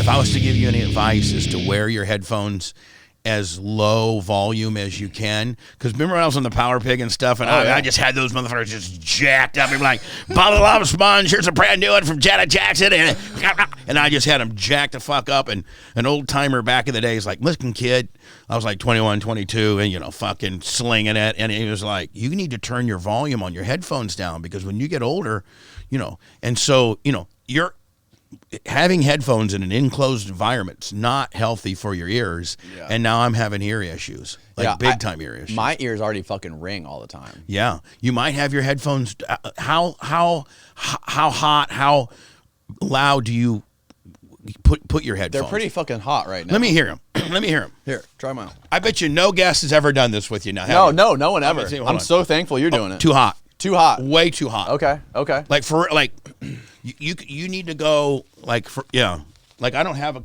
if I was to give you any advice, is to wear your headphones as low volume as you can. Because remember when I was on the Power Pig and stuff, and I just had those motherfuckers just jacked up and like, Bubba the Love Sponge, here's a brand new one from Janet Jackson. And I just had them jacked the fuck up. And an old timer back in the day is like, listen, kid, I was like 21, 22, and, you know, fucking slinging it. And he was like, you need to turn your volume on your headphones down because when you get older, you know, and so, you know, you're having headphones in an enclosed environment's not healthy for your ears. Yeah. And now I'm having ear issues, like big time ear issues. My ears already fucking ring all the time. Yeah. You might have your headphones. How hot, how loud do you put your headphones? They're pretty fucking hot right now. Let me hear them. Let me hear them. Here, try mine. I bet you no guest has ever done this with you now. No one ever. I'm so thankful you're doing it. Too hot. Too hot. Way too hot. Okay. Like for like, you need to go like for like I don't have a.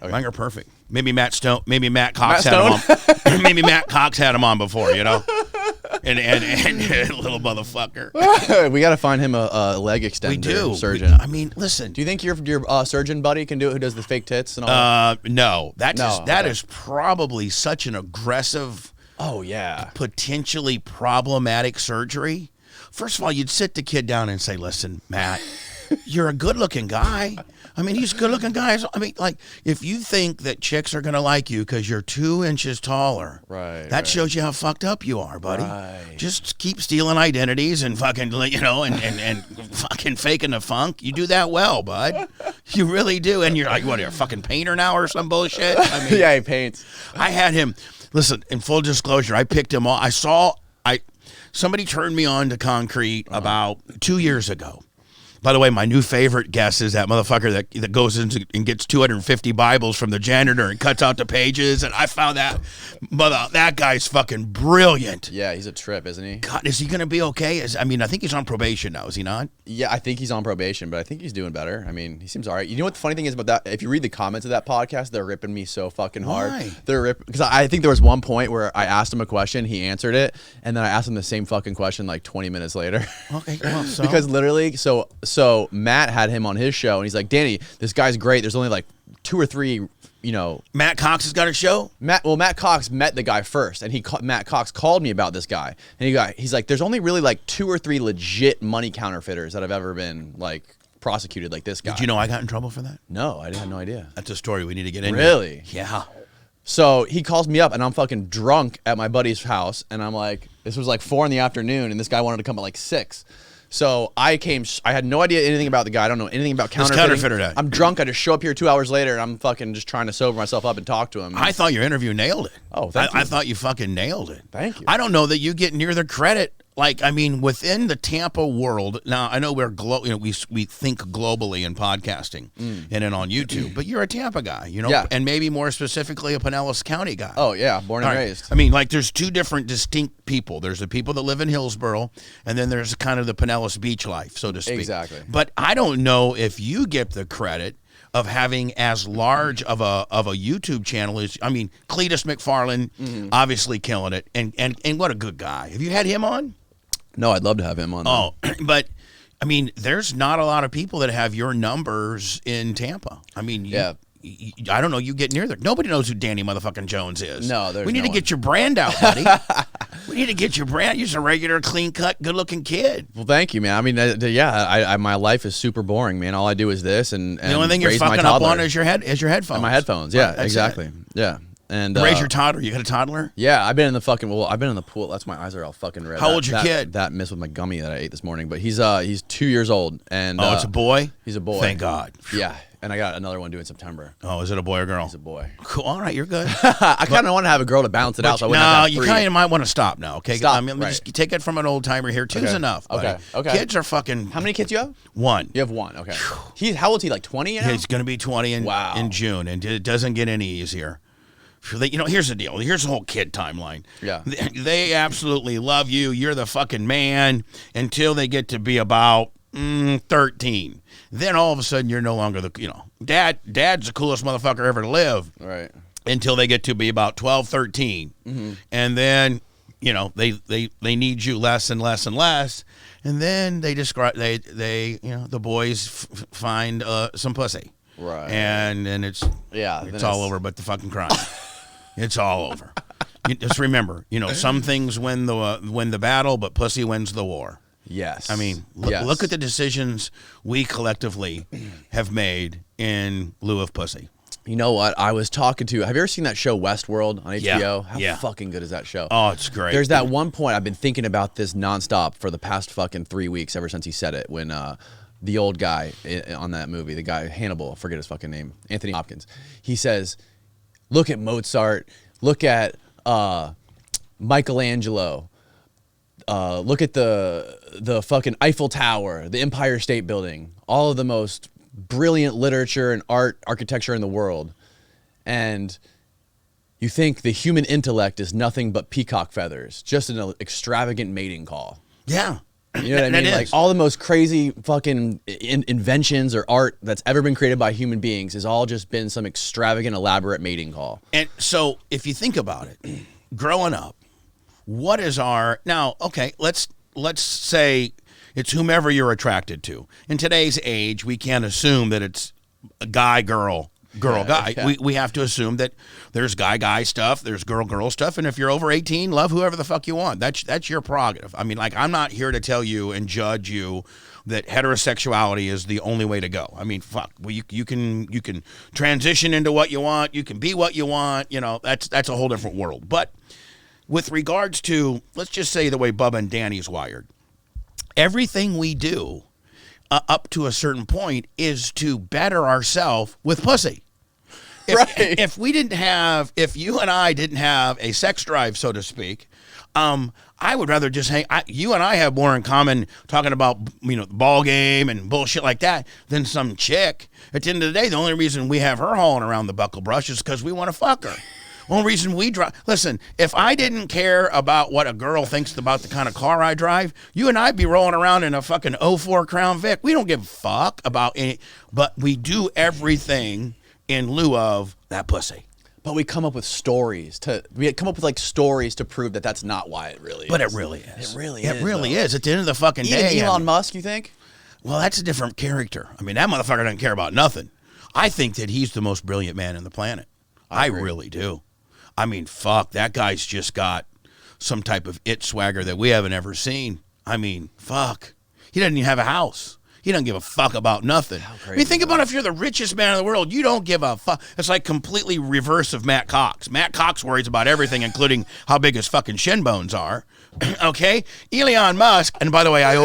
Okay. Mine are perfect. Maybe Matt Cox had him on. Maybe Matt Cox had him on before, you know. And little mother. We got to find him a leg extender. We do. Surgeon. I mean, listen. Do you think your surgeon buddy can do it? Who does the fake tits and all that? No. That is probably such an aggressive. Oh yeah. Potentially problematic surgery. First of all, you'd sit the kid down and say, "Listen, Matt, you're a good-looking guy. I mean, he's a good-looking guy. I mean, like, if you think that chicks are gonna like you because you're 2 inches taller, that shows you how fucked up you are, buddy. Just keep stealing identities and fucking, you know, and fucking faking the funk. You do that well, bud. You really do. And you're like, what? You're a fucking painter now or some bullshit? I mean, yeah, he paints. I had him. Listen, in full disclosure, I picked him on. Somebody turned me on to Koncrete about 2 years ago. By the way, my new favorite guest is that motherfucker that goes in and gets 250 Bibles from the janitor and cuts out the pages. And I found that guy's fucking brilliant. Yeah, he's a trip, isn't he? God, is he going to be okay? I think he's on probation now, is he not? Yeah, I think he's on probation, but I think he's doing better. I mean, he seems all right. You know what the funny thing is about that? If you read the comments of that podcast, they're ripping me so fucking hard. Why? Because I think there was one point where I asked him a question, he answered it, and then I asked him the same fucking question like 20 minutes later. Okay, well, so. Because literally, so Matt had him on his show, and he's like, Danny, this guy's great. There's only like 2 or 3, you know. Matt Cox has got a show? Matt Cox met the guy first, and Matt Cox called me about this guy. And he's like, there's only really like 2 or 3 legit money counterfeiters that have ever been like prosecuted like this guy. Did you know I got in trouble for that? No, I had no idea. That's a story we need to get into. Really? Yeah. So he calls me up, and I'm fucking drunk at my buddy's house, and I'm like, this was like 4 PM, and this guy wanted to come at like 6. So I had no idea anything about the guy. I don't know anything about counterfeiting. I'm drunk. I just show up here 2 hours later, and I'm fucking just trying to sober myself up and talk to him. I thought your interview nailed it. Oh, thank you. I thought you fucking nailed it. Thank you. I don't know that you get near the credit. Like, I mean, within the Tampa world, now I know we think globally in podcasting and then on YouTube, but you're a Tampa guy, you know, and maybe more specifically a Pinellas County guy. Oh yeah, born and raised. I mean, like, there's 2 different distinct people. There's the people that live in Hillsboro, and then there's kind of the Pinellas beach life, so to speak. Exactly. But I don't know if you get the credit of having as large of a YouTube channel as, I mean, Cletus McFarland, obviously killing it, and what a good guy. Have you had him on? No, I'd love to have him on. Oh, but I mean, there's not a lot of people that have your numbers in Tampa. I mean, I don't know. You get near there. Nobody knows who Danny motherfucking Jones is. No, we need to get your brand out, buddy. We need to get your brand. You're just a regular, clean cut, good looking kid. Well, thank you, man. I mean, my life is super boring, man. All I do is this, and the only thing you're fucking up on is your headphones. And my headphones. Yeah, right, exactly. Yeah. And raise your toddler. You got a toddler? Yeah, I've been in the pool. That's my eyes are all fucking red. How old's your kid? That missed with my gummy that I ate this morning. But he's 2 years old. And it's a boy? He's a boy. Thank God. Yeah. And I got another one due in September. Oh, is it a boy or girl? He's a boy. Cool. All right, you're good. I kind of want to have a girl to balance it out. So you kind of might want to stop now. Okay. Stop. I mean, just take it from an old timer here. 2's enough. Buddy. Okay. Kids are fucking. How many kids you have? 1. You have 1. Okay. How old is he? Like 20? Yeah, he's going to be 20 in June, and it doesn't get any easier. You know, here's the deal. Here's the whole kid timeline. Yeah. They absolutely love you. You're the fucking man until they get to be about 13. Then all of a sudden you're no longer dad's the coolest motherfucker ever to live. Right. Until they get to be about 12, 13. Mm-hmm. And then, you know, they need you less and less and less. And then the boys find some pussy. Right. And then it's all over but the fucking crime. It's all over. Just remember, some things win the battle, but pussy wins the war. Yes. I mean, look at the decisions we collectively have made in lieu of pussy. You know what? I was talking to... Have you ever seen that show Westworld on HBO? How fucking good is that show? Oh, it's great. There's that one point I've been thinking about this nonstop for the past fucking 3 weeks ever since he said it, when the old guy on that movie, the guy, Hannibal, I forget his fucking name, Anthony Hopkins, he says, look at Mozart, look at Michelangelo, look at the fucking Eiffel Tower, the Empire State Building, all of the most brilliant literature and architecture in the world, and you think the human intellect is nothing but peacock feathers, just an extravagant mating call. Yeah. You know what I mean? Like, all the most crazy fucking inventions or art that's ever been created by human beings has all just been some extravagant, elaborate mating call. And so if you think about it, growing up, what is now, okay, let's say it's whomever you're attracted to. In today's age, we can't assume that it's a guy, girl, guy. Yeah. We have to assume that there's guy stuff, there's girl stuff, and if you're over 18, love whoever the fuck you want. That's your prerogative. I mean, like, I'm not here to tell you and judge you that heterosexuality is the only way to go. I mean, fuck. Well, you can transition into what you want. You can be what you want. That's a whole different world. But with regards to, let's just say the way Bubba and Danny's wired, everything we do up to a certain point is to better ourselves with pussy. If you and I didn't have a sex drive, so to speak, I would rather just you and I have more in common talking about, the ball game and bullshit like that than some chick. At the end of the day, the only reason we have her hauling around the buckle brush is because we want to fuck her. Only reason we drive. Listen, if I didn't care about what a girl thinks about the kind of car I drive, you and I'd be rolling around in a fucking 04 Crown Vic. We don't give a fuck about any, but we do everything in lieu of that pussy. But we come up with stories to prove that that's not why it really is. But it really is. It really is. At the end of the fucking day. Elon Musk, you think? Well, that's a different character. I mean, that motherfucker doesn't care about nothing. I think that he's the most brilliant man on the planet. I really do. I mean, fuck, that guy's just got some type of it swagger that we haven't ever seen. I mean, fuck. He doesn't even have a house. He doesn't give a fuck about nothing. I mean, think about if you're the richest man in the world, you don't give a fuck. It's like completely reverse of Matt Cox. Matt Cox worries about everything, including how big his fucking shin bones are. Okay? Elon Musk, and by the way, I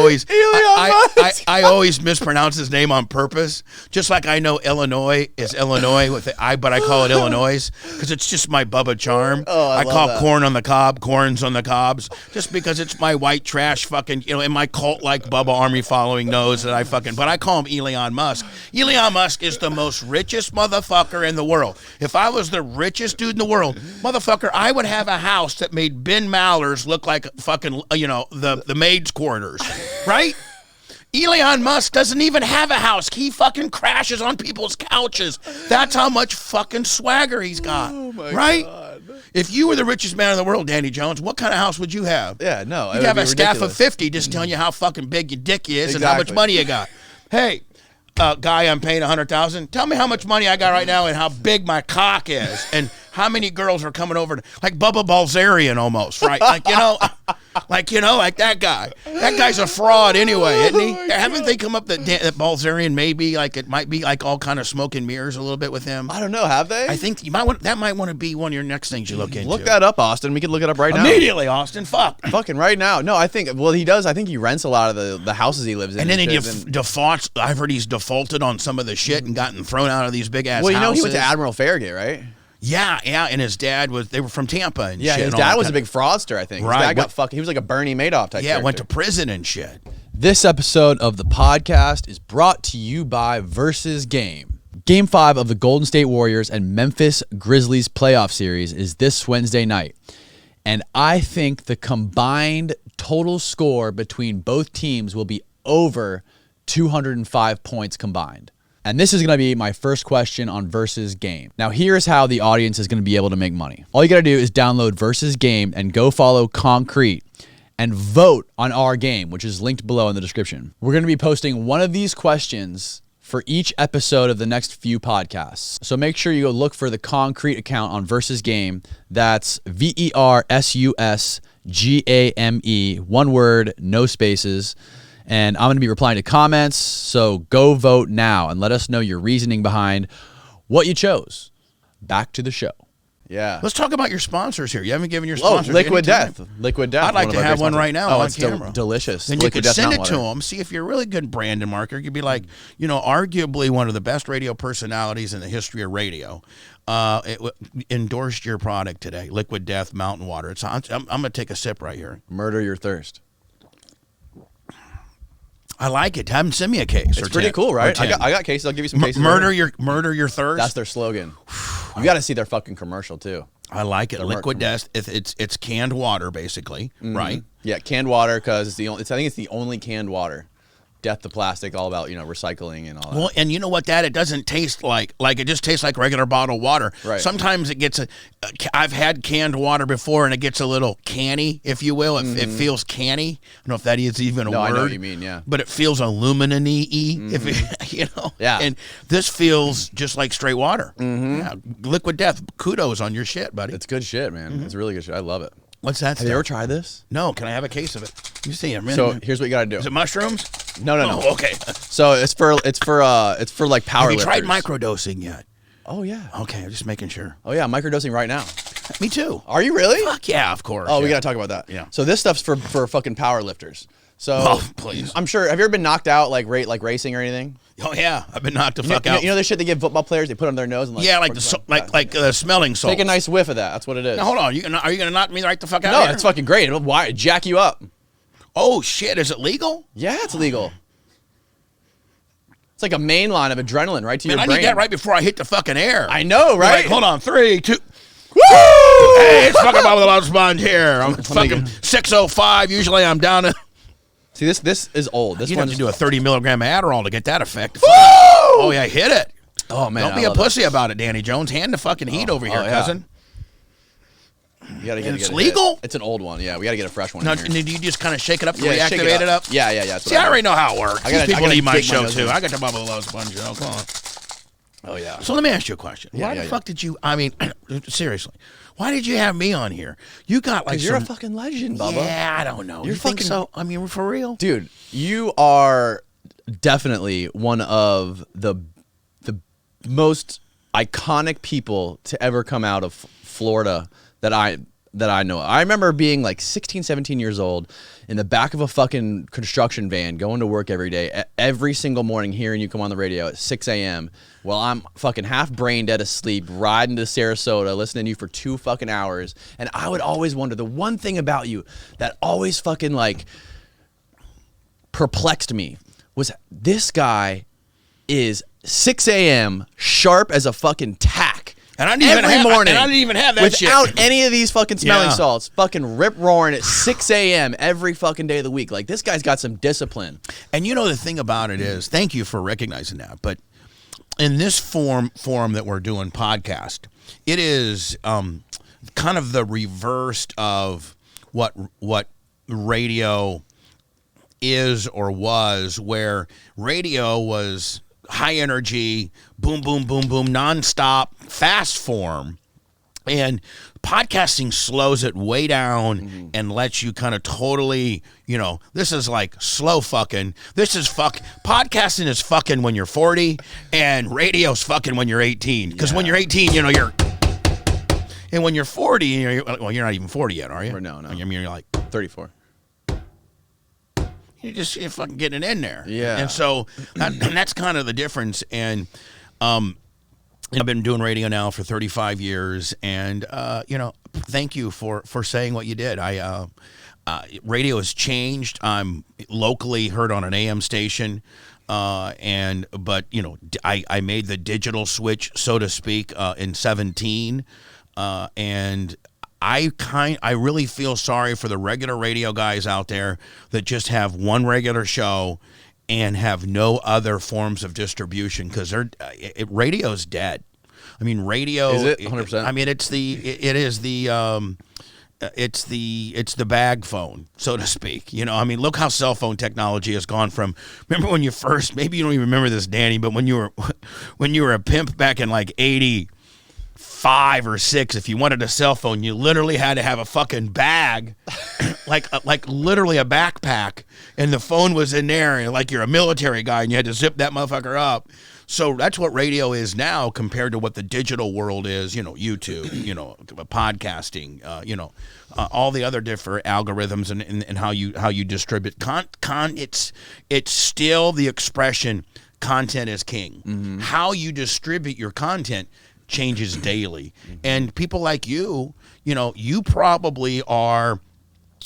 always mispronounce his name on purpose. Just like I know Illinois is Illinois, but I call it Illinois because it's just my Bubba charm. I call that. Corn on the cob, corns on the cobs, just because it's my white trash fucking, in my cult-like Bubba army following knows that but I call him Elon Musk. Elon Musk is the most richest motherfucker in the world. If I was the richest dude in the world, motherfucker, I would have a house that made Ben Maller's look like fucking, the maid's quarters, right? Elon Musk doesn't even have a house. He fucking crashes on people's couches. That's how much fucking swagger he's got, right? God. If you were the richest man in the world, Danny Jones, what kind of house would you have? Yeah, no. You'd have a staff of 50 just telling you how fucking big your dick is and how much money you got. Hey, guy, I'm paying $100,000. Tell me how much money I got right now and how big my cock is and how many girls are coming over like Bubba Balzerian almost, right? Like that guy. That guy's a fraud anyway, isn't he? Haven't they come up that Balzerian it might be like all kind of smoke and mirrors a little bit with him? I don't know. Have they? I think that might want to be one of your next things you look into. Look that up, Austin. We can look it up right now. Immediately, Austin. Fucking right now. No, I think, he does. I think he rents a lot of the houses he lives in. And then he defaults. I've heard he's defaulted on some of the shit and gotten thrown out of these big ass houses. He went to Admiral Farragut, right? Yeah, and his dad they were from Tampa and shit. Yeah, his dad was a big fraudster, I think. Right. His dad got fucked. He was like a Bernie Madoff type character. Went to prison and shit. This episode of the podcast is brought to you by Versus Game. Game 5 of the Golden State Warriors and Memphis Grizzlies playoff series is this Wednesday night. And I think the combined total score between both teams will be over 205 points combined. And this is going to be my first question on Versus Game. Now, here's how the audience is going to be able to make money. All you got to do is download Versus Game and go follow Koncrete and vote on our game, which is linked below in the description. We're going to be posting one of these questions for each episode of the next few podcasts. So make sure you go look for the Koncrete account on Versus Game. That's VERSUSGAME, one word, no spaces. And I'm going to be replying to comments. So go vote now and let us know your reasoning behind what you chose. Back to the show. Yeah. Let's talk about your sponsors here. You haven't given your sponsors Liquid Death. Liquid Death. I'd like to have one right now on camera. Delicious. Then you could send it to them. See if you're a really good brand and marketer. You'd be like, arguably one of the best radio personalities in the history of radio. Endorsed your product today. Liquid Death Mountain Water. I'm going to take a sip right here. Murder your thirst. I like it. Have them send me a case. It's pretty cool, right? I got cases. I'll give you some cases. Murder your thirst. That's their slogan. You got to see their fucking commercial too. I like it. Liquid Death. It's canned water, basically, right? Yeah, canned water because I think it's the only canned water. Death to plastic, all about recycling and all that. Well, and you know what? It doesn't taste like it just tastes like regular bottled water. Right. Sometimes it gets I've had canned water before, and it gets a little canny, if you will. It feels canny. I don't know if that is even a word. I know what you mean. Yeah. But it feels aluminum-y. If it, Yeah. And this feels just like straight water. Yeah. Liquid Death. Kudos on your shit, buddy. It's good shit, man. It's really good shit. I love it. What's that? Have you ever tried this? No. Can I have a case of it? You see him. So here's what you got to do. Is it mushrooms? No. Oh, okay. So it's for like power Have you tried lifters. microdosing yet? Oh yeah. Okay, I'm just making sure. Oh yeah, microdosing right now. Me too. Are you really? Fuck yeah, of course. Oh, yeah. we gotta talk about that. Yeah. So this stuff's for fucking power lifters. So oh, please. I'm sure. Have you ever been knocked out like racing or anything? Oh yeah, I've been knocked the fuck out. You know the shit they give football players? They put on their nose and like smelling salts. Take a nice whiff of that. That's what it is. Now hold on, are you gonna knock me right the fuck out? No, here? it's fucking great. Why jack you up? Oh shit, is it legal? Yeah, it's legal. It's like a main line of adrenaline right to your brain. I need that right before I hit the fucking air. I know, right? Like, hold on, 3, 2. Woo! Hey, it's fucking Bubba the Love Sponge here. I'm fucking 6:05. Usually I'm down to. See, this is old. This you one have to do a 30 milligram Adderall to get that effect. Woo! Oh yeah, hit it. Oh man, don't be a pussy about it, Danny Jones. Hand the fucking heat over here, cousin. You gotta get it's legal? It's an old one, yeah. We gotta get a fresh one. Now, in here. did you just kind of shake it up to reactivate it up? Yeah. See, I already know how it works. These people need my show too. In. I got the Bubba the Love Sponge show. Come on. Oh yeah. So let me ask you a question. Why the fuck did you? I mean, seriously, why did you have me on here? You got like you're a fucking legend, Bubba. Yeah, I don't know. You think so? I mean, for real, dude. You are definitely one of the most iconic people to ever come out of Florida that I know. I remember being like 16, 17 years old in the back of a fucking construction van going to work every day, every single morning hearing you come on the radio at 6 a.m. while I'm fucking half brain dead asleep, riding to Sarasota, listening to you for 2 fucking hours. And I would always wonder, the one thing about you that always fucking like perplexed me was this guy is 6 a.m. sharp as a fucking tack. And I didn't even have that shit. Without any of these fucking smelling salts. Fucking rip roaring at 6 a.m. every fucking day of the week. Like, this guy's got some discipline. And you know the thing about it is, thank you for recognizing that, but in this form that we're doing podcast, it is kind of the reverse of what radio is or was, where radio was high energy, boom, boom, boom, boom, nonstop, fast form. And podcasting slows it way down and lets you kind of totally, this is like slow fucking. Podcasting is fucking when you're 40 and radio's fucking when you're 18. Because when you're 18, you're, and when you're 40, you're not even 40 yet, are you? No. I mean, you're like 34. You're fucking getting it in there. Yeah. And so that's kind of the difference. And I've been doing radio now for 35 years. And, thank you for saying what you did. Radio has changed. I'm locally heard on an AM station. But I made the digital switch, so to speak, in 17. And I really feel sorry for the regular radio guys out there that just have one regular show and have no other forms of distribution because radio's dead. I mean, radio is it 100%? I mean, it is the it's the bag phone, so to speak. You know, I mean, look how cell phone technology has gone from. Remember when you first? Maybe you don't even remember this, Danny, but when you were a pimp back in like 85 or 6, if you wanted a cell phone, you literally had to have a fucking bag, like literally a backpack, and the phone was in there, and like you're a military guy, and you had to zip that motherfucker up. So that's what radio is now compared to what the digital world is, you know, YouTube, you know, podcasting, you know, all the other different algorithms and how you distribute. It's still the expression, content is king. Mm-hmm. How you distribute your content changes daily. Mm-hmm. And people like you know, you probably are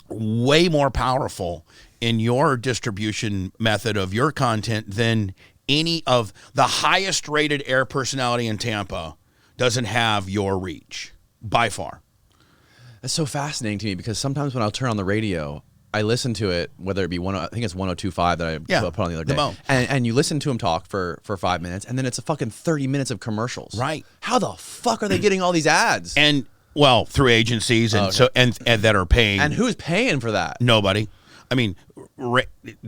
way more powerful in your distribution method of your content than any of the highest rated air personality in Tampa doesn't have your reach by far. That's so fascinating to me because sometimes when I'll turn on the radio, I listen to it, whether it be I think it's 102.5 that I put on the other day. And you listen to him talk for 5 minutes, and then it's a fucking 30 minutes of commercials. Right. How the fuck are they getting all these ads? And well, through agencies and and that are paying. And who's paying for that? Nobody. I mean,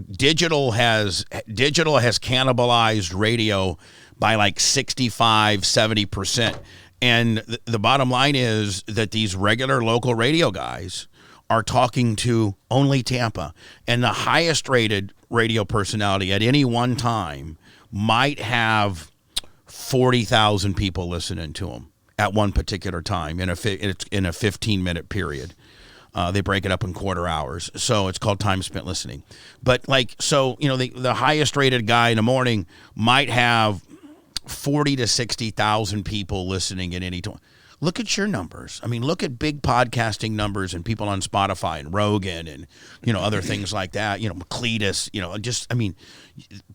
digital has cannibalized radio by like 65-70%. And the bottom line is that these regular local radio guys are talking to only Tampa. And the highest rated radio personality at any one time might have 40,000 people listening to them at one particular time in a 15-minute period. They break it up in quarter hours. So it's called time spent listening. But like, so, you know, the highest rated guy in the morning might have 40 to 60,000 people listening at any time. Look at your numbers. I mean, look at big podcasting numbers and people on Spotify and Rogan and, you know, other things like that. You know, Cletus, you know, just, I mean,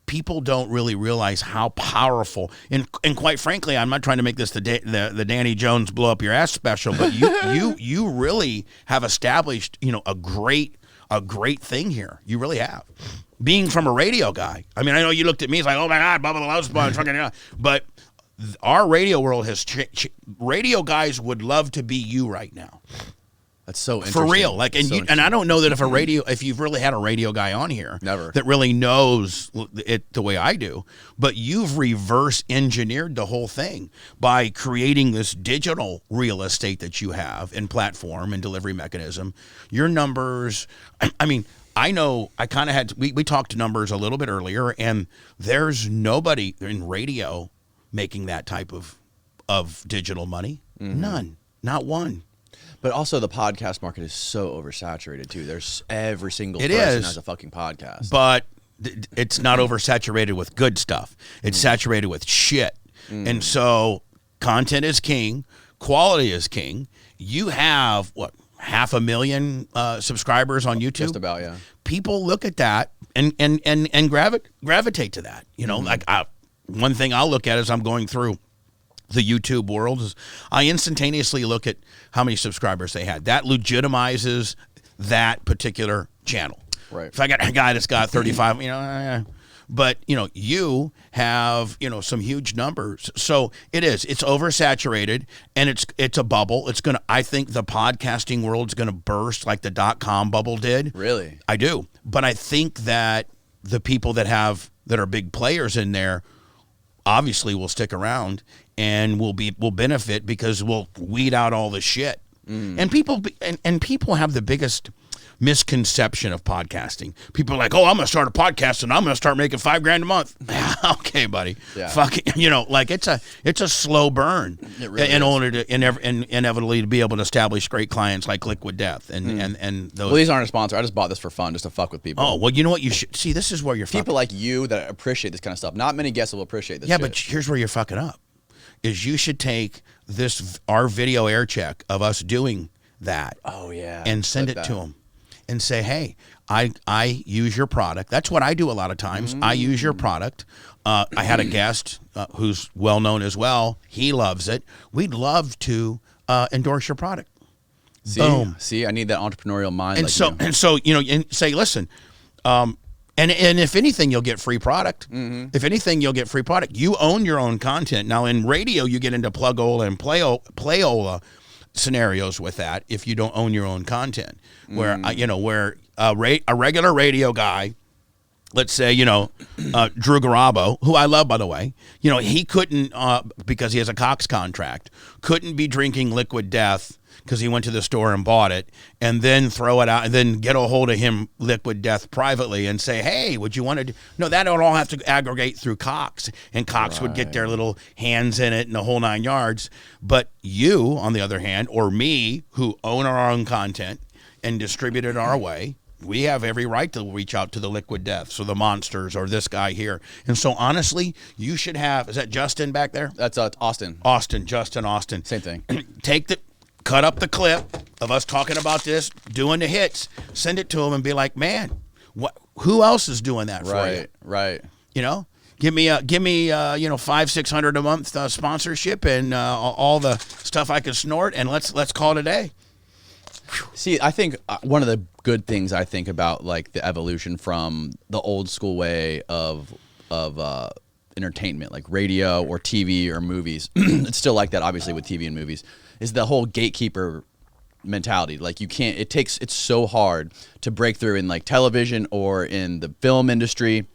people don't really realize how powerful. And quite frankly, I'm not trying to make this the Danny Jones blow up your ass special, but you really have established, you know, a great thing here. You really have. Being from a radio guy. I mean, I know you looked at me, it's like, oh my God, Bubba the Love Sponge, fucking, but our radio world has radio guys would love to be you right now. That's so interesting. For real. Like, and I don't know that if you've really had a radio guy on here Never. That really knows it the way I do, but you've reverse engineered the whole thing by creating this digital real estate that you have and platform and delivery mechanism. Your numbers, I mean, I know I kind of had, we talked numbers a little bit earlier, and there's nobody in radio making that type of digital money. Mm-hmm. None. Not one. But also the podcast market is so oversaturated too. There's every single person has a fucking podcast. But it's not oversaturated with good stuff. It's saturated with shit. And so content is king. Quality is king. You have, what, 500,000 subscribers on YouTube? Just about, yeah. People look at that and gravitate to that. You know, like one thing I'll look at as I'm going through the YouTube world is I instantaneously look at how many subscribers they had. That legitimizes that particular channel. Right. If I got a guy that's got 35, you know, but you know, you have, you know, some huge numbers. So it's oversaturated and it's a bubble. I think the podcasting world's going to burst like the .com bubble did. Really? I do. But I think that the people that are big players in there obviously will stick around and will benefit because we'll weed out all the shit. And people have the biggest misconception of podcasting. People are like, oh, I'm gonna start a podcast and I'm gonna start making $5,000 a month. Okay, buddy. Yeah. Fucking, you know, like it's a slow burn. It really in order to inevitably to be able to establish great clients like Liquid Death and those. Well, these aren't a sponsor. I just bought this for fun, just to fuck with people. Oh, well, you know what you should see. This is where you're people like you that appreciate this kind of stuff. Not many guests will appreciate this. Yeah, but here's where you're fucking up. Is you should take our video air check of us doing that. Oh yeah. And send it to them. And say, hey, I use your product. That's what I do a lot of times. I use your product. I had a guest who's well known as well. He loves it. We'd love to endorse your product. Boom. See, I need that entrepreneurial mind. And so you know, and say, listen, and if anything, you'll get free product. If anything, you'll get free product. You own your own content. Now in radio, you get into Plugola and Playola. scenarios with that if you don't own your own content. Where where a regular radio guy, let's say, Drew Garabo, who I love, by the way, he couldn't, because he has a Cox contract, couldn't be drinking Liquid Death because he went to the store and bought it, and then throw it out, and then get a hold of him, Liquid Death, privately and say, hey, would you want to do? No, that would all have to aggregate through Cox, and Cox would get their little hands in it and the whole 9 yards. But you, on the other hand, or me, who own our own content and distribute it our way, we have every right to reach out to the Liquid Deaths or the Monsters or this guy here. And so, honestly, you should have, is that Justin back there? That's Austin. Justin Austin. Same thing. Cut up the clip of us talking about this, doing the hits, send it to him and be like, man, who else is doing that for you? Right. Give me $500-600 a month sponsorship and all the stuff I can snort, and let's call it a day. See, I think one of the good things I think about like the evolution from the old school way of entertainment, like radio or TV or movies, it's still like that obviously with TV and movies, is the whole gatekeeper mentality. Like it's so hard to break through in like television or in the film industry,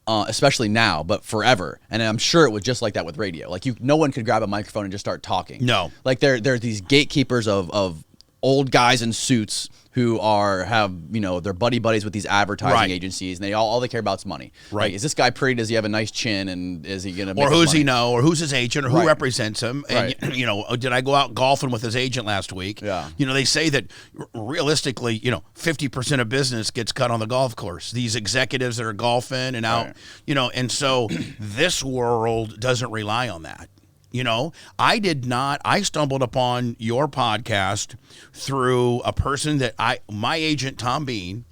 especially now, but forever. And I'm sure it was just like that with radio. Like no one could grab a microphone and just start talking. No. Like there's these gatekeepers of old guys in suits who have they're buddies with these advertising agencies, and all they care about is money. Right? Like, is this guy pretty? Does he have a nice chin? And is he gonna? Or who's he know? Or who's his agent? Or who represents him? And Right. Did I go out golfing with his agent last week? Yeah. They say that realistically, 50% of business gets cut on the golf course. These executives that are golfing and out, and so this world doesn't rely on that. I stumbled upon your podcast through a person that my agent, Tom Bean,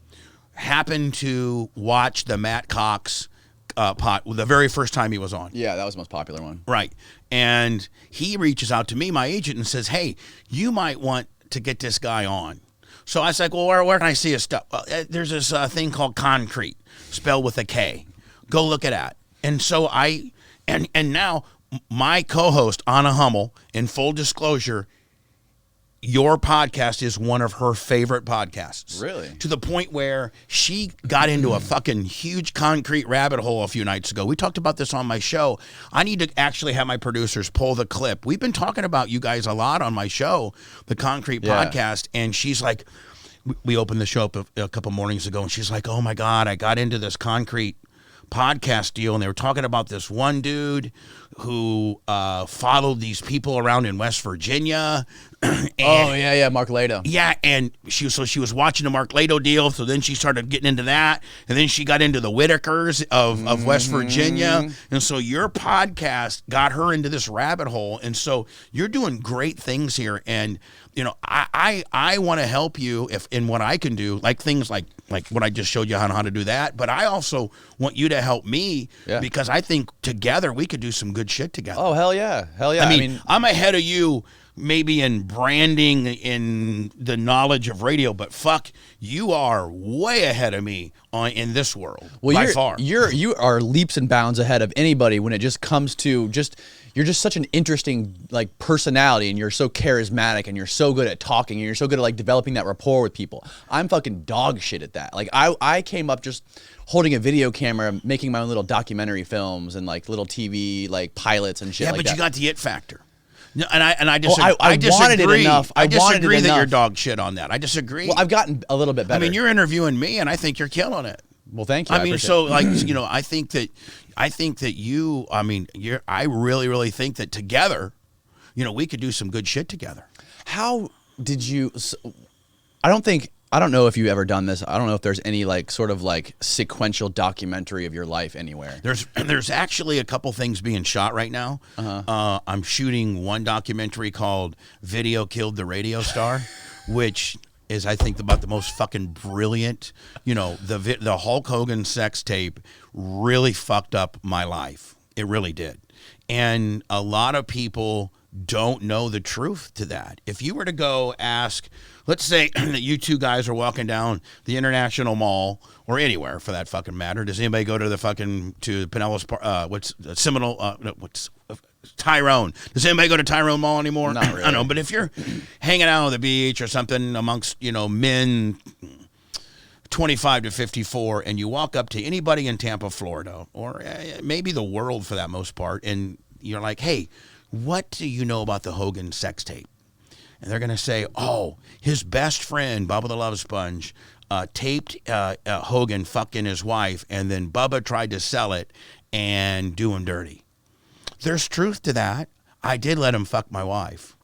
happened to watch the Matt Cox the very first time he was on. Yeah, that was the most popular one. Right. And he reaches out to me, my agent, and says, hey, you might want to get this guy on. So I was like, well, where can I see his stuff? Well, there's this thing called Koncrete, spelled with a K. Go look at that. And so and now my co-host, Anna Hummel, in full disclosure, your podcast is one of her favorite podcasts. Really? To the point where she got into a fucking huge concrete rabbit hole a few nights ago. We talked about this on my show. I need to actually have my producers pull the clip. We've been talking about you guys a lot on my show, the Concrete podcast, and she's like, we opened the show up a couple mornings ago, and she's like, oh my God, I got into this concrete podcast deal, and they were talking about this one dude who followed these people around in West Virginia. Mark Lado. Yeah, and she was watching the Mark Lado deal, so then she started getting into that, and then she got into the Whitakers of West Virginia, and so your podcast got her into this rabbit hole, and so you're doing great things here, and I want to help you in what I can do, like things like what I just showed you how to do that. But I also want you to help me because I think together we could do some good shit together. Oh, hell yeah. I mean, I'm ahead of you maybe in branding, in the knowledge of radio, but fuck, you are way ahead of me in this world by far. You are leaps and bounds ahead of anybody when it just comes to you're just such an interesting like personality, and you're so charismatic, and you're so good at talking, and you're so good at like developing that rapport with people. I'm fucking dog shit at that. Like I came up just holding a video camera, making my own little documentary films and like little TV like pilots and shit like that. Yeah, but you got the it factor. No, and I disagree. I wanted it enough. I disagree that you're dog shit on that. I disagree. Well, I've gotten a little bit better. I mean, you're interviewing me, and I think you're killing it. Well, thank you. I mean, so like I think that you. I mean, I really, really think that together, we could do some good shit together. How did you? I don't know if you've ever done this. I don't know if there's any like sort of like sequential documentary of your life anywhere. There's actually a couple things being shot right now. I'm shooting one documentary called "Video Killed the Radio Star," which is, I think, about the most fucking brilliant. The Hulk Hogan sex tape really fucked up my life. It really did, and a lot of people don't know the truth to that. If you were to go ask, let's say that you two guys are walking down the International Mall or anywhere for that fucking matter. Does anybody go to the fucking to Pinellas Park? What's Seminole? Tyrone. Does anybody go to Tyrone Mall anymore? Not really. I don't know, but if you're hanging out on the beach or something amongst, men 25 to 54, and you walk up to anybody in Tampa, Florida, or maybe the world for that most part, and you're like, hey, what do you know about the Hogan sex tape? And they're going to say, oh, his best friend, Bubba the Love Sponge, taped Hogan fucking his wife, and then Bubba tried to sell it and do him dirty. There's truth to that. I did let him fuck my wife.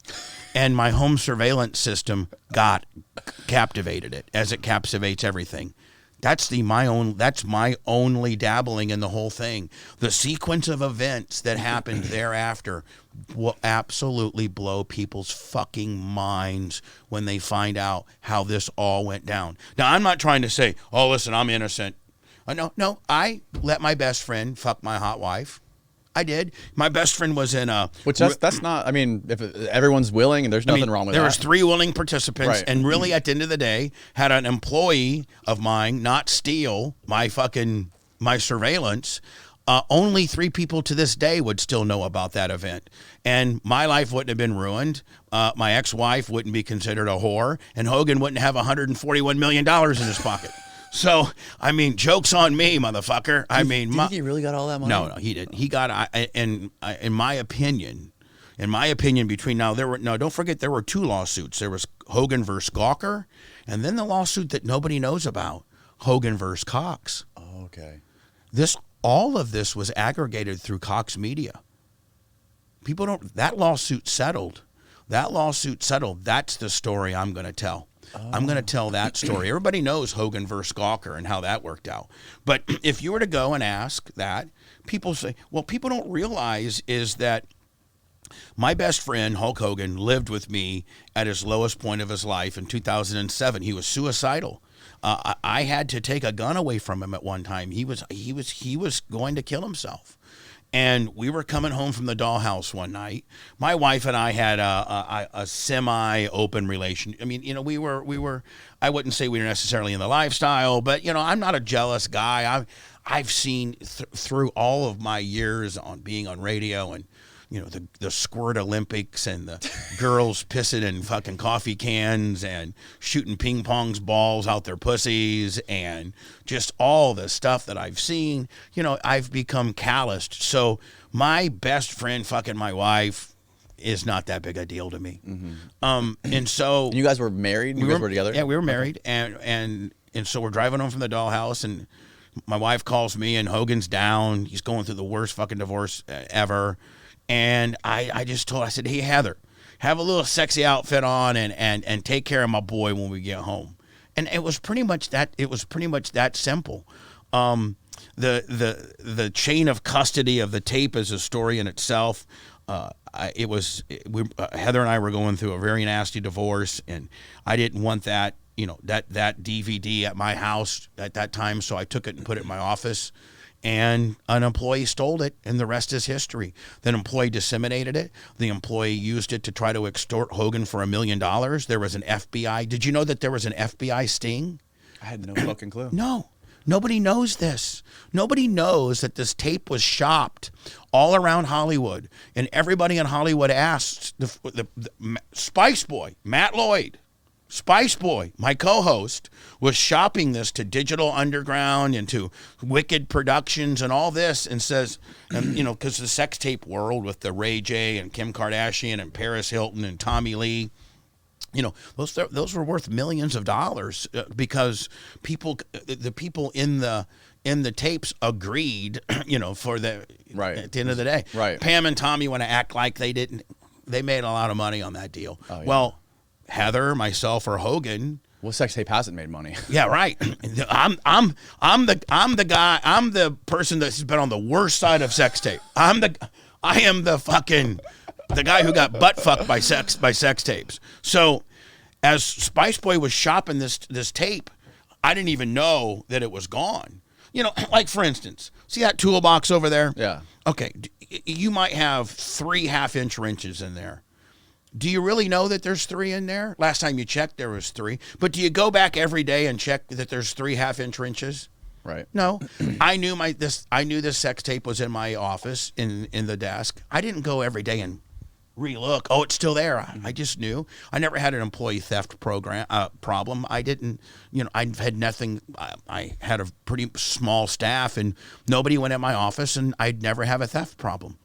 And my home surveillance system captivated it, as it captivates everything. That's my only dabbling in the whole thing. The sequence of events that happened thereafter will absolutely blow people's fucking minds when they find out how this all went down. Now, I'm not trying to say, oh, listen, I'm innocent. No, I let my best friend fuck my hot wife. I did. My best friend was in a... Which that's not... I mean, if everyone's willing, and there's nothing wrong with that. There was 3 willing participants, right. And really, at the end of the day, had an employee of mine not steal my surveillance. Only 3 people to this day would still know about that event. And my life wouldn't have been ruined. My ex-wife wouldn't be considered a whore. And Hogan wouldn't have $141 million in his pocket. So, I mean, joke's on me, motherfucker. Do you think he really got all that money? No, he didn't. He got, in my opinion, between now, don't forget there were 2 lawsuits. There was Hogan versus Gawker, and then the lawsuit that nobody knows about, Hogan versus Cox. Oh, okay. All of this was aggregated through Cox Media. That lawsuit settled. That's the story I'm going to tell. Oh. I'm going to tell that story. Everybody knows Hogan versus Gawker and how that worked out. But if you were to go and ask that, people say, well, people don't realize is that my best friend, Hulk Hogan, lived with me at his lowest point of his life in 2007. He was suicidal. I had to take a gun away from him at one time. He was going to kill himself. And we were coming home from the dollhouse one night. My wife and I had a semi-open relation. I mean, we were. I wouldn't say we were necessarily in the lifestyle, but I'm not a jealous guy. I've seen through all of my years on being on radio and the squirt Olympics and the girls pissing in fucking coffee cans and shooting ping pongs balls out their pussies and just all the stuff that I've seen, I've become calloused. So my best friend fucking my wife is not that big a deal to me. Mm-hmm. And so... You guys were married? You guys were together? Yeah, we were married. And so we're driving home from the dollhouse and my wife calls me and Hogan's down. He's going through the worst fucking divorce ever. And I said, hey, Heather, have a little sexy outfit on and take care of my boy when we get home. And it was pretty much that. It was pretty much that simple. The chain of custody of the tape is a story in itself. Heather and I were going through a very nasty divorce, and I didn't want that DVD at my house at that time, so I took it and put it in my office. And an employee stole it, and the rest is history. That employee disseminated it. The employee used it to try to extort Hogan for $1 million. There was an FBI. Did you know that there was an FBI sting? I had no fucking clue. No. Nobody knows this. Nobody knows that this tape was shopped all around Hollywood. And everybody in Hollywood asked the Spice Boy, Matt Lloyd, Spice Boy, my co-host, was shopping this to Digital Underground and to Wicked Productions and all this, and says, and because the sex tape world with the Ray J and Kim Kardashian and Paris Hilton and Tommy Lee, those were worth millions of dollars because the people in the tapes agreed, for the right at the end of the day, right. Pam and Tommy want to act like they didn't. They made a lot of money on that deal. Oh, yeah. Well, Heather, myself, or Hogan. Well, sex tape hasn't made money. Yeah, right. I'm the guy. I'm the person that's been on the worst side of sex tape. I am the guy who got butt fucked by sex tapes. So, as Spice Boy was shopping this tape, I didn't even know that it was gone. Like for instance, see that toolbox over there? Yeah. Okay, you might have 3 half-inch wrenches in there. Do you really know that there's 3 in there? Last time you checked, there was 3. But do you go back every day and check that there's 3 half-inch wrenches? Right. No. I knew this sex tape was in my office in the desk. I didn't go every day and relook. Oh, it's still there. I just knew. I never had an employee theft problem. I didn't, I had nothing. I had a pretty small staff, and nobody went at my office, and I'd never have a theft problem.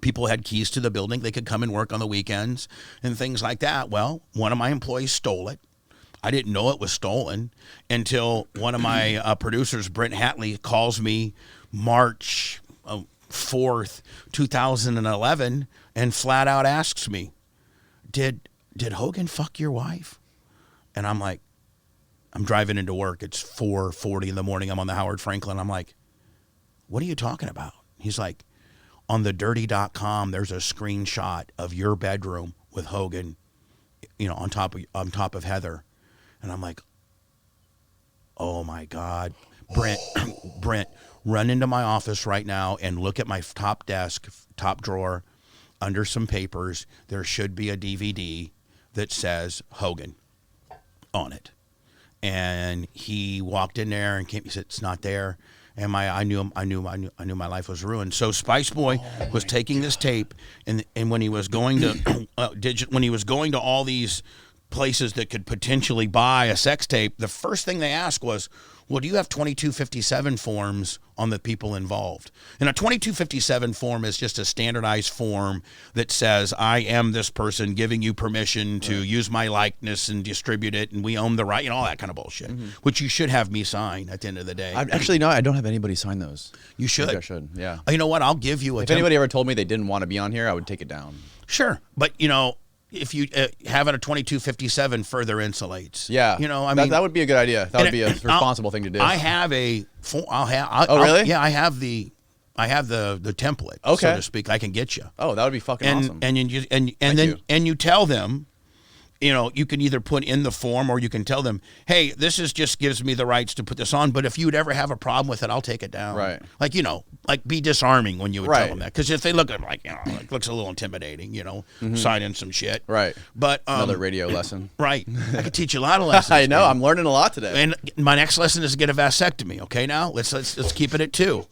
People had keys to the building. They could come and work on the weekends and things like that. Well, one of my employees stole it. I didn't know it was stolen until one of my producers, Brent Hatley, calls me March 4th, 2011, and flat out asks me, did Hogan fuck your wife? And I'm like, I'm driving into work. It's 4:40 in the morning. I'm on the Howard Franklin. I'm like, what are you talking about? He's like, on the dirty.com, there's a screenshot of your bedroom with Hogan, on top of Heather. And I'm like, oh my God. Brent, run into my office right now and look at my top desk, top drawer, under some papers. There should be a DVD that says Hogan on it. And he walked in there and he said, it's not there. And I knew my life was ruined. So Spice Boy was taking this tape, and when he was going to when he was going to all these places that could potentially buy a sex tape, the first thing they asked was, well, do you have 2257 forms on the people involved? And a 2257 form is just a standardized form that says, I am this person giving you permission to use my likeness and distribute it, and we own the right, all that kind of bullshit, which you should have me sign at the end of the day. Actually, no, I don't have anybody sign those. You should. I should, yeah. You know what? I'll give you a If anybody ever told me they didn't want to be on here, I would take it down. Sure. But, if you having a 2257 further insulates. Yeah. That would be a good idea. That would be a responsible thing to do. I have a really? Yeah, I have the template, so to speak. I can get you. Oh, that would be fucking awesome. And you tell them, you can either put in the form or you can tell them, hey, this just gives me the rights to put this on, but if you would ever have a problem with it, I'll take it down. Right. Like be disarming when you would tell them that. Because if they look at it it looks a little intimidating, sign in some shit. Right. But another radio lesson. Right. I could teach you a lot of lessons. I know. I'm learning a lot today. And my next lesson is to get a vasectomy. Okay, now let's keep it at 2.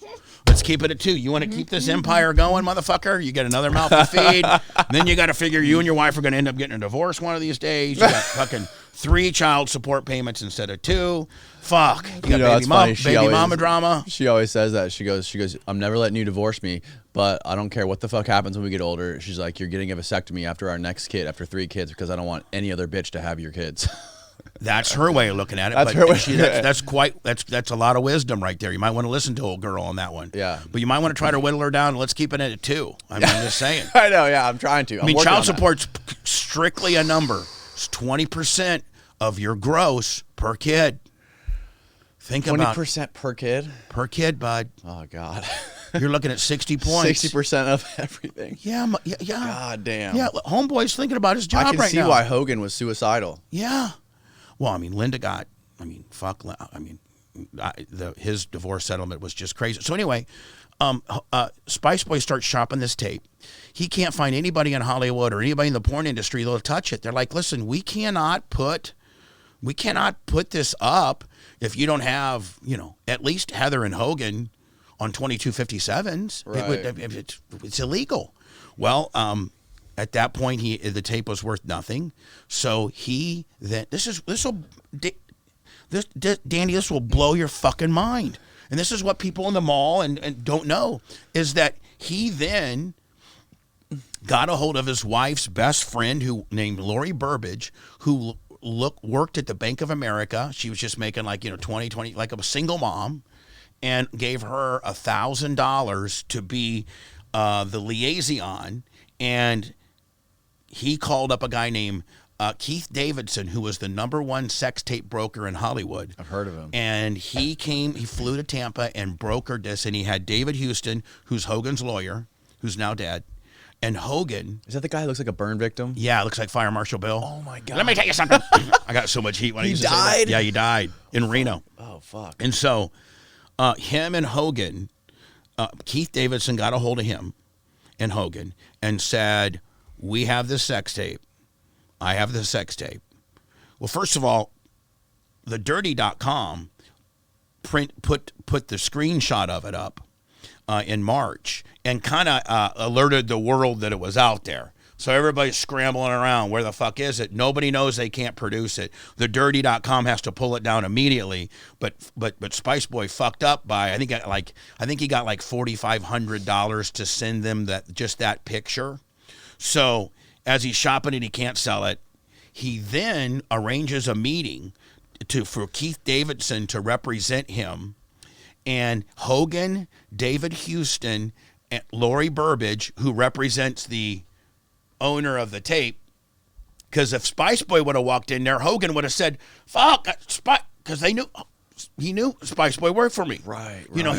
Let's keep it at 2. You want to keep this empire going, motherfucker? You get another mouth to feed. Then you got to figure you and your wife are going to end up getting a divorce one of these days. You got fucking 3 child support payments instead of 2. Fuck. You got baby mama drama. She always says that. She goes, I'm never letting you divorce me, but I don't care what the fuck happens when we get older. She's like, you're getting a vasectomy after our next kid, after 3 kids, because I don't want any other bitch to have your kids. That's her way of looking at it. That's but her way. That's a lot of wisdom right there. You might want to listen to old girl on that one. Yeah. But you might want to try to whittle her down. Let's keep it at 2. I'm just saying. I know. Yeah, I'm trying to. Child support's strictly a number. It's 20% of your gross per kid. Think about 20% per kid. Per kid, bud. Oh God. You're looking at 60 points. 60% of everything. Yeah. God damn. Yeah. Homeboy's thinking about his job right now. I can see why Hogan was suicidal. Yeah. Well, Linda got. His divorce settlement was just crazy. So anyway, Spice Boy starts shopping this tape. He can't find anybody in Hollywood or anybody in the porn industry that'll touch it. They're like, listen, we cannot put this up if you don't have, at least Heather and Hogan on 2257s. Right. It's illegal. Well, at that point, the tape was worth nothing. So Danny, this will blow your fucking mind. And this is what people in the mall and don't know, is that he then got a hold of his wife's best friend named Lori Burbage, who worked at the Bank of America. She was just making 20, like a single mom, and gave her $1,000 to be the liaison. And he called up a guy named Keith Davidson, who was the #1 sex tape broker in Hollywood. I've heard of him. And he flew to Tampa and brokered this, and he had David Houston, who's Hogan's lawyer, who's now dead. And Hogan... Is that the guy who looks like a burn victim? Yeah, looks like Fire Marshal Bill. Oh, my God. Let me tell you something. I got so much heat when I used to say that. He died? Yeah, he died in Reno. Oh, fuck. And so him and Hogan, Keith Davidson got a hold of him and Hogan and said, we have this sex tape. I have the sex tape. Well, first of all, the dirty.com, put the screenshot of it up in March and kind of alerted the world that it was out there. So everybody's scrambling around. Where the fuck is it? Nobody knows. They can't produce it. TheDirty.com has to pull it down immediately. But Spice Boy fucked up by I think he got like $4,500 to send them that picture. So as he's shopping it, he can't sell it. He then arranges a meeting for Keith Davidson to represent him, and Hogan, David Houston, and Lori Burbage, who represents the owner of the tape, because if Spice Boy would have walked in there, Hogan would have said, "Fuck, because he knew Spice Boy worked for me." Right. You know,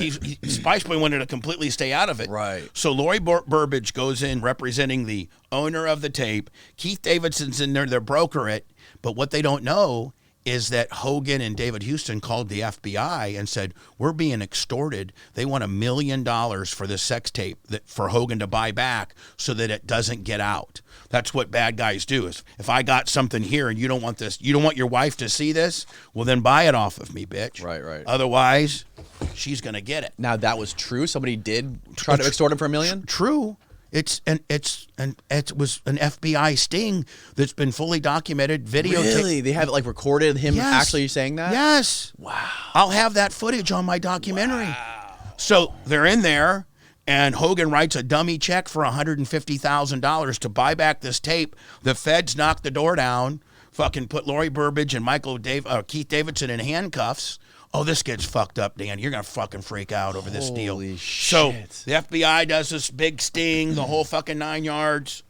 Spice Boy wanted to completely stay out of it. Right. So Lori Burbage goes in representing the owner of the tape. Keith Davidson's in there, they broker it, but what they don't know is that Hogan and David Houston called the FBI and said, "We're being extorted. They want $1 million for this sex tape for Hogan to buy back so that it doesn't get out." That's what bad guys do. Is if I got something here and you don't want this, you don't want your wife to see this, well, then buy it off of me, bitch. Right. Otherwise, she's going to get it. Now, that was true? Somebody did try to extort him for $1 million? True. It was an FBI sting that's been fully documented, videotaped. Really? They have it like recorded him Yes. actually saying that? Yes. Wow. I'll have that footage on my documentary. Wow. So they're in there, and Hogan writes a dummy check for $150,000 to buy back this tape. The feds knock the door down, fucking put Lori Burbage and Keith Davidson in handcuffs. Oh, this gets fucked up, Dan. You're going to fucking freak out over this deal. Holy So shit. the FBI does this big sting, the whole fucking 9 yards.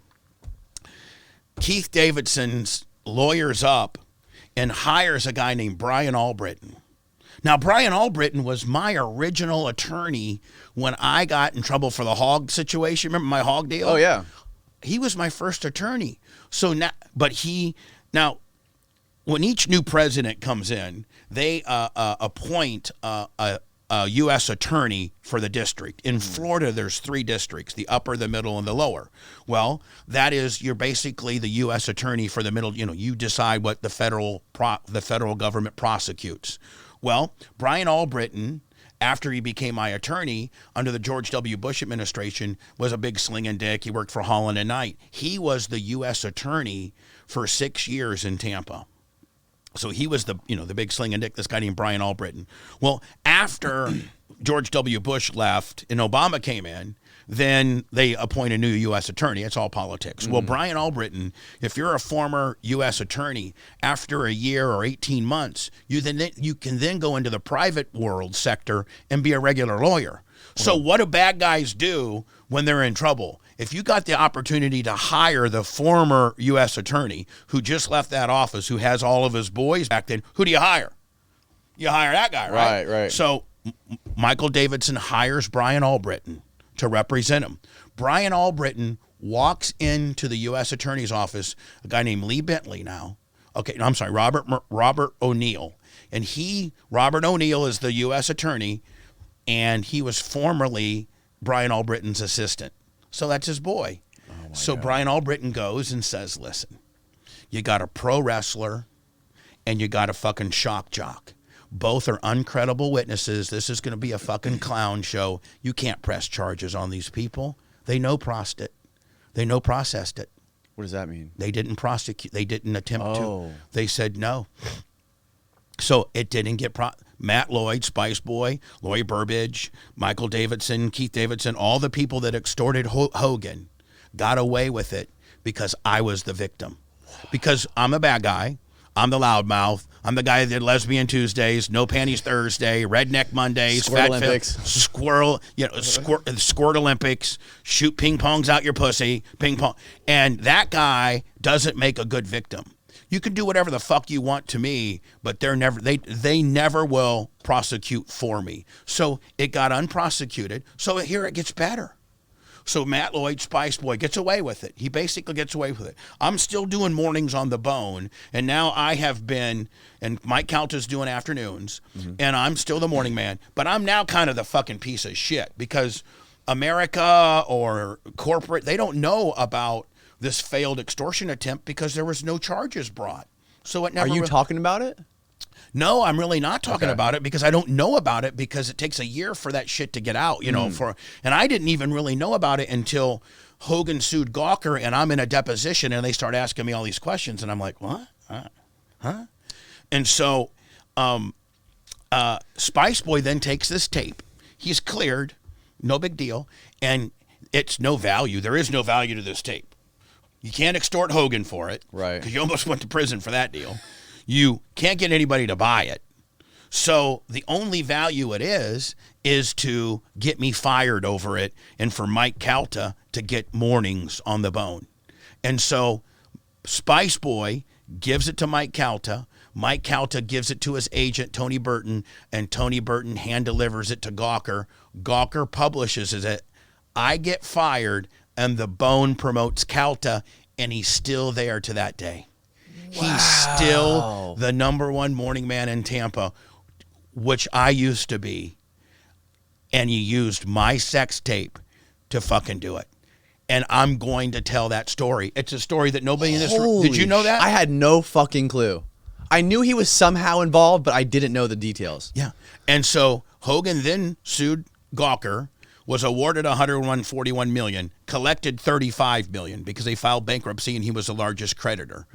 Keith Davidson's lawyers up and hires a guy named Brian Albritton. Now, Brian Albritton was my original attorney when I got in trouble for the hog situation. Remember my hog deal? Oh, yeah. He was my first attorney. So now, when each new president comes in, they appoint a U.S. attorney for the district. In Florida, there's 3 districts, the upper, the middle, and the lower. Well, that is, you're basically the U.S. attorney for the middle. You know, you decide what the federal government prosecutes. Well, Brian Albritton, after he became my attorney under the George W. Bush administration, was a big slinging dick. He worked for Holland and Knight. He was the U.S. attorney for 6 years in Tampa. So he was the big slinging dick, this guy named Brian Albritton. Well, after George W. Bush left and Obama came in, then they appoint a new U.S. attorney. It's all politics. Well, Brian Albritton, if you're a former U.S. attorney, after a year or 18 months, you can then go into the private world sector and be a regular lawyer. So what do bad guys do when they're in trouble? If you got the opportunity to hire the former U.S. attorney who just left that office, who has all of his boys back then, who do you hire? You hire that guy, right? Right. So Michael Davidson hires Brian Albritton to represent him. Brian Albritton walks into the U.S. attorney's office, a guy named Lee Bentley now. Okay, no, I'm sorry, Robert O'Neill. And Robert O'Neill is the U.S. attorney, and he was formerly Brian Albritton's assistant. So that's his boy. So God. Brian Albritton goes and says, "Listen, you got a pro wrestler and you got a fucking shock jock. Both are uncredible witnesses. This is going to be a fucking clown show. You can't press charges on these people. They know processed it. What does that mean? They didn't prosecute. They didn't attempt to. Oh. They said no. So it didn't get Matt Lloyd, Spice Boy, Lori Burbage, Michael Davidson, Keith Davidson, all the people that extorted Hogan got away with it because I was the victim. Because I'm a bad guy. I'm the loudmouth. I'm the guy that did Lesbian Tuesdays, No Panties Thursday, Redneck Mondays, Squirt Olympics, Squirt Olympics, shoot ping pongs out your pussy, ping pong. And that guy doesn't make a good victim. You can do whatever the fuck you want to me, but they never will prosecute for me. So it got unprosecuted. So here it gets better. So Matt Lloyd, Spice Boy, gets away with it. He basically gets away with it. I'm still doing mornings on the Bone, and now I have been, and Mike Calta's doing afternoons, and I'm still the morning man. But I'm now kind of the fucking piece of shit because America or corporate, they don't know about this failed extortion attempt because there was no charges brought. So it never. Are you talking about it? No, I'm really not talking about it because I don't know about it because it takes a year for that shit to get out, you know, and I didn't even really know about it until Hogan sued Gawker and I'm in a deposition and they start asking me all these questions and I'm like, what? Huh? And so Spice Boy then takes this tape. He's cleared, no big deal, and it's no value. There is no value to this tape. You can't extort Hogan for it. Right. Because you almost went to prison for that deal. You can't get anybody to buy it. So the only value it is to get me fired over it and for Mike Calta to get mornings on the bone. And so Spice Boy gives it to Mike Calta. Mike Calta gives it to his agent, Tony Burton, and Tony Burton hand delivers it to Gawker. Gawker publishes it. I get fired, and the bone promotes Calta, and he's still there to that day. Wow. He's still the #1 morning man in Tampa, which I used to be. And you used my sex tape to fucking do it. And I'm going to tell that story. It's a story that nobody in this room... Did you know that? I had no fucking clue. I knew he was somehow involved, but I didn't know the details. Yeah. And so Hogan then sued Gawker, was awarded $141 million, collected $35 million because they filed bankruptcy and he was the largest creditor.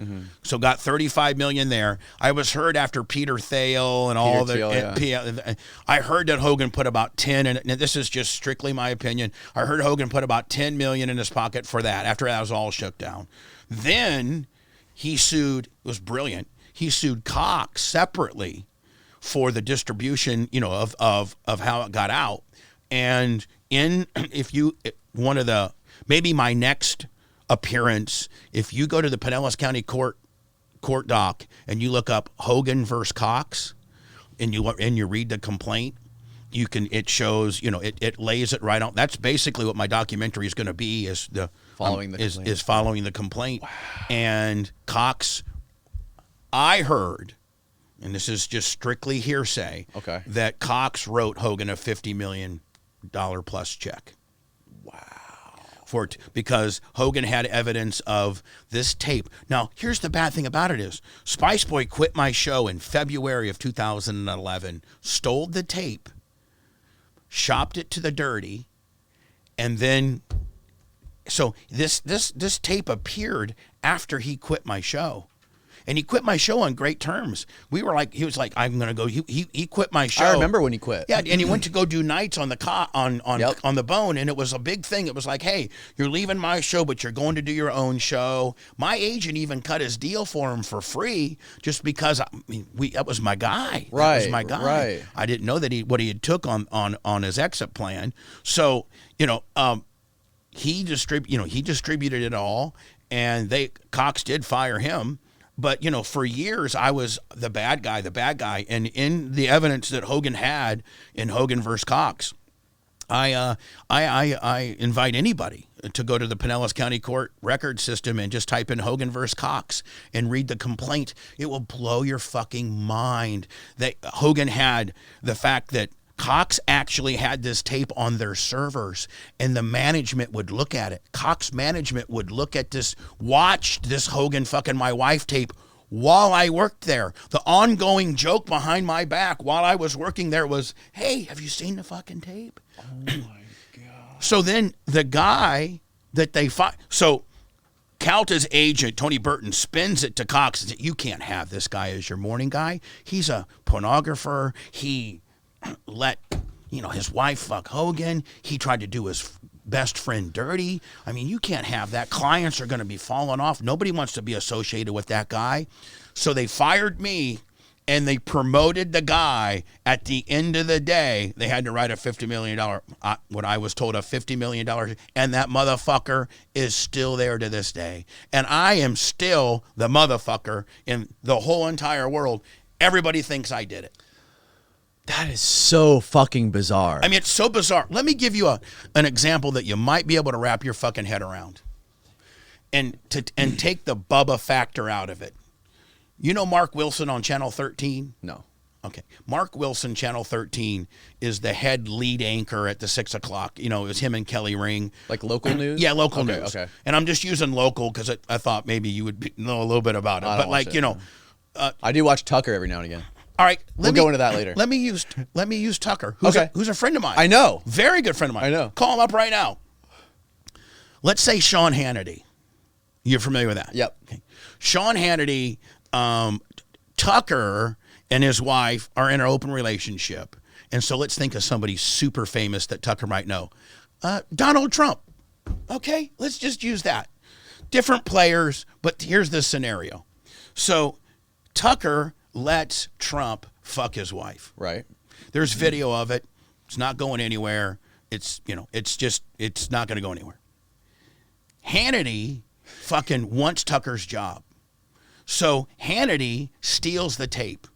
So got $35 million there. I was heard after Peter Thiel and all the... I heard that Hogan put about 10, and this is just strictly my opinion, I heard Hogan put about $10 million in his pocket for that after that was all shook down. Then he sued, it was brilliant, he sued Cox separately for the distribution, you know, of how it got out. And maybe my next appearance, if you go to the Pinellas County court doc and you look up Hogan versus Cox and you read the complaint, it shows, you know, it lays it right on. That's basically what my documentary is going to be, is following the complaint. Wow. And Cox, I heard, and this is just strictly hearsay, that Cox wrote Hogan a $50 million plus check. Wow. Because Hogan had evidence of this tape. Now, here's the bad thing about it is Spice Boy quit my show in February of 2011, stole the tape, shopped it to the dirty, and then so this tape appeared after he quit my show. And he quit my show on great terms. We were like, he was like, I'm gonna go. He quit my show. I remember when he quit. Yeah, and he went to go do nights on the on the bone, and it was a big thing. It was like, hey, you're leaving my show, but you're going to do your own show. My agent even cut his deal for him for free, just because that was my guy. Right, that was my guy. Right. I didn't know that what he had took on his exit plan. So he distributed it all, and Cox did fire him. But, for years, I was the bad guy. And in the evidence that Hogan had in Hogan versus Cox, I invite anybody to go to the Pinellas County Court record system and just type in Hogan versus Cox and read the complaint. It will blow your fucking mind that Hogan had the fact that Cox actually had this tape on their servers, and the management would look at it. Cox management would look at this, watch this Hogan fucking my wife tape while I worked there. The ongoing joke behind my back while I was working there was, hey, have you seen the fucking tape? Oh my God. So then the guy that they so Calta's agent, Tony Burton, spins it to Cox and says, you can't have this guy as your morning guy. He's a pornographer. He let his wife fuck Hogan. He tried to do his best friend dirty. I mean, you can't have that. Clients are going to be falling off. Nobody wants to be associated with that guy. So they fired me, and they promoted the guy. At the end of the day, they had to write a $50 million, what I was told, a $50 million, and that motherfucker is still there to this day. And I am still the motherfucker in the whole entire world. Everybody thinks I did it. That is so fucking bizarre. I mean, it's so bizarre. Let me give you an example that you might be able to wrap your fucking head around, and take the Bubba factor out of it. You know Mark Wilson on Channel 13? No. Okay. Mark Wilson, Channel 13, is the head lead anchor at the 6 o'clock. It was him and Kelly Ring. Like local news? Yeah, local news. Okay. And I'm just using local because I thought maybe you would know a little bit about it. But I do watch Tucker every now and again. All right, we'll go into that later. Let me use Tucker, who's a friend of mine. I know, very good friend of mine. I know. Call him up right now. Let's say Sean Hannity. You're familiar with that? Yep. Okay. Sean Hannity, Tucker, and his wife are in an open relationship, and so let's think of somebody super famous that Tucker might know. Donald Trump. Okay, let's just use that. Different players, but here's the scenario. So Tucker lets Trump fuck his wife. Right. There's video of it. It's not going anywhere. It's not going to go anywhere. Hannity fucking wants Tucker's job. So Hannity steals the tape.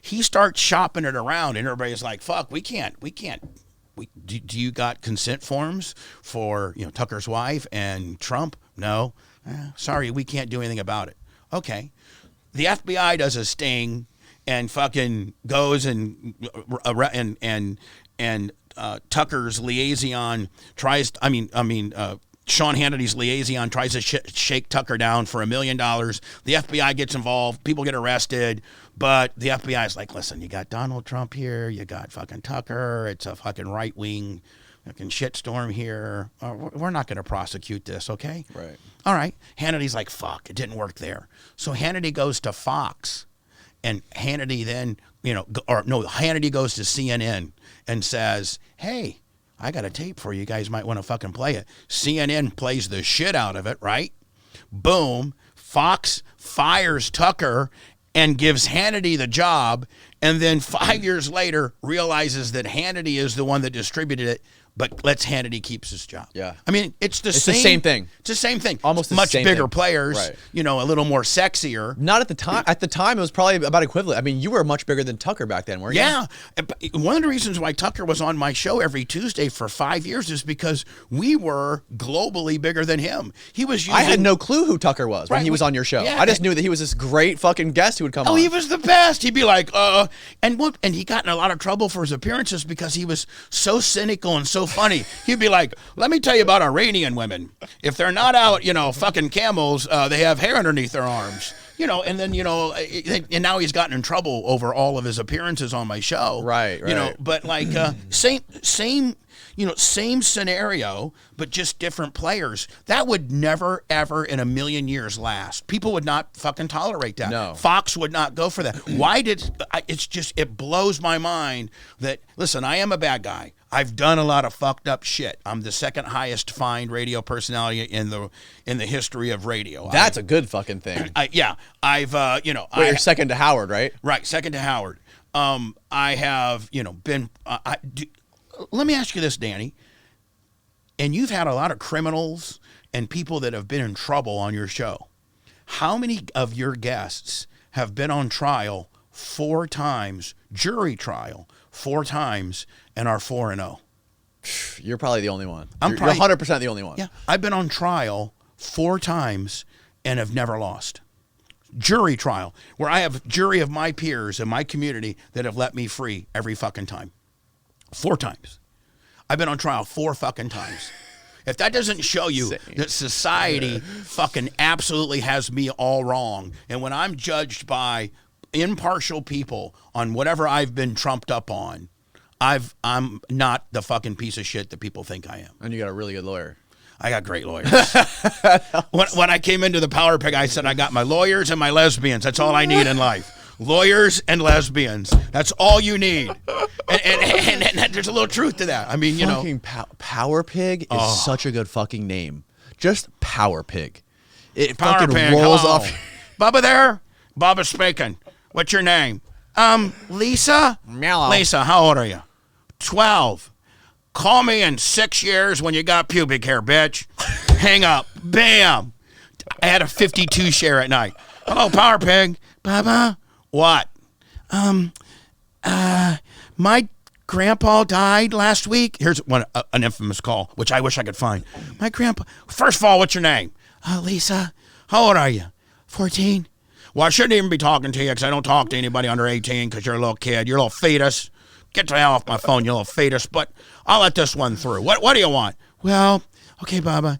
He starts shopping it around, and everybody's like, fuck, we can't. Do you got consent forms for Tucker's wife and Trump? No. Sorry, we can't do anything about it. Okay. The FBI does a sting and fucking goes and Tucker's liaison tries. Sean Hannity's liaison tries to shake Tucker down for $1 million. The FBI gets involved. People get arrested. But the FBI is like, listen, you got Donald Trump here. You got fucking Tucker. It's a fucking right-wing fucking shitstorm here. We're not going to prosecute this, okay? Right. All right. Hannity's like, fuck, it didn't work there. So Hannity goes to Fox. And Hannity then, Hannity goes to CNN and says, hey, I got a tape for you. You guys might want to fucking play it. CNN plays the shit out of it, right? Boom. Fox fires Tucker and gives Hannity the job, and then 5 years later realizes that Hannity is the one that distributed it, but lets Hannity keep his job. Yeah. I mean, it's the same thing. It's the same thing. Almost the much same bigger thing. players, Right. A little more sexier. Not at the time. At the time, it was probably about equivalent. I mean, you were much bigger than Tucker back then, weren't you? Yeah. One of the reasons why Tucker was on my show every Tuesday for 5 years is because we were globally bigger than him. He was using... I had no clue who Tucker was when Right, he was on your show. yeah. I just knew that he was this great fucking guest who would come on. Oh, he was the best. He'd be like, and he got in a lot of trouble for his appearances because he was so cynical and so funny. He'd be like, let me tell you about Iranian women. If they're not out, fucking camels, they have hair underneath their arms. And then, and now he's gotten in trouble over all of his appearances on my show. Right. But like, same scenario, but just different players. That would never, ever in a million years last. People would not fucking tolerate that. No. Fox would not go for that. It blows my mind that, listen, I am a bad guy. I've done a lot of fucked up shit. I'm the second highest fined radio personality in the history of radio. That's a good fucking thing. You're second to Howard, right? Right, second to Howard. I have, been. Let me ask you this, Danny. And you've had a lot of criminals and people that have been in trouble on your show. How many of your guests have been on trial 4 times, jury trial 4 times, and are 4-0? You're probably the only one. You're 100% the only one. Yeah, I've been on trial 4 times and have never lost. Jury trial, where I have jury of my peers in my community that have let me free every fucking time. 4 times. I've been on trial 4 fucking times. If that doesn't show you that society fucking absolutely has me all wrong, and when I'm judged by impartial people on whatever I've been trumped up on, I'm not the fucking piece of shit that people think I am. And you got a really good lawyer. I got great lawyers. When I came into the Power Pig, I said I got my lawyers and my lesbians. That's all I need in life. Lawyers and lesbians. That's all you need. And there's a little truth to that. I mean, fucking Power Pig is such a good fucking name. Just Power Pig. It Power fucking Pig, rolls hello. off. Bubba there? Bubba speaking. What's your name? Lisa? Mellow. Lisa, how old are you? 12. Call me in 6 years when you got pubic hair, bitch. Hang up. Bam. I had a 52 share at night. Hello, Power Pig. Bubba? What? My grandpa died last week. Here's an infamous call, which I wish I could find. My grandpa. First of all, what's your name? Lisa. How old are you? 14. Well, I shouldn't even be talking to you because I don't talk to anybody under 18 because you're a little kid. You're a little fetus. Get the hell off my phone, you little fetus. But I'll let this one through. What do you want? Well, okay, Bubba,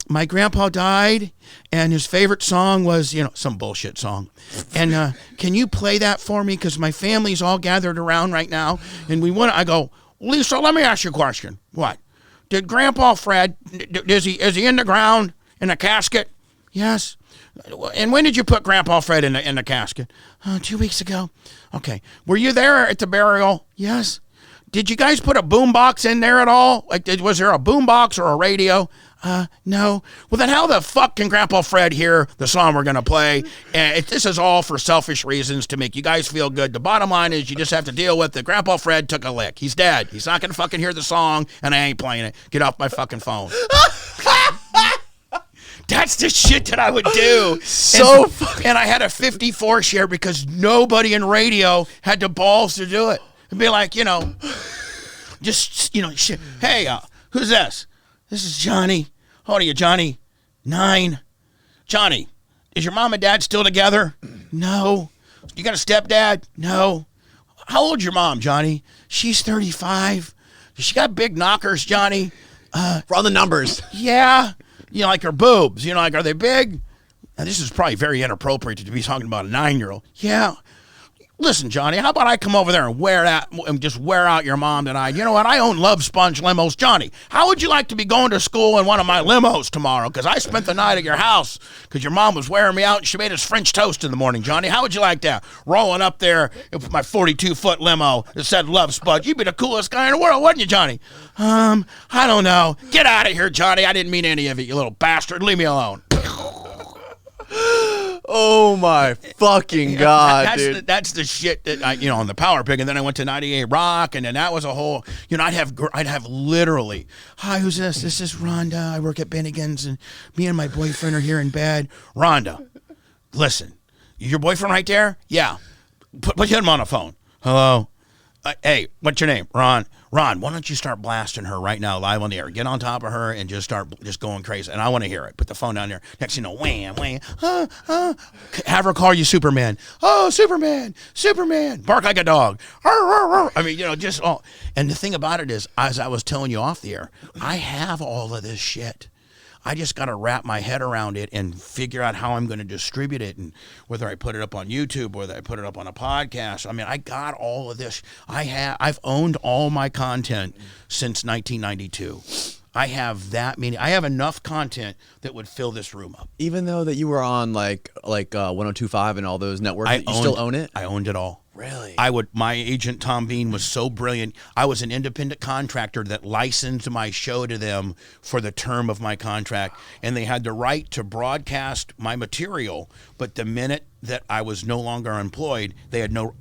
my grandpa died, and his favorite song was, some bullshit song. And can you play that for me? Because my family's all gathered around right now, and I go, Lisa, let me ask you a question. What? Did Grandpa Fred, is he in the ground, in a casket? Yes. And when did you put Grandpa Fred in the casket? 2 weeks ago. Okay. Were you there at the burial? Yes. Did you guys put a boombox in there at all? Like, was there a boombox or a radio? No. Well, then how the fuck can Grandpa Fred hear the song we're going to play? And this is all for selfish reasons to make you guys feel good. The bottom line is you just have to deal with it. Grandpa Fred took a lick. He's dead. He's not going to fucking hear the song, and I ain't playing it. Get off my fucking phone. That's the shit that I would do. And I had a 54 share because nobody in radio had the balls to do it. And be like, shit. Hey, who's this? This is Johnny. How old are you, Johnny? 9. Johnny, is your mom and dad still together? No. You got a stepdad? No. How old's your mom, Johnny? She's 35. She got big knockers, Johnny. Run the numbers. Yeah. Like her boobs. Like, are they big? Now, this is probably very inappropriate to be talking about a 9-year-old. Yeah. Listen, Johnny, how about I come over there and just wear out your mom tonight? You know what? I own Love Sponge limos. Johnny, how would you like to be going to school in one of my limos tomorrow? Because I spent the night at your house because your mom was wearing me out and she made us French toast in the morning, Johnny. How would you like that? Rolling up there with my 42-foot limo that said Love Sponge. You'd be the coolest guy in the world, wouldn't you, Johnny? I don't know. Get out of here, Johnny. I didn't mean any of it, you little bastard. Leave me alone. Oh my fucking God, dude. That's the shit that on the Power Pig, and then I went to 98 Rock, and then that was a whole, I'd have literally, hi, who's this? This is Rhonda. I work at Bennigan's, and me and my boyfriend are here in bed. Rhonda, listen, your boyfriend right there? Yeah. Put him on the phone. Hello. Hey, what's your name? Ron, why don't you start blasting her right now live on the air? Get on top of her and just start going crazy. And I want to hear it. Put the phone down there. Next thing you know, wham, wham. Have her call you Superman. Oh, Superman. Bark like a dog. I mean, just all. And the thing about it is, as I was telling you off the air, I have all of this shit. I just got to wrap my head around it and figure out how I'm going to distribute it, and whether I put it up on YouTube, whether I put it up on a podcast. I mean, I got all of this. I've owned all my content since 1992. I have that many. I have enough content that would fill this room up. Even though that you were on like 102.5 and all those networks, you still own it? I owned it all. Really? My agent Tom Bean was so brilliant. I was an independent contractor that licensed my show to them for the term of my contract, and they had the right to broadcast my material, but the minute that I was no longer employed, they had no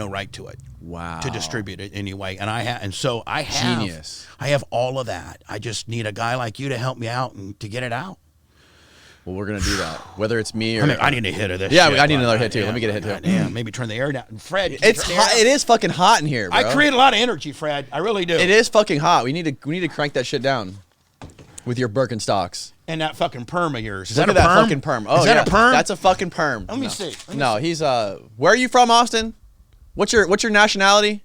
right to it. Wow. To distribute it anyway. And I have Genius. I have all of that. I just need a guy like you to help me out and to get it out. Well, we're gonna do that. Whether it's me or I need a hit of this. Yeah, shit, I need another hit too. Let me get a hit too. Yeah, maybe turn the air down. Fred, it's hot. It is fucking hot in here, bro. I create a lot of energy, Fred. I really do. It is fucking hot. We need to crank that shit down with your Birkenstocks and that fucking perm of yours. Is Look that at a perm? that fucking perm. Oh, is that a perm? That's a fucking perm. Let me see. No, he's Where are you from, Austin? What's your nationality?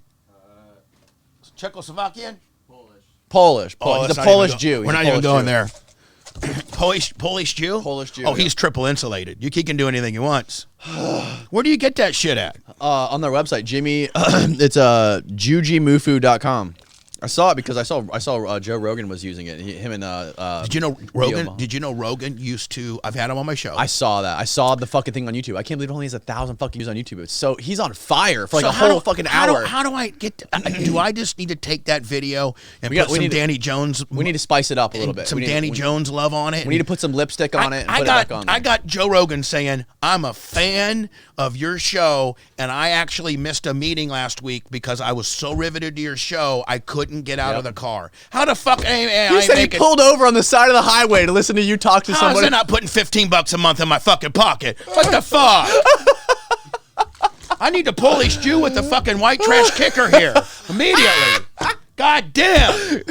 Czechoslovakian. Polish. Oh, he's a Polish Jew. We're not even going there. Polish Jew? Polish Jew. Oh, he's triple insulated. He can do anything he wants. Where do you get that shit at? On their website, Jimmy. It's jujimufu.com. I saw it because I saw Joe Rogan was using it. Him and Did you know Rogan? Did you know Rogan used to? I've had him on my show. I saw that. I saw the fucking thing on YouTube. I can't believe it only has 1,000 fucking views on YouTube. It's so he's on fire for like a whole fucking hour. How do I get? Do I just need to take that video and put some Danny Jones? We need to spice it up a little bit. Some Danny Jones love on it. We need to put some lipstick on it. And put it back on there. I got Joe Rogan saying I'm a fan of your show, and I actually missed a meeting last week because I was so riveted to your show I couldn't get out of the car. How the fuck? You said he pulled over on the side of the highway to listen to you talk to somebody. How is it not putting $15 a month in my fucking pocket? What the fuck? I need the Polish Jew with the fucking white trash kicker here immediately. God damn.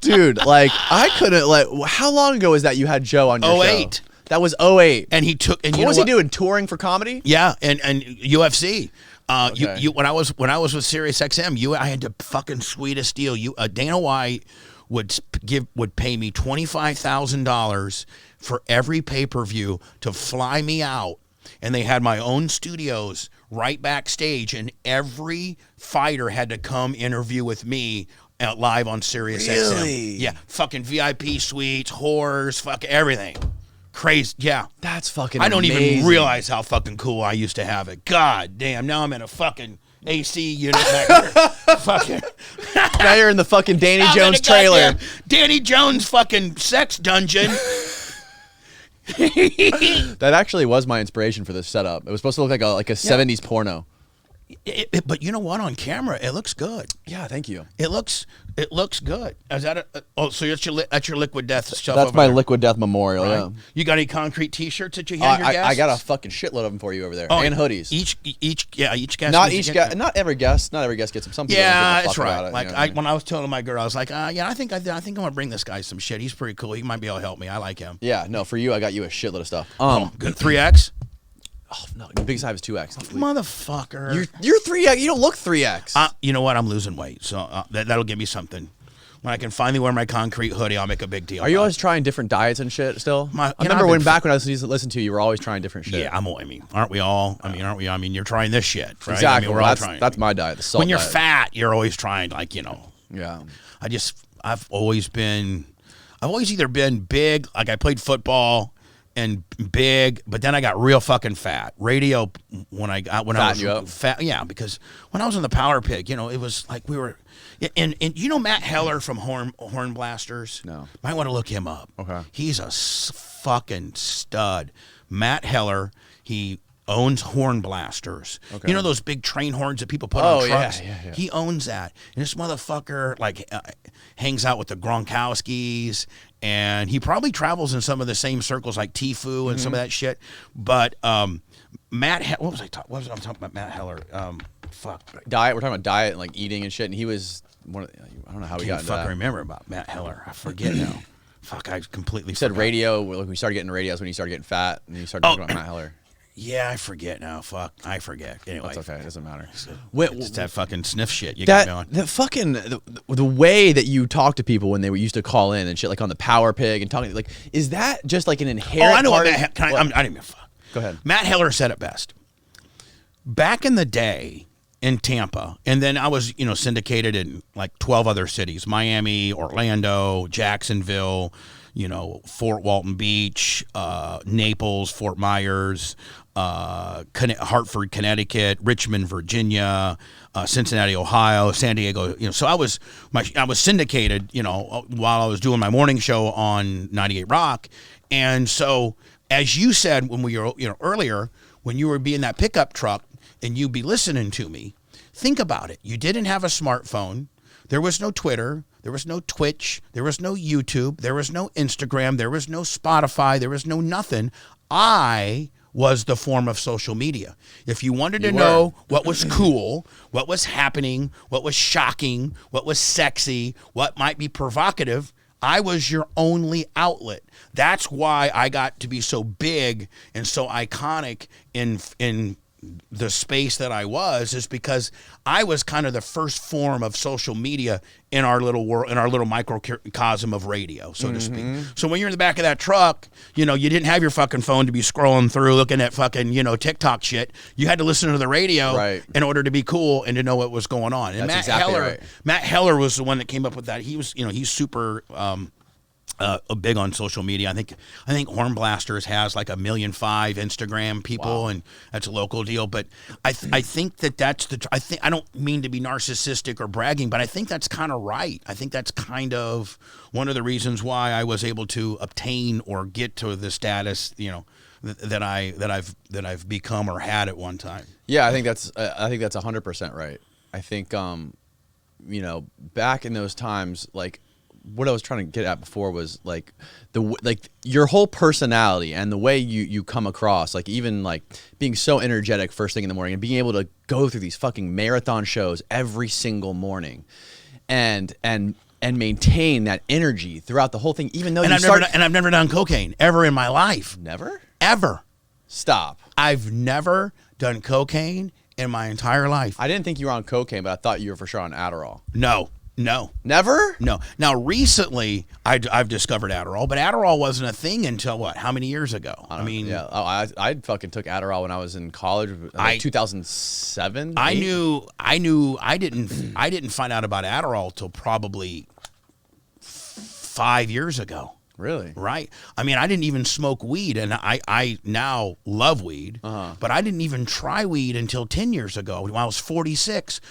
Dude, like I couldn't how long ago was that you had Joe on your show? 08. That was 08. And he took and what was he doing? Touring for comedy? Yeah, and UFC. Okay. When I was with Sirius XM, I had the fucking sweetest deal. Dana White would pay me $25,000 for every pay-per-view to fly me out, and they had my own studios right backstage, and every fighter had to come interview with me live on Sirius XM. Yeah, fucking VIP suites, whores, fuck everything. Crazy, yeah. That's fucking I don't amazing. even realize how fucking cool I used to have it. God damn, now I'm in a fucking AC unit back there. Fucking. Now you're in the fucking Danny Jones trailer. Danny Jones fucking sex dungeon. That actually was my inspiration for this setup. It was supposed to look like a 70s porno. But you know what? On camera, it looks good. Yeah, thank you. It looks good. Is that so that's your liquid death stuff? That's over my there. liquid death memorial. Right. Yeah. You got any Koncrete T-shirts that you hand your guests? I got a fucking shitload of them for you over there, and hoodies. Each guest. Not every guest gets them. Some people yeah, don't give a that's fuck right. about it, Like you know what I mean? when I was telling my girl, I was like, yeah, I think I'm gonna bring this guy some shit. He's pretty cool. He might be able to help me. I like him. Yeah, no, for you, I got you a shitload of stuff. Good 3X. Oh no, the biggest I have is 2X. Motherfucker. You're 3X. You don't look 3X. You know what? I'm losing weight, so that'll give me something. When I can finally wear my Koncrete hoodie, I'll make a big deal. Are you always trying different diets and shit still? I remember back when I was listening to you were always trying different shit. Yeah, aren't we all? Aren't we? I mean, you're trying this shit, right? Exactly. I mean, we're all trying. That's my diet. The salt when you're diet. fat, you're always trying, like, you know. Yeah. I've always either been big, like I played football and big, but then I got real fucking fat. Radio when I was fat, yeah, because when I was in the Power Pig, you know, it was like we were, and you know Matt Heller from Horn Blasters? No. Might want to look him up. Okay. He's a fucking stud. Matt Heller, he owns Horn Blasters. Okay. You know those big train horns that people put on trucks? Yeah. He owns that. And this motherfucker hangs out with the Gronkowskis, and he probably travels in some of the same circles like Tfue and some of that shit. But Matt, what was I talking about? Matt Heller. Diet. We're talking about diet and like eating and shit. And he was one of I don't know how we got into that. I remember about Matt Heller. I forget now. Fuck, I completely said radio. Like we started getting radios when you started getting fat, and you started talking about Matt Heller. Yeah, I forget now. Fuck, I forget. Anyway, that's okay. It doesn't matter. It's that fucking sniff shit you got going. The way that you talk to people when they used to call in and shit, like on the Power Pig and talking, like, is that just like an inherent? Oh, I know part what Matt. I didn't even fuck. Go ahead. Matt Heller said it best. Back in the day in Tampa, and then I was, syndicated in like 12 other cities: Miami, Orlando, Jacksonville, Fort Walton Beach, Naples, Fort Myers, Hartford, Connecticut, Richmond, Virginia, Cincinnati, Ohio, San Diego. So I was syndicated, while I was doing my morning show on 98 Rock. And so, as you said when we were, earlier, when you were being that pickup truck and you'd be listening to me, think about it. You didn't have a smartphone. There was no Twitter. There was no Twitch. There was no YouTube. There was no Instagram. There was no Spotify. There was no nothing. I was the form of social media. If you wanted to know what was cool, what was happening, what was shocking, what was sexy, what might be provocative, I was your only outlet. That's why I got to be so big and so iconic in the space that I was, is because I was kind of the first form of social media in our little world, in our little microcosm of radio, so to speak. So when you're in the back of that truck, you didn't have your fucking phone to be scrolling through looking at fucking, TikTok shit. You had to listen to the radio in order to be cool and to know what was going on. And Matt Heller was the one that came up with that. He was, he's super big on social media. I think Horn Blasters has like 1.5 million Instagram people, and that's a local deal. But I think that's I don't mean to be narcissistic or bragging, but I think that's kind of right. I think that's kind of one of the reasons why I was able to obtain or get to the status, that I've become or had at one time. Yeah, I think that's 100% right. I think back in those times, like, what I was trying to get at before was like your whole personality and the way you come across, like even like being so energetic first thing in the morning and being able to go through these fucking marathon shows every single morning and maintain that energy throughout the whole thing, even though I've never done cocaine ever in my life. Never? Ever. Stop. I've never done cocaine in my entire life. I didn't think you were on cocaine, but I thought you were for sure on Adderall. No, No. Never? No. Now, recently, I've discovered Adderall, but Adderall wasn't a thing until what? How many years ago? I mean, yeah. Oh, I fucking took Adderall when I was in college, like 2007. I didn't find out about Adderall till probably 5 years ago. Really? Right. I mean, I didn't even smoke weed, and I now love weed, but I didn't even try weed until 10 years ago when I was 46.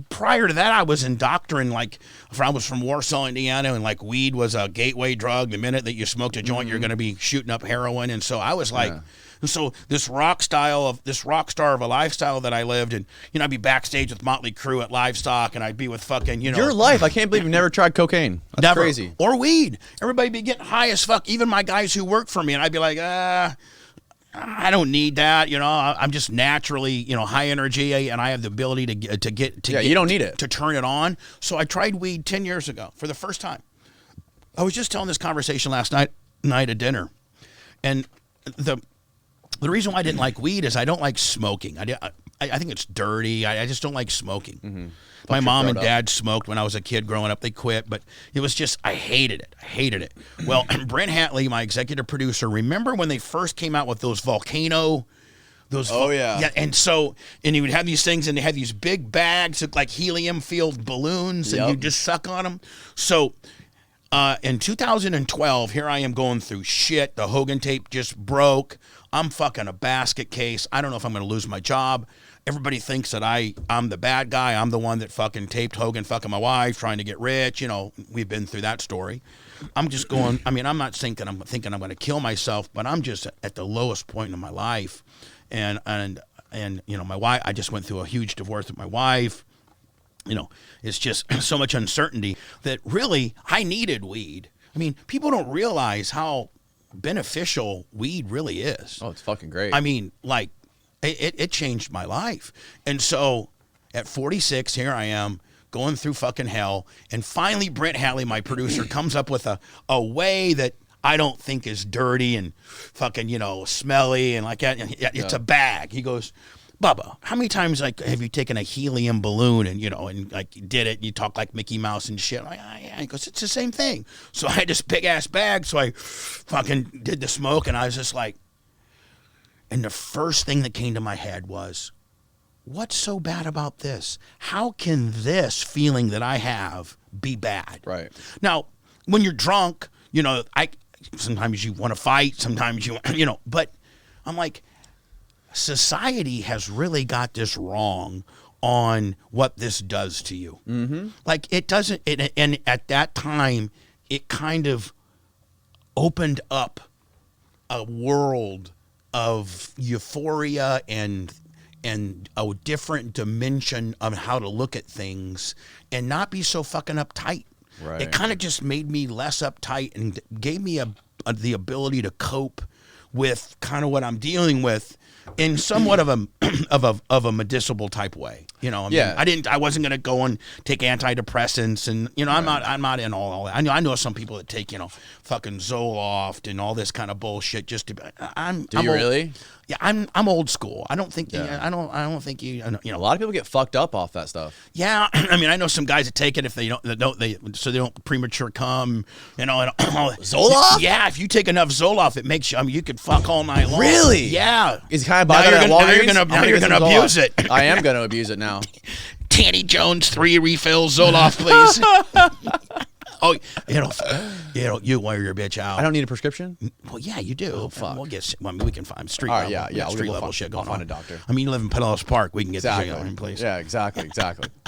Prior to that, I was indoctrinated, like, I was from Warsaw, Indiana, and like weed was a gateway drug. The minute that you smoked a joint, you're going to be shooting up heroin. And so I was like, so this rock star of a lifestyle that I lived, and I'd be backstage with Motley Crue at Livestock, and I'd be with fucking your life. I can't believe you've never tried cocaine. That's never. Crazy. Or weed. Everybody be getting high as fuck. Even my guys who work for me, and I'd be like, I don't need that. I'm just naturally, high energy, and I have the ability to get. You don't need it to turn it on. So I tried weed 10 years ago for the first time. I was just telling this conversation last night at dinner, and the reason why I didn't like weed is I don't like smoking. I think it's dirty. I just don't like smoking. Mm-hmm. My mom and dad smoked when I was a kid growing up. They quit, but it was just, I hated it. Well, Brent Hatley, my executive producer, remember when they first came out with those volcano, yeah. And he would have these things, and they had these big bags of like helium-filled balloons, and you just suck on them. So in 2012, here I am going through shit. The Hogan tape just broke. I'm fucking a basket case. I don't know if I'm going to lose my job. Everybody thinks that I'm the bad guy. I'm the one that fucking taped Hogan fucking my wife, trying to get rich. We've been through that story. I'm just going, I'm not thinking I'm going to kill myself, but I'm just at the lowest point in my life. And my wife, I just went through a huge divorce with my wife. It's just so much uncertainty that really I needed weed. I mean, people don't realize how beneficial weed really is. Oh, it's fucking great. I mean, like, it changed my life. And so at 46, here I am going through fucking hell. And finally, Brent Hatley, my producer, comes up with a way that I don't think is dirty and fucking, smelly and like that. It's a bag. He goes, Bubba, how many times have you taken a helium balloon and did it and you talk like Mickey Mouse and shit? I'm like, yeah. He goes, it's the same thing. So I had this big ass bag, so I fucking did the smoke, and I was just like, and the first thing that came to my head was, what's so bad about this? How can this feeling that I have be bad? Right. Now, when you're drunk, sometimes you want to fight, sometimes but I'm like, society has really got this wrong on what this does to you. Mm-hmm. Like, it doesn't, and at that time, it kind of opened up a world of euphoria and a different dimension of how to look at things and not be so fucking uptight. Right. It kind of just made me less uptight and gave me the ability to cope with kind of what I'm dealing with in somewhat of a medicinal type way. I wasn't gonna go and take antidepressants, and I'm not in all that. I know some people that take fucking Zoloft and all this kind of bullshit just to. Do you really? Yeah, I'm old school. I don't think I don't think you. A lot of people get fucked up off that stuff. Yeah, I mean, I know some guys that take it if they don't premature come. And Zoloft? Yeah, if you take enough Zoloft, it makes you. I mean, you could fuck all night long. Really? Yeah. Is it kind of buying at Walgreens? Now you're gonna abuse it. I am gonna abuse it now. Tanny Jones, 3 refills, Zoloft, please. Oh, you wear your bitch out. I don't need a prescription? Well, yeah, you do. Oh, fuck. We can find street level. Yeah, street level shit going on. I'll find a doctor. I mean, you live in Pinellas Park. We can get exactly. the in place. Yeah, exactly.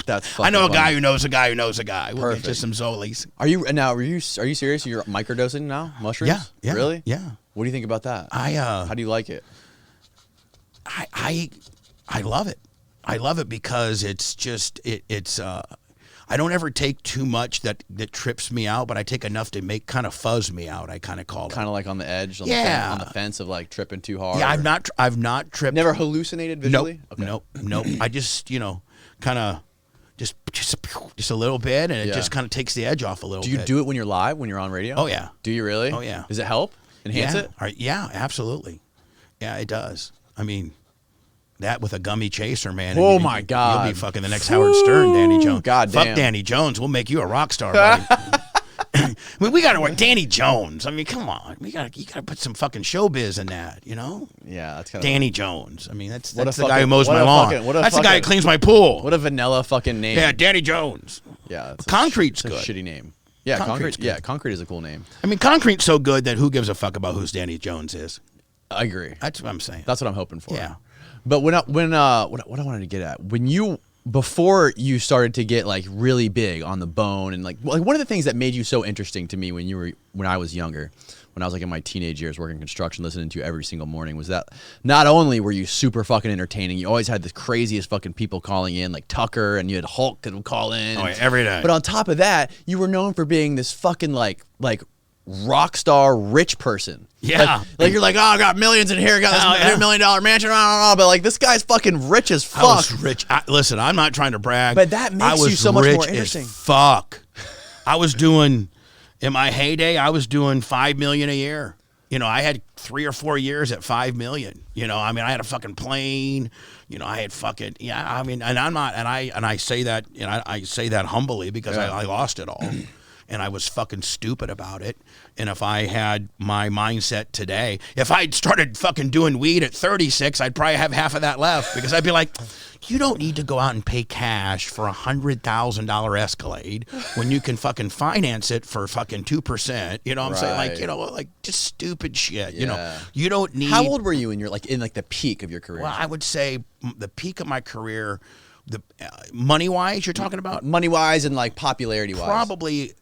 That's I know a funny. guy who knows a guy who knows a guy. We'll Perfect. get you some Zolies. Are you serious? You're microdosing now? Mushrooms? Yeah. Really? Yeah. What do you think about that? How do you like it? I love it. I love it because it's just it's I don't ever take too much that trips me out, but I take enough to make kind of fuzz me out. I kind of call it. Kind of like on the edge, on the fence of like tripping too hard. Yeah, I've not tripped. Never hallucinated visually? Nope. I just, kind of just a little bit, and it just kind of takes the edge off a little bit. Do you do it when you're live, when you're on radio? Oh, yeah. Do you really? Oh, yeah. Does it help? Enhance it? Yeah, absolutely. Yeah, it does. I mean, that with a gummy chaser, man. Oh my God. You'll be fucking the next Howard Stern, Danny Jones. God damn. Fuck Danny Jones. We'll make you a rock star, buddy. I mean, we got to work Danny Jones. I mean, come on. You got to put some fucking showbiz in that, you know? Yeah, that's kind of Danny Jones. I mean, that's the fucking, guy who mows my lawn. That's the guy who cleans my pool. What a vanilla fucking name. Yeah, Danny Jones. Yeah, Concrete's good. good. Shitty name. Yeah, Concrete. Yeah, Concrete is a cool name. I mean, Concrete's so good that who gives a fuck about who Danny Jones is? I agree. That's what I'm saying. That's what I'm hoping for. Yeah. But what I wanted to get at, before you started to get like really big on the bone, and like one of the things that made you so interesting to me when I was younger, when I was like in my teenage years working construction, listening to you every single morning, was that not only were you super fucking entertaining, you always had the craziest fucking people calling in, like Tucker, and you had Hulk that would call in. Oh, yeah, every day. But on top of that, you were known for being this fucking like rock star rich person. Yeah. Like you're like, oh, I got millions in here, got this $1 million mansion, but like this guy's fucking rich as fuck. I was rich. Listen, I'm not trying to brag. But that makes you so much more interesting. Fuck. I was doing, in my heyday, I was doing $5 million a year. You know, I had 3 or 4 years at $5 million. You know, I mean, I had a fucking plane. You know, I had fucking, yeah. I mean, and I'm not, and I say that, you know, I say that humbly because I lost it all. And I was fucking stupid about it. And if I had my mindset today, if I'd started fucking doing weed at 36, I'd probably have half of that left, because I'd be like, you don't need to go out and pay cash for $100,000 Escalade when you can fucking finance it for fucking 2%. You know what I'm saying? Like, you know, like just stupid shit. Yeah. You know, you don't need. How old were you in the peak of your career? Well, I would say the peak of my career, the money wise, you're talking about? Money wise and like popularity wise. Probably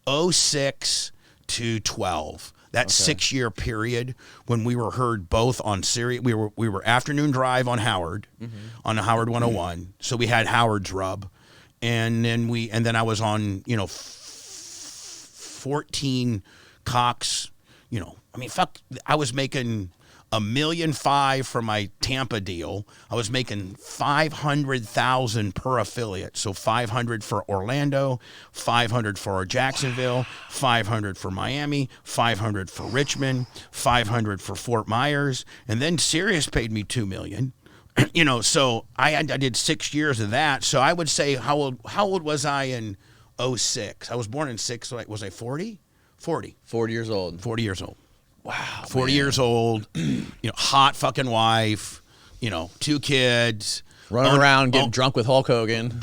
06 to 12. That 6-year period when we were heard both on Sirius. We were afternoon drive on Howard, on Howard 101. So we had Howard's rub, and then I was on 14 Cox. You know, I mean, fuck. I was making $1.5 million for my Tampa deal. I was making $500,000 per affiliate. So $500 for Orlando, $500 for Jacksonville, $500 for Miami, $500 for Richmond, $500 for Fort Myers, and then Sirius paid me $2 million. You know, so I did 6 years of that. So I would say, how old was I in 06? I was born in 6. So was I 40? 40. 40 years old. 40 years old. Wow. 40 years old, you know, hot fucking wife, you know, 2 kids. Running around, getting drunk with Hulk Hogan.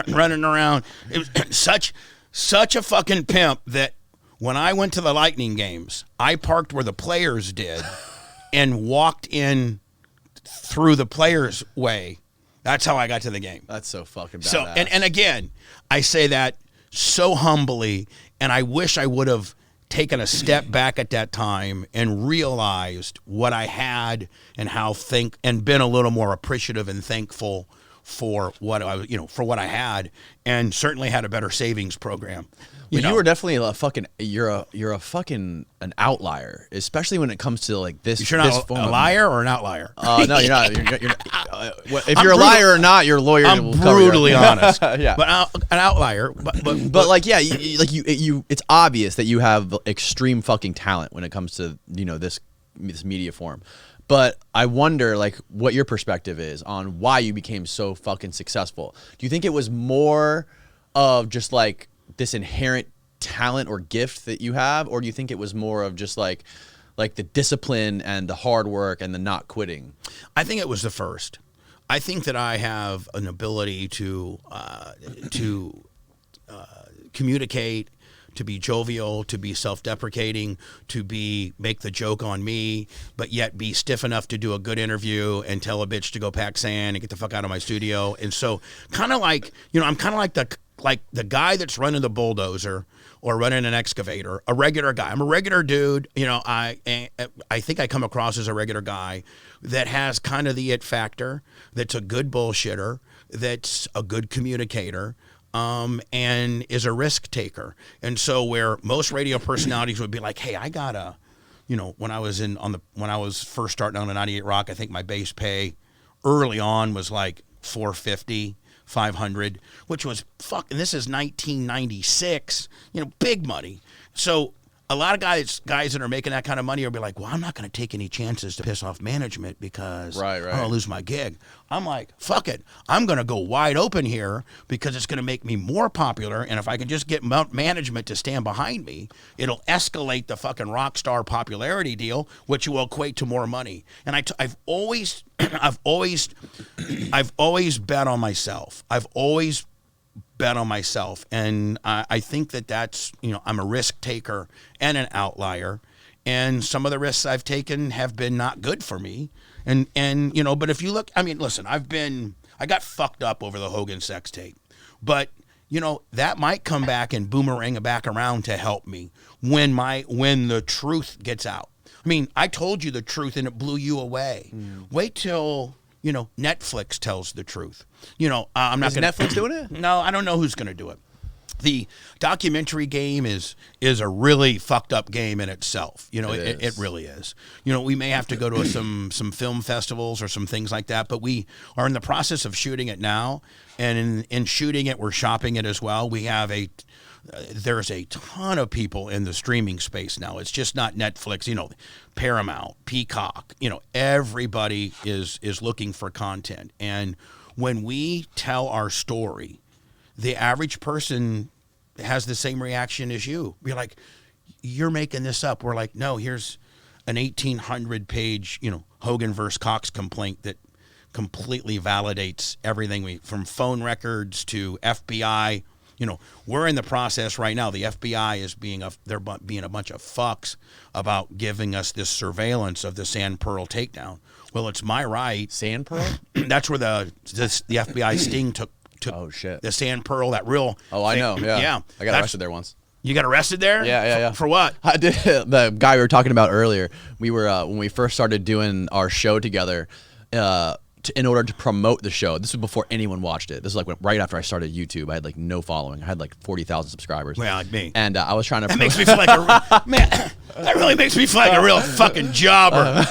Running around. It was such a fucking pimp that when I went to the Lightning games, I parked where the players did and walked in through the players' way. That's how I got to the game. That's so fucking badass. So, and again, I say that so humbly, and I wish I would have taken a step back at that time and realized what I had and and been a little more appreciative and thankful for what I was, for what I had, and certainly had a better savings program. You were definitely you're a fucking an outlier, especially when it comes to like this. You're not a liar or an outlier? No, you're not. If you're a liar or not, your lawyer. I'm will brutally honest. Yeah, but an outlier. But like, yeah, you. It's obvious that you have extreme fucking talent when it comes to this media form. But I wonder, like, what your perspective is on why you became so fucking successful. Do you think it was more of just like this inherent talent or gift that you have, or do you think it was more of just like the discipline and the hard work and the not quitting? I think it was the first. I think that I have an ability to communicate, to be jovial, to be self-deprecating, to make the joke on me, but yet be stiff enough to do a good interview and tell a bitch to go pack sand and get the fuck out of my studio. And so kind of like, I'm kind of like the guy that's running the bulldozer or running an excavator, a regular guy. I'm a regular dude. I think I come across as a regular guy that has kind of the it factor, that's a good bullshitter, that's a good communicator, and is a risk taker. And so where most radio personalities would be like, hey, I gotta, when I was first starting on a 98 Rock, I think my base pay early on was like $450, $500, which was and this is 1996, big money. So a lot of guys that are making that kind of money will be like, well, I'm not going to take any chances to piss off management because I'm going to lose my gig. I'm like, fuck it. I'm going to go wide open here because it's going to make me more popular. And if I can just get management to stand behind me, it'll escalate the fucking rock star popularity deal, which will equate to more money. And I've always bet on myself. I've always bet on myself, and I think that's, I'm a risk taker and an outlier, and some of the risks I've taken have been not good for me, and but if you look, I mean, listen, I got fucked up over the Hogan sex tape, but that might come back and boomerang back around to help me when the truth gets out. I mean, I told you the truth and it blew you away. Wait till Netflix tells the truth. I'm not going to. Netflix doing it? No, I don't know who's going to do it. The documentary game is a really fucked up game in itself. It really is. We may have to go to some film festivals or some things like that, but we are in the process of shooting it now. And in shooting it, we're shopping it as well. We have there's a ton of people in the streaming space now. It's just not Netflix, Paramount, Peacock, everybody is looking for content. And when we tell our story, the average person has the same reaction as you. We're like, you're making this up. We're like, no, here's an 1,800 page, Hogan versus Cox complaint that completely validates everything from phone records to FBI. We're in the process right now. The FBI is being a bunch of fucks about giving us this surveillance of the Sandpearl takedown. Well, it's my right. Sandpearl? That's where the FBI sting took. Oh shit. The Sandpearl, that real. Oh, I know. Yeah. Yeah. I got arrested there once. You got arrested there? Yeah. For what? I did. The guy we were talking about earlier. We were when we first started doing our show together. In order to promote the show, this was before anyone watched it. This was like right after I started YouTube. I had no following. I had 40,000 subscribers. Yeah, like me. And I was trying to. That makes me feel like that really makes me feel like a real fucking jobber.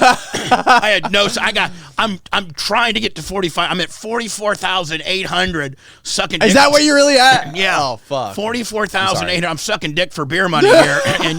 I'm trying to get to 45. I'm at 44,800 sucking dick. Is that where you're really at? Yeah. Oh fuck. 44,800. I'm sucking dick for beer money here, and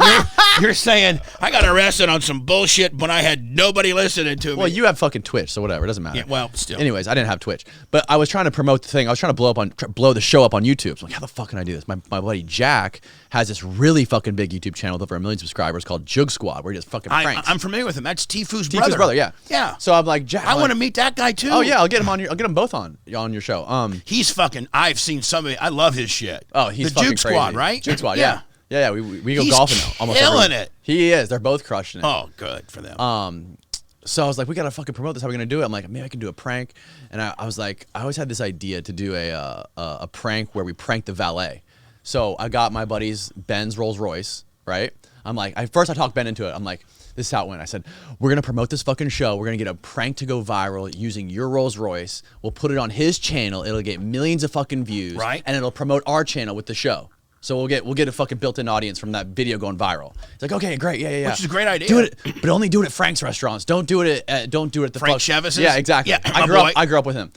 you're saying I got arrested on some bullshit when I had nobody listening to me. Well, you have fucking Twitch, so whatever. It doesn't matter. Yeah, well, still. Anyways, I didn't have Twitch, but I was trying to promote the thing. I was trying to blow the show up on YouTube. So I'm like, how the fuck can I do this? My buddy Jack has this really fucking big YouTube channel with over 1 million subscribers called Jug Squad, where he does fucking pranks. I'm familiar with him. That's Tifu's brother. Tifu's brother, yeah. Yeah. So I'm like, Jack, I want to meet that guy too. Oh yeah, I'll get them both on your show. He's fucking. I've seen somebody. I love his shit. Oh, he's the fucking Jug crazy. Squad, right? Jug Squad, yeah. We go he's golfing now. Almost killing it. He is. They're both crushing it. Oh, good for them. So I was like, we gotta fucking promote this. How are we gonna do it? I'm like, maybe I can do a prank. And I was like, I always had this idea to do a prank where we prank the valet. So I got my buddy's Ben's Rolls Royce, right? I'm like, first I talked Ben into it. I'm like, this is how it went. I said, we're gonna promote this fucking show. We're gonna get a prank to go viral using your Rolls Royce. We'll put it on his channel. It'll get millions of fucking views, right? And it'll promote our channel with the show. So we'll get a fucking built-in audience from that video going viral. It's like, okay, great, yeah. Which is a great idea. Do it, but only do it at Frank's restaurants. Don't do it at the Frank Chevis's? Yeah, exactly. Yeah, I grew up with him.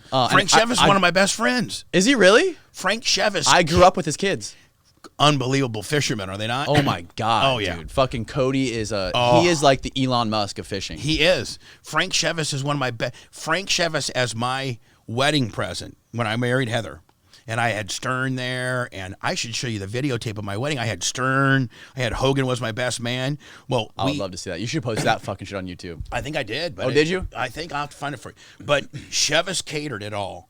Frank Chevis is one of my best friends. Is he really? Frank Chevis. I grew up with his kids. Unbelievable fishermen, are they not? Oh my god. Oh yeah. Dude. Fucking Cody is he is like the Elon Musk of fishing. He is. Frank Chevis is one of my best. Frank Chevis as my wedding present when I married Heather. And I had Stern there, and I should show you the videotape of my wedding. I had Stern. I had Hogan was my best man. Well, I would love to see that. You should post that fucking shit on YouTube. I think I did. But did you? I think I'll have to find it for you. But Chevis catered it all,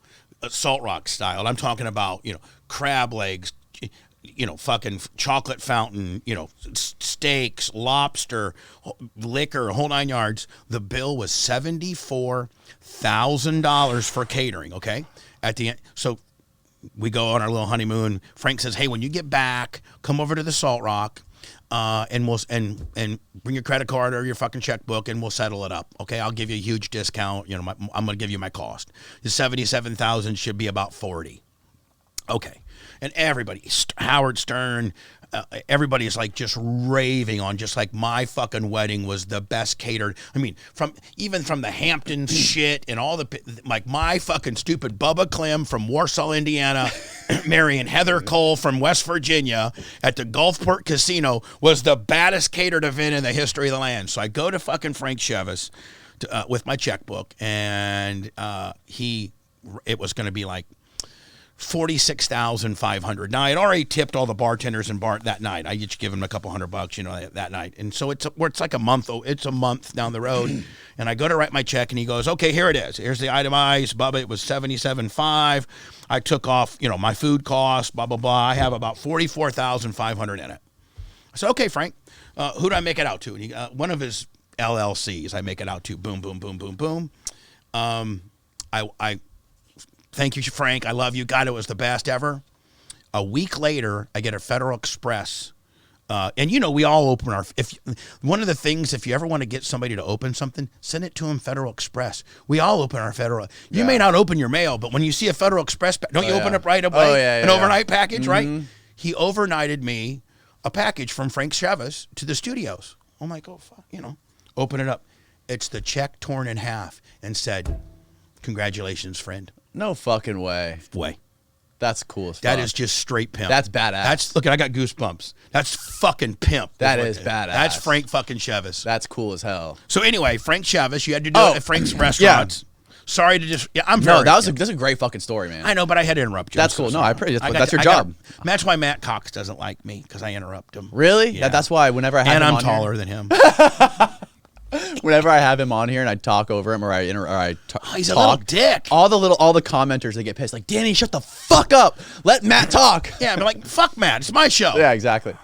Salt Rock style. I'm talking about, crab legs, fucking chocolate fountain, steaks, lobster, liquor, whole 9 yards. The bill was $74,000 for catering, okay? At the end. So we go on our little honeymoon. Frank says, hey, when you get back, come over to the Salt Rock, and we'll and bring your credit card or your fucking checkbook, and we'll settle it up. Okay, I'll give you a huge discount. I'm going to give you my cost. The $77,000 should be about $40,000. Okay, and everybody, Howard Stern, everybody is like just raving on just like my fucking wedding was the best catered. I mean, from the Hamptons shit and all the, like my fucking stupid Bubba Clem from Warsaw, Indiana, marrying Heather Cole from West Virginia at the Gulfport Casino was the baddest catered event in the history of the land. So I go to fucking Frank Chevis with my checkbook, and it was going to be like $46,500. Now I had already tipped all the bartenders and that night. I each give them a couple $100, that night. And so it's like a month. It's a month down the road, and I go to write my check, and he goes, "Okay, here it is. Here's the itemized, Bubba. It was $77,500. I took off, my food costs, blah blah blah. I have about $44,500 in it." I said, "Okay, Frank, who do I make it out to?" And one of his LLCs. I make it out to. Boom, boom, boom, boom, boom. I thank you, Frank. I love you. God, it was the best ever. A week later, I get a Federal Express. And we all open one of the things, if you ever want to get somebody to open something, send it to them Federal Express. We all open our Federal. You may not open your mail, but when you see a Federal Express, don't you open it right away? An overnight package, right? He overnighted me a package from Frank Chevis to the studios. I'm like, oh, fuck, open it up. It's the check torn in half and said, "Congratulations, friend." No fucking way. That's cool as fuck. That is just straight pimp. That's badass. Look, I got goosebumps. That's fucking pimp. That is badass. That's Frank fucking Chevis. That's cool as hell. So anyway, Frank Chevis, you had to do it at Frank's restaurants. Sorry to just. I'm very. No, that's a great fucking story, man. I know, but I had to interrupt you. That's cool. No, I appreciate it. That's your job. That's why Matt Cox doesn't like me, because I interrupt him. Really? Yeah. That's why whenever I have him on I'm taller than him. Whenever I have him on here and I talk over him or I talk, he's a little dick. All the commenters, they get pissed. Like, Danny, shut the fuck up. Let Matt talk. Yeah, I'm like, fuck Matt. It's my show. Yeah, exactly.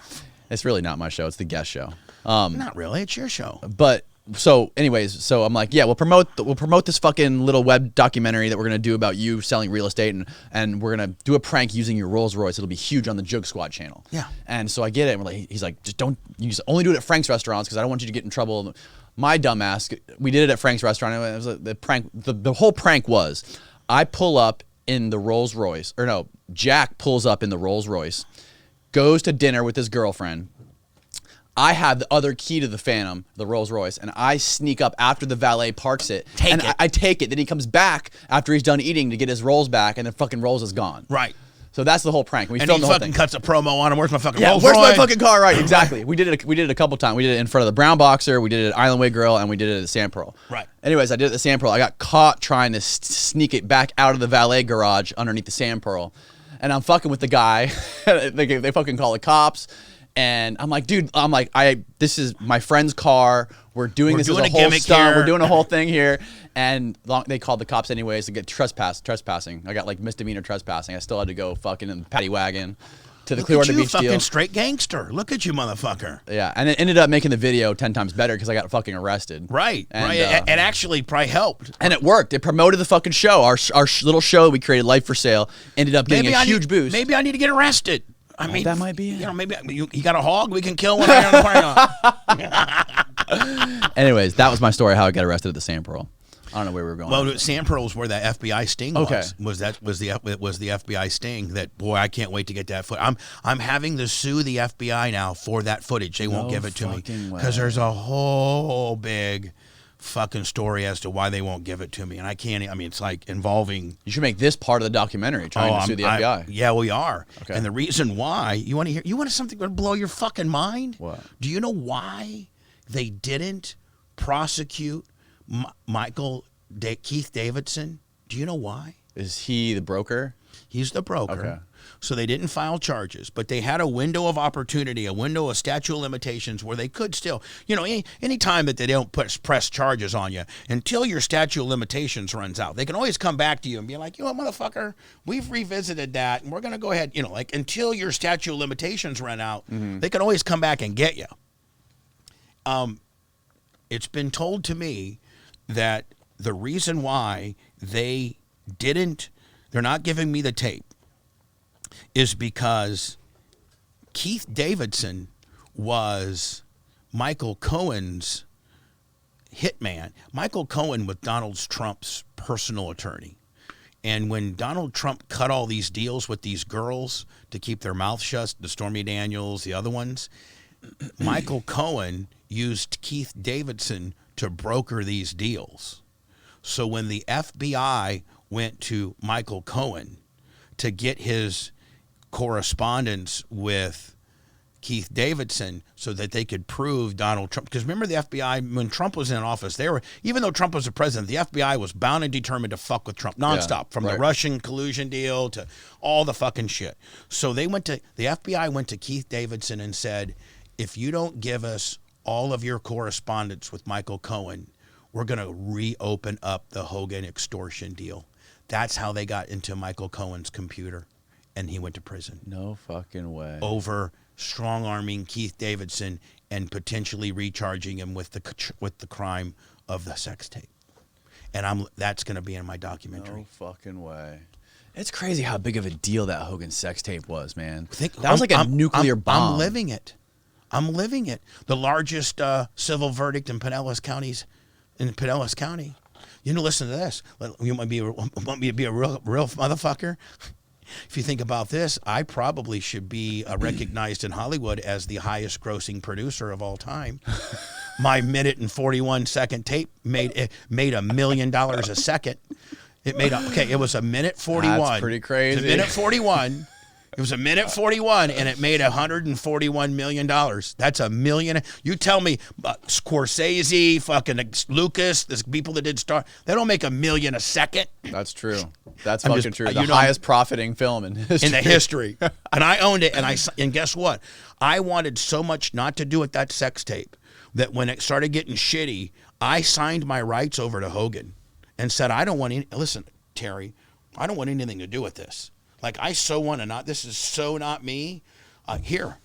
It's really not my show. It's the guest show. Not really. It's your show. But so, anyways, so I'm like, yeah, we'll promote this fucking little web documentary that we're gonna do about you selling real estate, and we're gonna do a prank using your Rolls Royce. It'll be huge on the Joke Squad channel. Yeah. And so I get it. And he's like, just only do it at Frank's restaurants because I don't want you to get in trouble. My dumbass, we did it at Frank's restaurant. It was the prank. The whole prank was, I pull up in the Rolls Royce, or no, Jack pulls up in the Rolls Royce, goes to dinner with his girlfriend. I have the other key to the Phantom, the Rolls Royce, and I sneak up after the valet parks it. I take it. Then he comes back after he's done eating to get his Rolls back, and the fucking Rolls is gone. Right. So that's the whole prank. And he fucking cuts a promo on him. Where's my fucking Rolls Where's Royce? my fucking car? Right, exactly. We did it a couple times. We did it in front of the Brown Boxer. We did it at Island Way Grill, and we did it at the Sandpearl. Right. Anyways, I did it at the Sandpearl. I got caught trying to sneak it back out of the valet garage underneath the Sandpearl, and I'm fucking with the guy. they fucking call the cops. And I'm like, dude, this is my friend's car. We're doing this as a whole stunt. We're doing a whole thing here. And they called the cops anyways to get trespassing. I got like misdemeanor trespassing. I still had to go fucking in the paddy wagon to the Clearwater Beach deal. Fucking straight gangster. Look at you, motherfucker. Yeah, and it ended up making the video 10 times better because I got fucking arrested. Right, right. It actually probably helped. And it worked. It promoted the fucking show. Our little show we created, Life for Sale, ended up getting a huge boost. Maybe I need to get arrested. I mean, that might be it. Maybe you got a hog we can kill one out in the parking lot. Anyways, that was my story how I got arrested at the Sandpearl. I don't know where we were going. Well, Sandpearl was where that FBI sting was. It was the FBI sting that, boy, I can't wait to get that footage. I'm having to sue the FBI now for that footage. They won't give it to me because there's a whole big fucking story as to why they won't give it to me, and I can't. I mean, it's like involving. You should make this part of the documentary trying to sue the FBI. Yeah, we are. Okay. And the reason why you want to hear, you want something to blow your fucking mind. What? Do you know why they didn't prosecute Keith Davidson? Do you know why? Is he the broker? He's the broker. Okay. So they didn't file charges, but they had a window of opportunity, a window of statute of limitations where they could still, any time that they don't press charges on you until your statute of limitations runs out, they can always come back to you and be like, motherfucker, we've revisited that and we're going to go ahead, until your statute of limitations run out, they can always come back and get you. It's been told to me that the reason why they're not giving me the tape is because Keith Davidson was Michael Cohen's hitman. Michael Cohen was Donald Trump's personal attorney. And when Donald Trump cut all these deals with these girls to keep their mouth shut, the Stormy Daniels, the other ones, Michael Cohen used Keith Davidson to broker these deals. So when the FBI went to Michael Cohen to get his correspondence with Keith Davidson so that they could prove Donald Trump. Because remember the FBI, when Trump was in office, even though Trump was the president, the FBI was bound and determined to fuck with Trump nonstop, from the Russian collusion deal to all the fucking shit. So the FBI went to Keith Davidson and said, if you don't give us all of your correspondence with Michael Cohen, we're going to reopen up the Hogan extortion deal. That's how they got into Michael Cohen's computer, and he went to prison. No fucking way. Over strong-arming Keith Davidson and potentially recharging him with the crime of the sex tape. And that's going to be in my documentary. No fucking way. It's crazy how big of a deal that Hogan sex tape was, man. That was like a nuclear bomb. I'm living it. The largest civil verdict in Pinellas County. You know, listen to this. You want me to be a real motherfucker? If you think about this, I probably should be recognized in Hollywood as the highest grossing producer of all time. My minute and 41-second tape made $1 million a second. It was a minute 41. That's pretty crazy. It was a minute 41. It was a minute 41, and it made $141 million. That's $1 million. You tell me, Scorsese, fucking Lucas, the people that did Star, they don't make $1 million a second. That's true. That's fucking true. The highest profiting film in history. In the history. And I owned it, and guess what? I wanted so much not to do with that sex tape that when it started getting shitty, I signed my rights over to Hogan and said, listen, Terry, I don't want anything to do with this. Like, I so want to not, this is so not me. Here,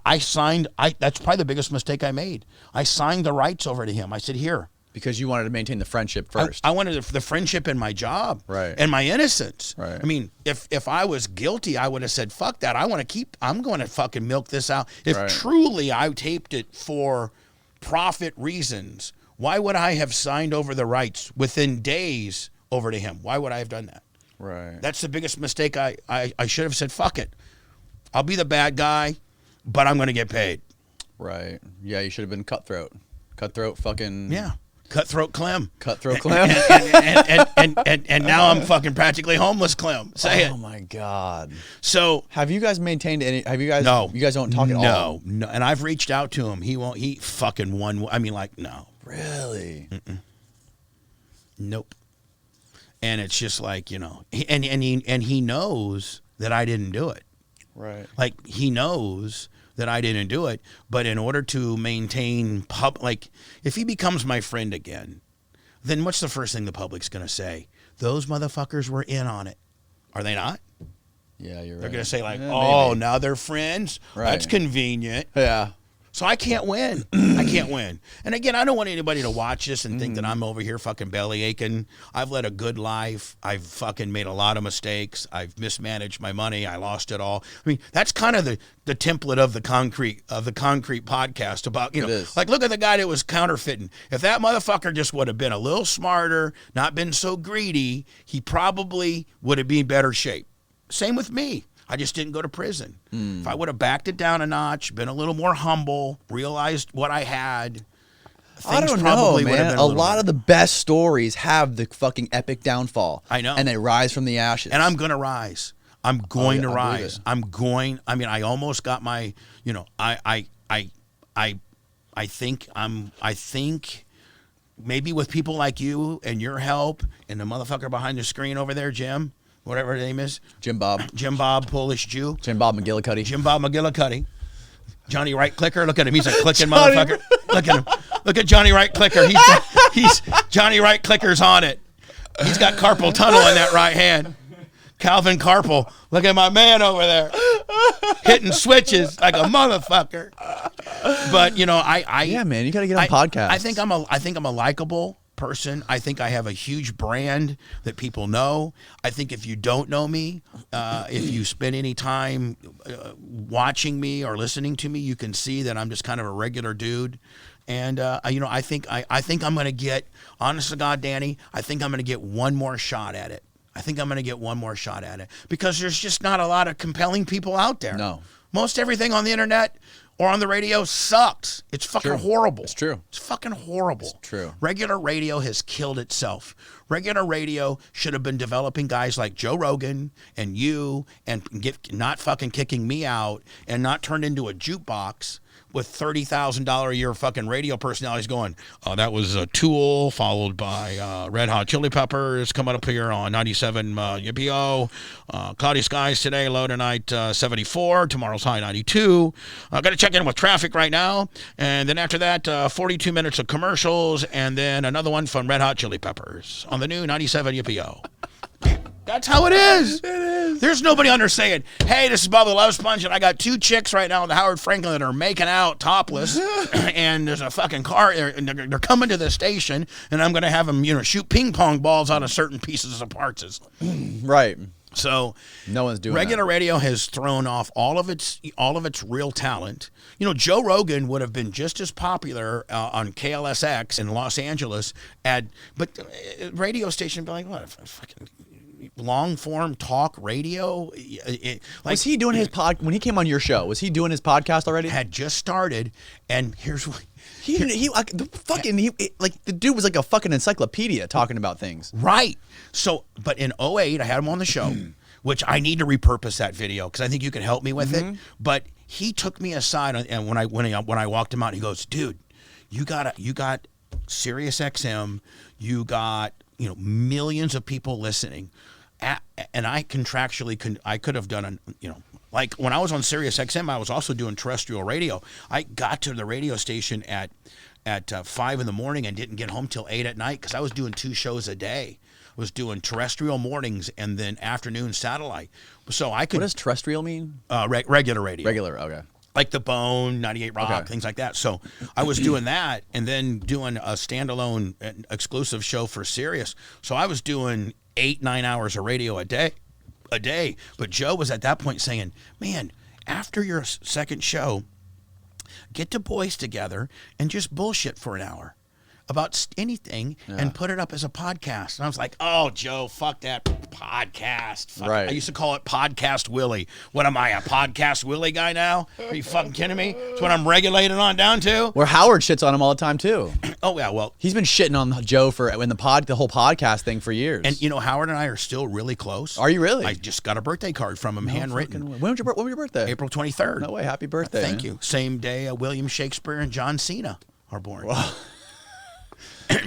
I signed, that's probably the biggest mistake I made. I signed the rights over to him. I said, here. Because you wanted to maintain the friendship first. I wanted the friendship in my job. Right. And my innocence. Right. I mean, if I was guilty, I would have said, fuck that. I'm going to fucking milk this out. If truly I taped it for profit reasons, why would I have signed over the rights within days over to him? Why would I have done that? Right. That's the biggest mistake. I should have said, fuck it. I'll be the bad guy, but I'm going to get paid. Right. Yeah, you should have been cutthroat. Cutthroat fucking... Yeah. Cutthroat Clem. Cutthroat Clem. and now I'm fucking practically homeless Clem. Say it. Oh, my God. So... Have you guys maintained any... No. You guys don't talk at all? No. And I've reached out to him. He fucking won. I mean, like, no. Really? Mm-mm. Nope. And it's just like, you know, he knows that I didn't do it. Right. Like, he knows that I didn't do it, but in order to maintain like, if he becomes my friend again, then what's the first thing the public's going to say? Those motherfuckers were in on it. Are they not? Yeah, you're right. They're going to say like, maybe. Now they're friends. Right. That's convenient. Yeah. So I can't win. I can't win. And again, I don't want anybody to watch this and think that I'm over here fucking belly aching. I've led a good life. I've fucking made a lot of mistakes. I've mismanaged my money. I lost it all. I mean, that's kind of the template of the Koncrete podcast about, you know, like, look at the guy that was counterfeiting. If that motherfucker just would have been a little smarter, not been so greedy, he probably would have been in better shape. Same with me. I just didn't go to prison. If I would have backed it down a notch, been a little more humble, realized what I had, I don't know, man. A lot of the best stories have the fucking epic downfall. I know. And they rise from the ashes. And I'm going to rise. I'm going to rise. I mean, I almost got my, you know, I think maybe with people like you and your help and the motherfucker behind the screen over there, Jim, whatever his name is. Jim Bob, Polish Jew. Jim Bob McGillicuddy. Johnny Right Clicker. Look at him. He's a clicking motherfucker. Look at him. Look at Johnny Right Clicker. He's Johnny Right Clicker's on it. He's got carpal tunnel in that right hand. Calvin Carpal. Look at my man over there. Hitting switches like a motherfucker. But, you know, yeah, man, you got to get on podcasts. I think I'm a likable person. I think I have a huge brand that people know. I think if you don't know me, if you spend any time watching me or listening to me, you can see that I'm just kind of a regular dude. And you know, I think I'm going to get, honest to God, Danny, I think I'm going to get one more shot at it. Because there's just not a lot of compelling people out there. No. Most everything on the internet, or on the radio sucks. It's fucking horrible. It's true. It's fucking horrible. It's true. Regular radio has killed itself. Regular radio should have been developing guys like Joe Rogan and you, and not fucking kicking me out, and not turned into a jukebox with $30,000 a year fucking radio personalities going, that was a Tool, followed by Red Hot Chili Peppers, coming up here on 97 YPO. Cloudy skies today, low tonight 74, tomorrow's high 92. Got to check in with traffic right now. And then after that, 42 minutes of commercials, and then another one from Red Hot Chili Peppers on the new 97 YPO. That's how it is. It is. There's nobody under saying, hey, this is Bubba the Love Sponge, and I got 2 chicks right now in the Howard Franklin that are making out topless, and there's a fucking car, and they're coming to the station, and I'm going to have them, shoot ping pong balls out of certain pieces of parts. Right. So no one's doing regular radio has thrown off all of its real talent. Joe Rogan would have been just as popular on KLSX in Los Angeles, but radio station would be like, what, fucking long form talk radio? Was he doing his when he came on your show? Was he doing his podcast already? Had just started, and here's what. The dude was like a fucking encyclopedia talking about things. Right. So, but in 2008, I had him on the show, which I need to repurpose that video because I think you can help me with it. But he took me aside, and when I walked him out, he goes, "Dude, you got Sirius XM, you got millions of people listening, and I contractually I could have done Like when I was on Sirius XM, I was also doing terrestrial radio. I got to the radio station at 5 in the morning and didn't get home till 8 at night because I was doing 2 shows a day. I was doing terrestrial mornings and then afternoon satellite. So I could. What does terrestrial mean? Regular radio. Regular, okay. Like The Bone, 98 Rock, things like that. So I was doing that and then doing a standalone exclusive show for Sirius. So I was doing 8-9 hours of radio a day. But Joe was at that point saying, man, after your second show, get the boys together and just bullshit for an hour about anything and put it up as a podcast. And I was like, oh, Joe, fuck that podcast. Fuck. Right. I used to call it Podcast Willie. What am I, a Podcast Willie guy now? Are you fucking kidding me? That's what I'm regulated on down to? Where Howard shits on him all the time, too. Oh, yeah, well. He's been shitting on Joe for the whole podcast thing for years. And, Howard and I are still really close. Are you really? I just got a birthday card from him, handwritten. When was your birthday? April 23rd. No way. Happy birthday. Thank you. Same day William Shakespeare and John Cena are born. Wow.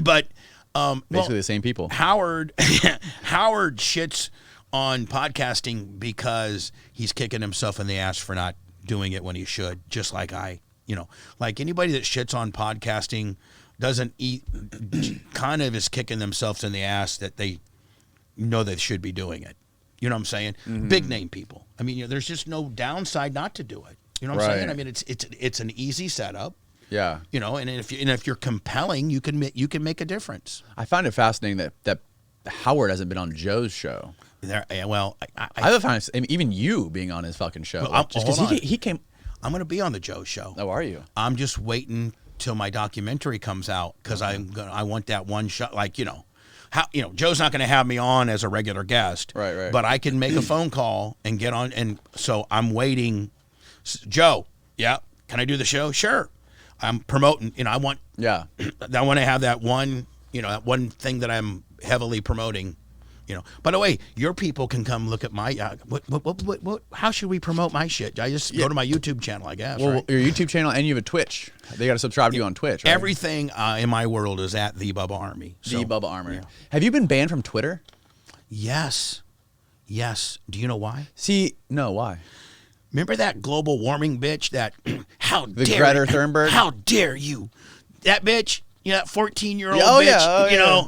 But basically the same people. Howard shits on podcasting because he's kicking himself in the ass for not doing it when he should, just like like anybody that shits on podcasting doesn't kind of is kicking themselves in the ass that they know they should be doing it. You know what I'm saying? Mm-hmm. Big name people. I mean, there's just no downside not to do it. You know what I'm saying? I mean, it's an easy setup. Yeah. And if you're compelling, you can make a difference. I find it fascinating that Howard hasn't been on Joe's show. I find even you being on his fucking show. Well, just because he came. I'm going to be on the Joe show. Oh, are you? I'm just waiting till my documentary comes out because I want that one shot. Like Joe's not going to have me on as a regular guest. Right. But I can make a phone call and get on, and so I'm waiting. Joe, yeah, can I do the show? Sure. I'm promoting, I want to have that one, that one thing that I'm heavily promoting, By the way, your people can come look at my, how should we promote my shit? I just go to my YouTube channel, I guess. Well, right? Your YouTube channel and you have a Twitch. They got to subscribe to you on Twitch, right? Everything in my world is at The Bubba Army. The Bubba Army. Yeah. Have you been banned from Twitter? Yes. Do you know why? No, why? Remember that global warming bitch that, Greta Thunberg? How dare you? That bitch, that 14-year-old bitch, yeah.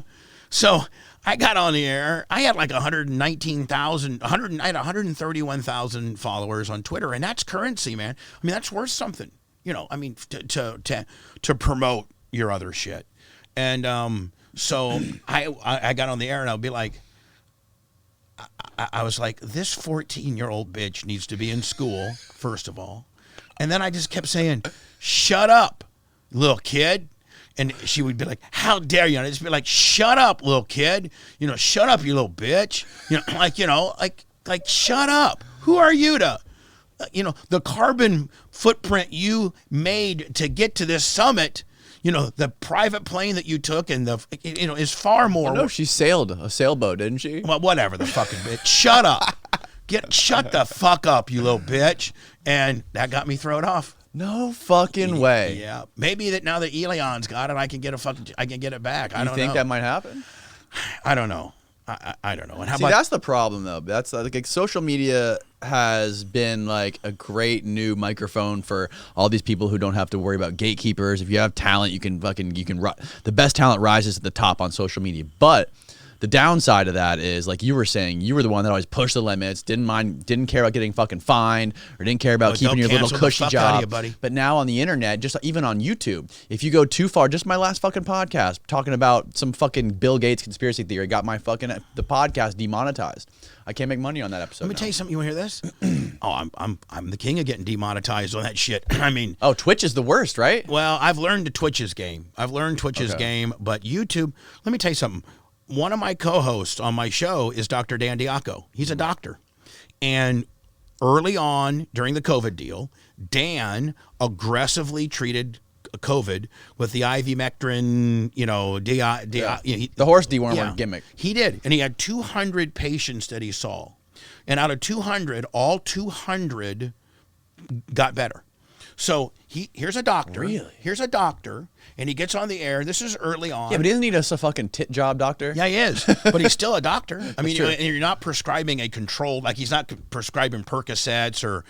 So I got on the air. I had like 131,000 followers on Twitter, and that's currency, man. I mean, that's worth something, to promote your other shit. And so I got on the air, and I'll be like, I was like, this 14-year-old bitch needs to be in school, first of all. And then I just kept saying, shut up, little kid. And she would be like, how dare you? And I'd just be like, shut up, little kid. Shut up, you little bitch. Like, shut up. Who are you to the carbon footprint you made to get to this summit, the private plane that you took and is far more. No, she sailed a sailboat, didn't she? Well, whatever the fucking bitch. Shut up. Shut the fuck up, you little bitch. And that got me thrown off. No fucking way. Yeah. Maybe that now that Elon's got it, I can get it back. I don't know. You think that might happen? I don't know. I don't know. And that's the problem, though. That's like social media has been like a great new microphone for all these people who don't have to worry about gatekeepers. If you have talent, you can the best talent rises to the top on social media. But the downside of that is, like you were saying, you were the one that always pushed the limits, didn't care about getting fucking fined, or didn't care about keeping your little cushy job. But now on the internet, just even on YouTube, if you go too far, just my last fucking podcast talking about some fucking Bill Gates conspiracy theory got the podcast demonetized. I can't make money on that episode. Let me tell you something. You want to hear this? I'm the king of getting demonetized on that shit. I mean, Twitch is the worst, right? Well, I've learned Twitch's game, but YouTube. Let me tell you something. One of my co-hosts on my show is Dr. Dan Diaco. He's a doctor. And early on during the COVID deal, Dan aggressively treated COVID with the ivermectin, the horse dewormer gimmick. He did. And he had 200 patients that he saw. And out of 200, all 200 got better. So here's a doctor. Really? Here's a doctor, and he gets on the air. This is early on. Yeah, but isn't he just a fucking tit job doctor? Yeah, he is. But he's still a doctor. I mean, you're not prescribing a controlled, like he's not prescribing Percocets or,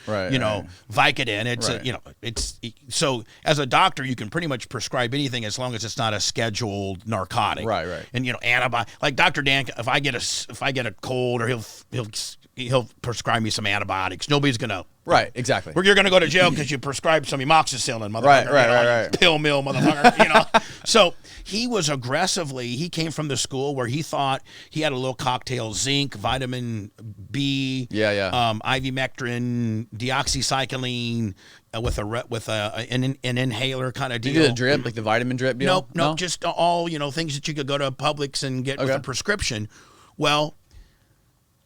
Vicodin. It's, so as a doctor, you can pretty much prescribe anything as long as it's not a scheduled narcotic. Right. And, antibiotic, like Dr. Dan, if I get a cold, or he'll prescribe me some antibiotics. Nobody's going to. Right, exactly. Or you're going to go to jail because you prescribed some amoxicillin, motherfucker. Right. Pill mill, motherfucker. So he came from the school where he thought he had a little cocktail: zinc, vitamin B, ivermectin, deoxycycline, with an inhaler kind of deal. Did you do the drip, like the vitamin drip deal? No, just all things that you could go to Publix and get with a prescription. Well,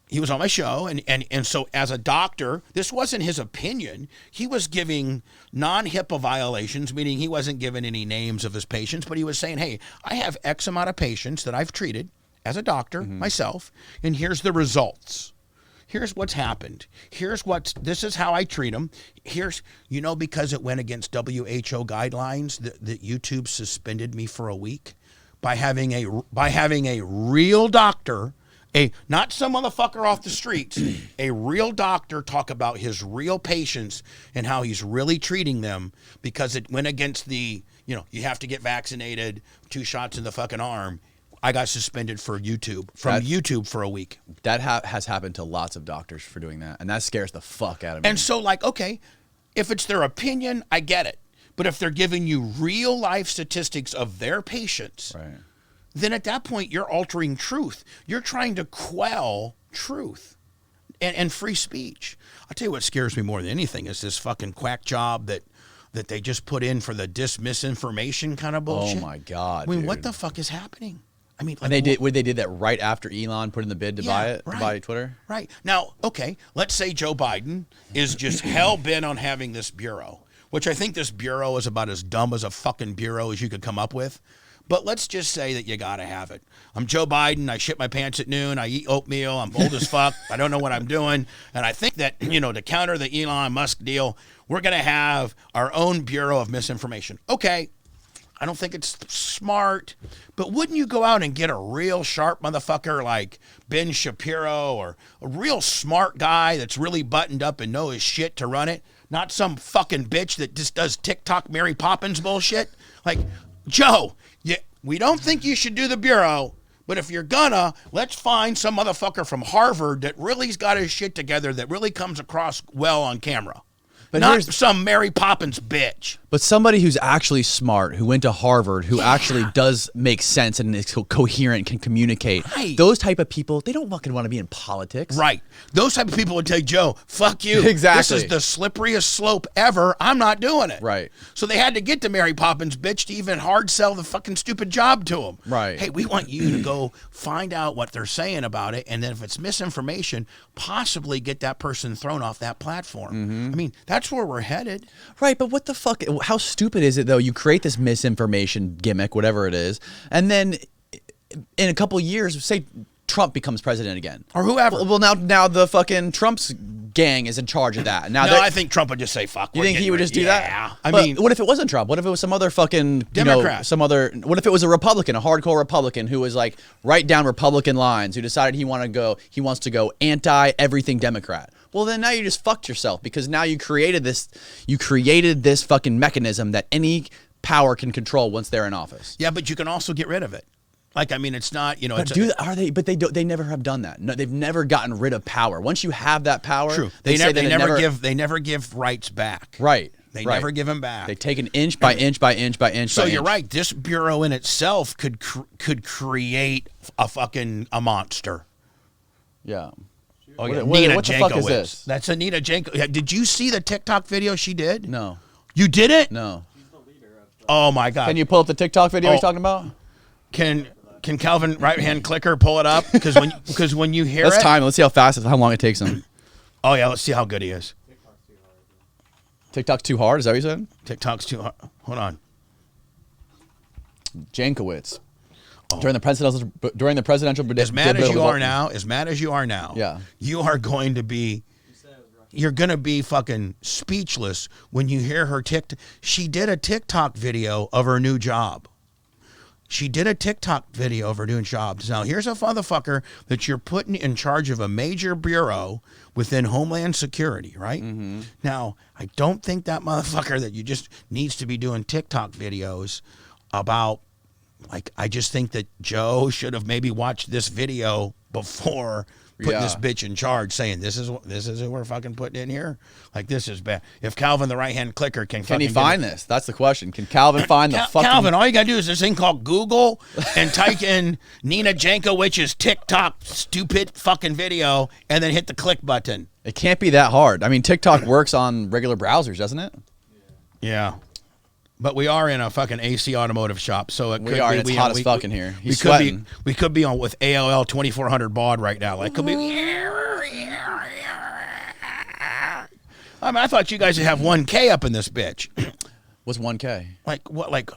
he was on my show, and so as a doctor, this wasn't his opinion. He was giving non-HIPAA violations, meaning he wasn't giving any names of his patients, but he was saying, hey, I have X amount of patients that I've treated as a doctor myself, and here's the results. Here's what's happened. This is how I treat them. Because it went against WHO guidelines, that YouTube suspended me for a week by having a real doctor, not some motherfucker off the streets, a real doctor talk about his real patients and how he's really treating them, because it went against you have to get vaccinated, 2 shots in the fucking arm. I got suspended from YouTube for a week. That has happened to lots of doctors for doing that, and that scares the fuck out of me. And so, okay, if it's their opinion, I get it. But if they're giving you real life statistics of their patients, right, then at that point, you're altering truth. You're trying to quell truth and free speech. I'll tell you what scares me more than anything is this fucking quack job that they just put in for the misinformation kind of bullshit. Oh, my God, I mean, what the fuck is happening? I mean, and they did that right after Elon put in the bid to buy it, to buy Twitter? Right. Now, okay, let's say Joe Biden is just hell-bent on having this bureau, which I think this bureau is about as dumb as a fucking bureau as you could come up with. But let's just say that you got to have it. I'm Joe Biden. I shit my pants at noon. I eat oatmeal. I'm old as fuck. I don't know what I'm doing. And I think that, to counter the Elon Musk deal, we're going to have our own Bureau of Misinformation. Okay, I don't think it's smart, but wouldn't you go out and get a real sharp motherfucker like Ben Shapiro, or a real smart guy that's really buttoned up and know his shit to run it? Not some fucking bitch that just does TikTok Mary Poppins bullshit. Like, Joe, we don't think you should do the Bureau, but if you're gonna, let's find some motherfucker from Harvard that really's got his shit together, that really comes across well on camera. But not some Mary Poppins bitch. But somebody who's actually smart, who went to Harvard, who actually does make sense and is coherent, can communicate. Right. Those type of people, they don't fucking want to be in politics. Right. Those type of people would tell Joe, fuck you. Exactly. This is the slipperiest slope ever. I'm not doing it. Right. So they had to get to Mary Poppins bitch to even hard sell the fucking stupid job to them. Right. Hey, we want you to go find out what they're saying about it, and then if it's misinformation, possibly get that person thrown off that platform. I mean, that's where we're headed. Right, but what the fuck? How stupid is it, though? You create this misinformation gimmick, whatever it is, and then in a couple years, say Trump becomes president again. Or whoever. Well, now the fucking Trump's gang is in charge of that. Now No, I think Trump would just say, fuck. You think he would just do that? Yeah. I mean, what if it wasn't Trump? What if it was some other fucking Democrat? What if it was a Republican, a hardcore Republican who was like right down Republican lines, who decided he wants to go anti everything Democrat? Well, then now you just fucked yourself, because now you created this fucking mechanism that any power can control once they're in office. Yeah, but you can also get rid of it. Like, I mean, it's not, But they never have done that. No, they've never gotten rid of power. Once you have that power, true. they never give rights back. Right. They never give them back. They take an inch by inch by inch by inch. So you're right. This bureau in itself could create a monster. Yeah. Oh, yeah. What the fuck is this? That's Anita Jankowicz. Did you see the TikTok video she did? No. You didn't? No. Oh my God. Can you pull up the TikTok video he's talking about? Can Calvin right-hand clicker pull it up? Because when you hear Let's time it. Let's see how long it takes him. Oh yeah, let's see how good he is. TikTok's too hard. Is that what you said? TikTok's too hard. Hold on. Jankowicz. During the presidential as mad as you are now, yeah, you're gonna be fucking speechless when you hear her she did a TikTok video of her new job. She did a TikTok video of her doing jobs. Now, here's a motherfucker that you're putting in charge of a major bureau within Homeland Security, right? Now, I don't think that motherfucker that you just needs to be doing TikTok videos about. Like, I just think that Joe should have maybe watched this video before putting this bitch in charge, saying this is who we're fucking putting in here. Like, this is bad. If Calvin, the right-hand clicker, can he find this? That's the question. Can Calvin find the fucking... Calvin, all you gotta do is this thing called Google and type in Nina Jankowicz's TikTok stupid fucking video and then hit the click button. It can't be that hard. I mean, TikTok works on regular browsers, doesn't it? Yeah. But we are in a fucking AC automotive shop, so it could and it's hot as fuck in here. He's sweating. We could be on with AOL 2400 baud right now. Like, could be. I mean, I thought you guys would have 1K up in this bitch. What's 1K? Like what? Like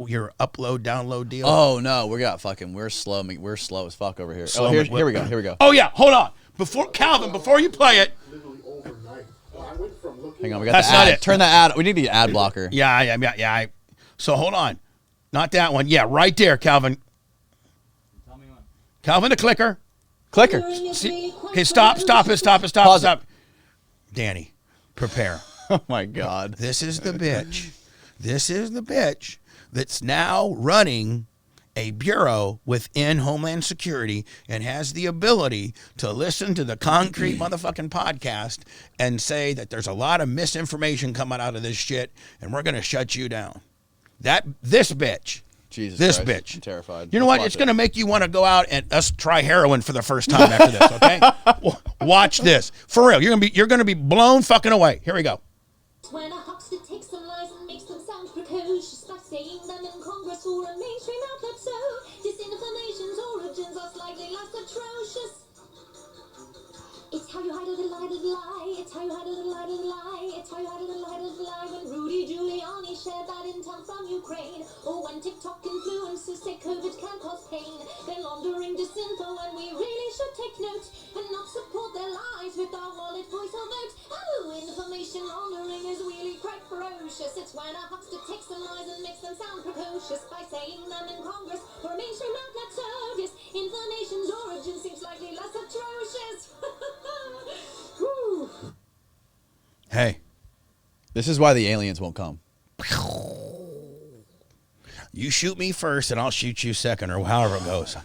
your upload download deal? Oh no, we're slow. We're slow as fuck over here. Here we go. Oh yeah, hold on. Before you play it. Hang on, we got the ad. Turn the ad. We need the ad blocker. Yeah. So hold on. Not that one. Yeah, right there, Calvin. Tell me when. Calvin, the clicker. See? Okay, stop it. Danny, prepare. Oh my God. This is the bitch. This is the bitch that's now running a bureau within Homeland Security and has the ability to listen to the Koncrete motherfucking podcast and say that there's a lot of misinformation coming out of this shit and we're going to shut you down. This bitch. Jesus this Christ. bitch. I'm terrified. You know what? It's going to make you want to go out and us try heroin for the first time after this, okay? Watch this. For real. You're going to be blown fucking away. Here we go. When a huckster takes some lies and makes them sound precocious by saying them in Congress or a mainstream outlet, so disinformation's origins are slightly less atrocious. It's how you hide a little lie, it's how you hide a little lie, it's how you hide a little lie when Rudy Giuliani shared that intel from Ukraine, or when TikTok influencers say COVID can cause pain. They're laundering disinfo and we really should take note and not support their lies with our wallet, voice or vote. Oh, information laundering is really quite ferocious. It's when a huckster takes some lies and makes them sound precocious by saying them in Congress or a mainstream outlet, so disinformation's origin seems slightly less atrocious. Hey. This is why the aliens won't come. You shoot me first and I'll shoot you second, or however it goes.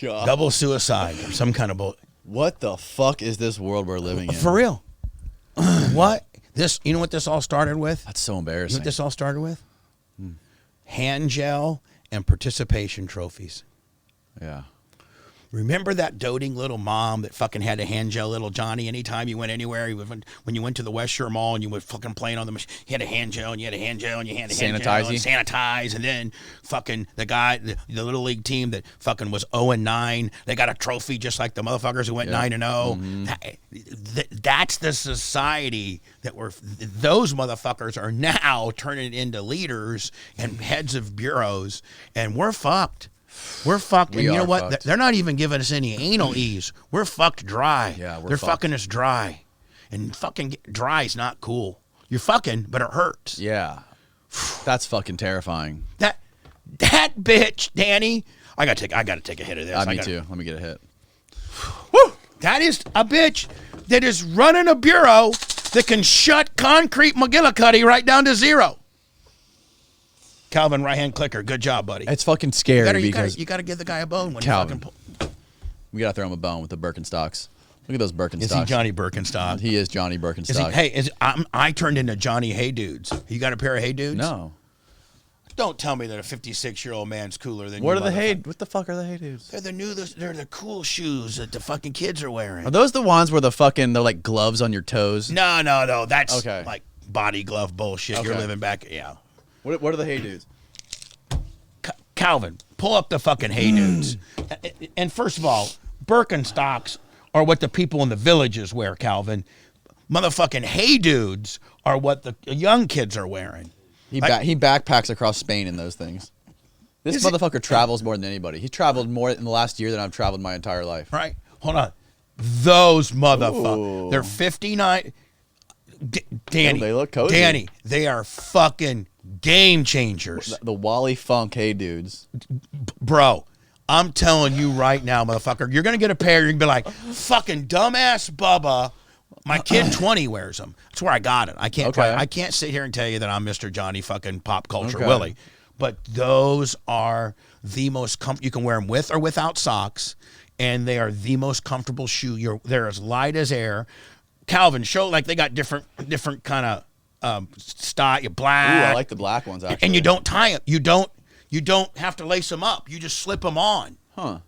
God. Double suicide or some kind of bull. What the fuck is this world we're living in? For real. What? This, you know what this all started with? That's so You know embarrassing. what this all started with? Hand gel and participation trophies. Yeah. Remember that doting little mom that fucking had to hand gel little Johnny anytime you went anywhere? When you went to the West Shore Mall and you were fucking playing on the machine, you had a hand gel and you had a hand gel and you had a hand gel and sanitize. And then fucking the guy, the little league team that fucking was 0-9, they got a trophy just like the motherfuckers who went 9-0. That's the society that those motherfuckers are now turning into leaders and heads of bureaus, and we're fucked. We're fucked, and you know what? Fucked. They're not even giving us any anal ease. We're fucked dry. Yeah, they're fucking us dry, and fucking dry is not cool. You're fucking, but it hurts. Yeah. That's fucking terrifying. That bitch, Danny. I gotta take a hit of this. Me too. Let me get a hit. Woo! That is a bitch that is running a bureau that can shut Koncrete McGillicuddy right down to 0. Calvin, right-hand clicker. Good job, buddy. It's fucking scary because you gotta give the guy a bone when Calvin. you fucking we gotta throw him a bone with the Birkenstocks. Look at those Birkenstocks. Is he Johnny Birkenstock? He is Johnny Birkenstock. I turned into Johnny Hey Dudes. You got a pair of Hey Dudes? No. Don't tell me that a 56-year-old man's cooler than you. What the fuck are the Hey Dudes? They're the cool shoes that the fucking kids are wearing. Are those the ones where they're like gloves on your toes? No. That's okay. Like body glove bullshit. Okay. You're living back. Yeah. What are the Hey Dudes? Calvin, pull up the fucking Hey Dudes. And first of all, Birkenstocks are what the people in the villages wear, Calvin. Motherfucking Hey Dudes are what the young kids are wearing. He backpacks across Spain in those things. This motherfucker travels more than anybody. He's traveled more in the last year than I've traveled my entire life. Right? Hold on. Those motherfuckers. They're 59. Danny. They look cozy. Danny, they are fucking game changers. The Wally Funk Hey Dudes. Bro, I'm telling you right now, motherfucker, you're going to get a pair. You're going to be like, fucking dumbass Bubba. My kid 20 wears them. That's where I got it. I can't sit here and tell you that I'm Mr. Johnny fucking pop culture Willie. But those are the most comfortable. You can wear them with or without socks, and they are the most comfortable shoe. They're as light as air. Calvin, show like they got different kind of style. Black. Ooh, I like the black ones actually. And you don't tie them. You don't have to lace them up. You just slip them on. Huh?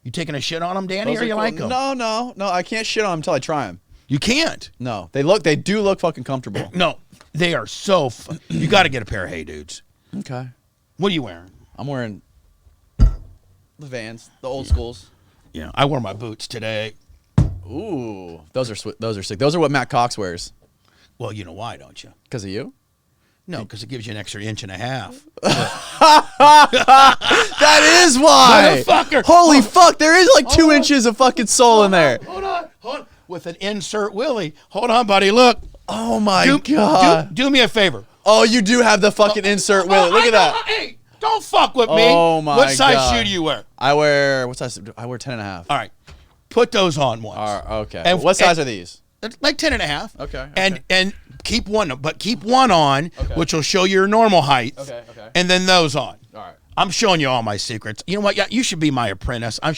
You taking a shit on them, Danny, or you like them? No. I can't shit on them until I try them. You can't. No, they do look fucking comfortable. No, they are so. You got to get a pair of Hey Dudes. Okay. What are you wearing? I'm wearing the Vans, the old schools. Yeah, I wore my boots today. Ooh, those are sick. Those are what Matt Cox wears. Well, you know why, don't you? Because of you? No, because it gives you an extra 1.5 inches. That is why. Motherfucker. Holy fuck, there is like 2 inches of fucking sole in there. Hold on. With an insert Willie. Hold on, buddy. Look. Oh my god. Do me a favor. Oh, you do have the fucking insert Willie. Look at that. Hey, don't fuck with me. Oh my god. What size shoe do you wear? I wear 10.5. All right. Put those on once. All right, okay. And what size are these? Like 10.5. Okay. And keep one on, which will show your normal height. Okay. And then those on. All right. I'm showing you all my secrets. You know what? Yeah, you should be my apprentice. I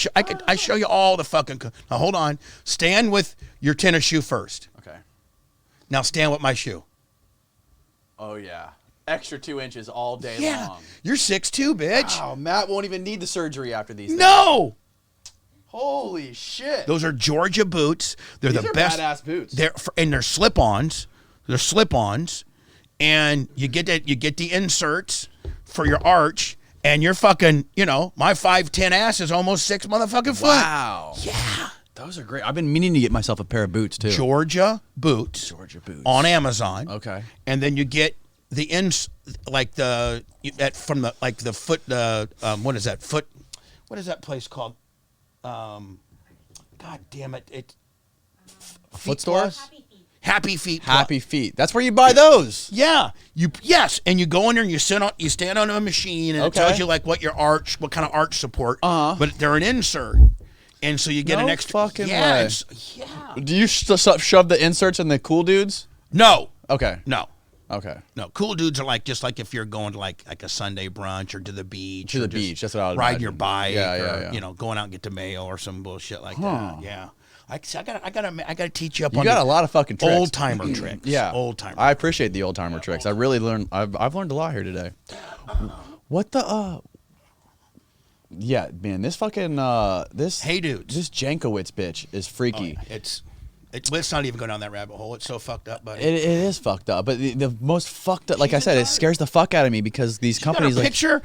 show you all the fucking. Now hold on. Stand with your tennis shoe first. Okay. Now stand with my shoe. Oh yeah. Extra 2 inches all day long. You're 6'2", bitch. Wow, Matt won't even need the surgery after these. No. Holy shit. Those are Georgia boots. They're These the are best. badass boots. They're slip-ons. They're slip-ons, and you get the inserts for your arch, and you're fucking. My 5'10" ass is almost 6 motherfucking foot. Wow. Yeah. Those are great. I've been meaning to get myself a pair of boots too. Georgia boots on Amazon. Okay. And then you get the foot. What is that foot? What is that place called? God damn it! Foot store. Happy Feet. Happy Feet. That's where you buy those. Yeah. And you go in there and you stand on a machine and it tells you like what kind of arch support. But they're an insert. And so you get an extra fucking way. Yeah. Do you shove the inserts in the cool dudes? No. Okay. No. Okay. No. Cool dudes are just like if you're going to like a Sunday brunch or to the beach. That's what I would ride imagine. your bike. Yeah. Or, going out and get to Mayo or some bullshit like that. Yeah. I gotta teach you up You on got a lot of fucking tricks. old timer tricks. Yeah, old timer. I appreciate the old timer tricks. I really learned. I've learned a lot here today. What the Yeah, man, this fucking this Hey, dudes. this Jankowicz bitch is freaky. Let's not even go down that rabbit hole. It's so fucked up, buddy. It is fucked up, but the most fucked up, like I said, it scares the fuck out of me because these companies got a like picture.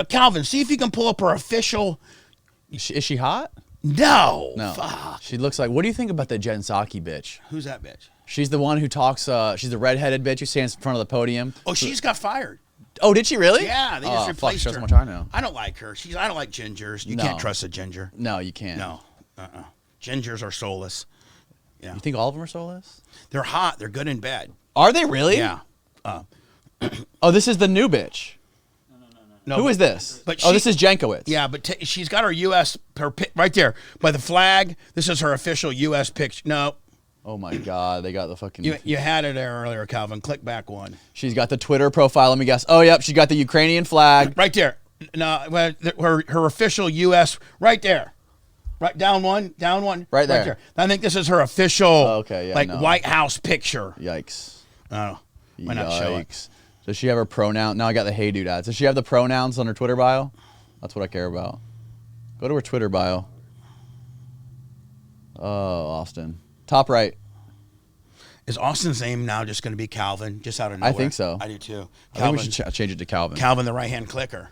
Calvin, see if you can pull up her official. Is she hot? No. No. Fuck. She looks like. What do you think about the Jen Psaki bitch? Who's that bitch? She's the one who talks. She's the redheaded bitch who stands in front of the podium. Oh, she's got fired. Oh, did she really? Yeah, they just replaced shows her. how much I know. I don't like her. I don't like gingers. You No. can't trust a ginger. No, you can't. No. Gingers are soulless. Yeah. You think all of them are soulless? They're hot. They're good in bed. Are they really? Yeah. Oh, this is the new bitch. No. Who is this? But this is Jankowicz. Yeah, but she's got her U.S. right there by the flag. This is her official U.S. picture. No. Oh my God, they got the fucking. You had it there earlier, Calvin. Click back one. She's got the Twitter profile. Let me guess. Oh, yep, she got the Ukrainian flag. Right there. No, her official U.S. right there. Right down one. Right there. I think this is her official. Okay, yeah, no. White House picture. Yikes. Oh, why not show it? Yikes. Does she have her pronoun? Now I got the hey dude ads. Does she have the pronouns on her Twitter bio? That's what I care about. Go to her Twitter bio. Oh, Austin. Top right. Is Austin's name now just going to be Calvin, just out of nowhere? I think so. I do too. I think we should change it to Calvin. Calvin, the right-hand clicker.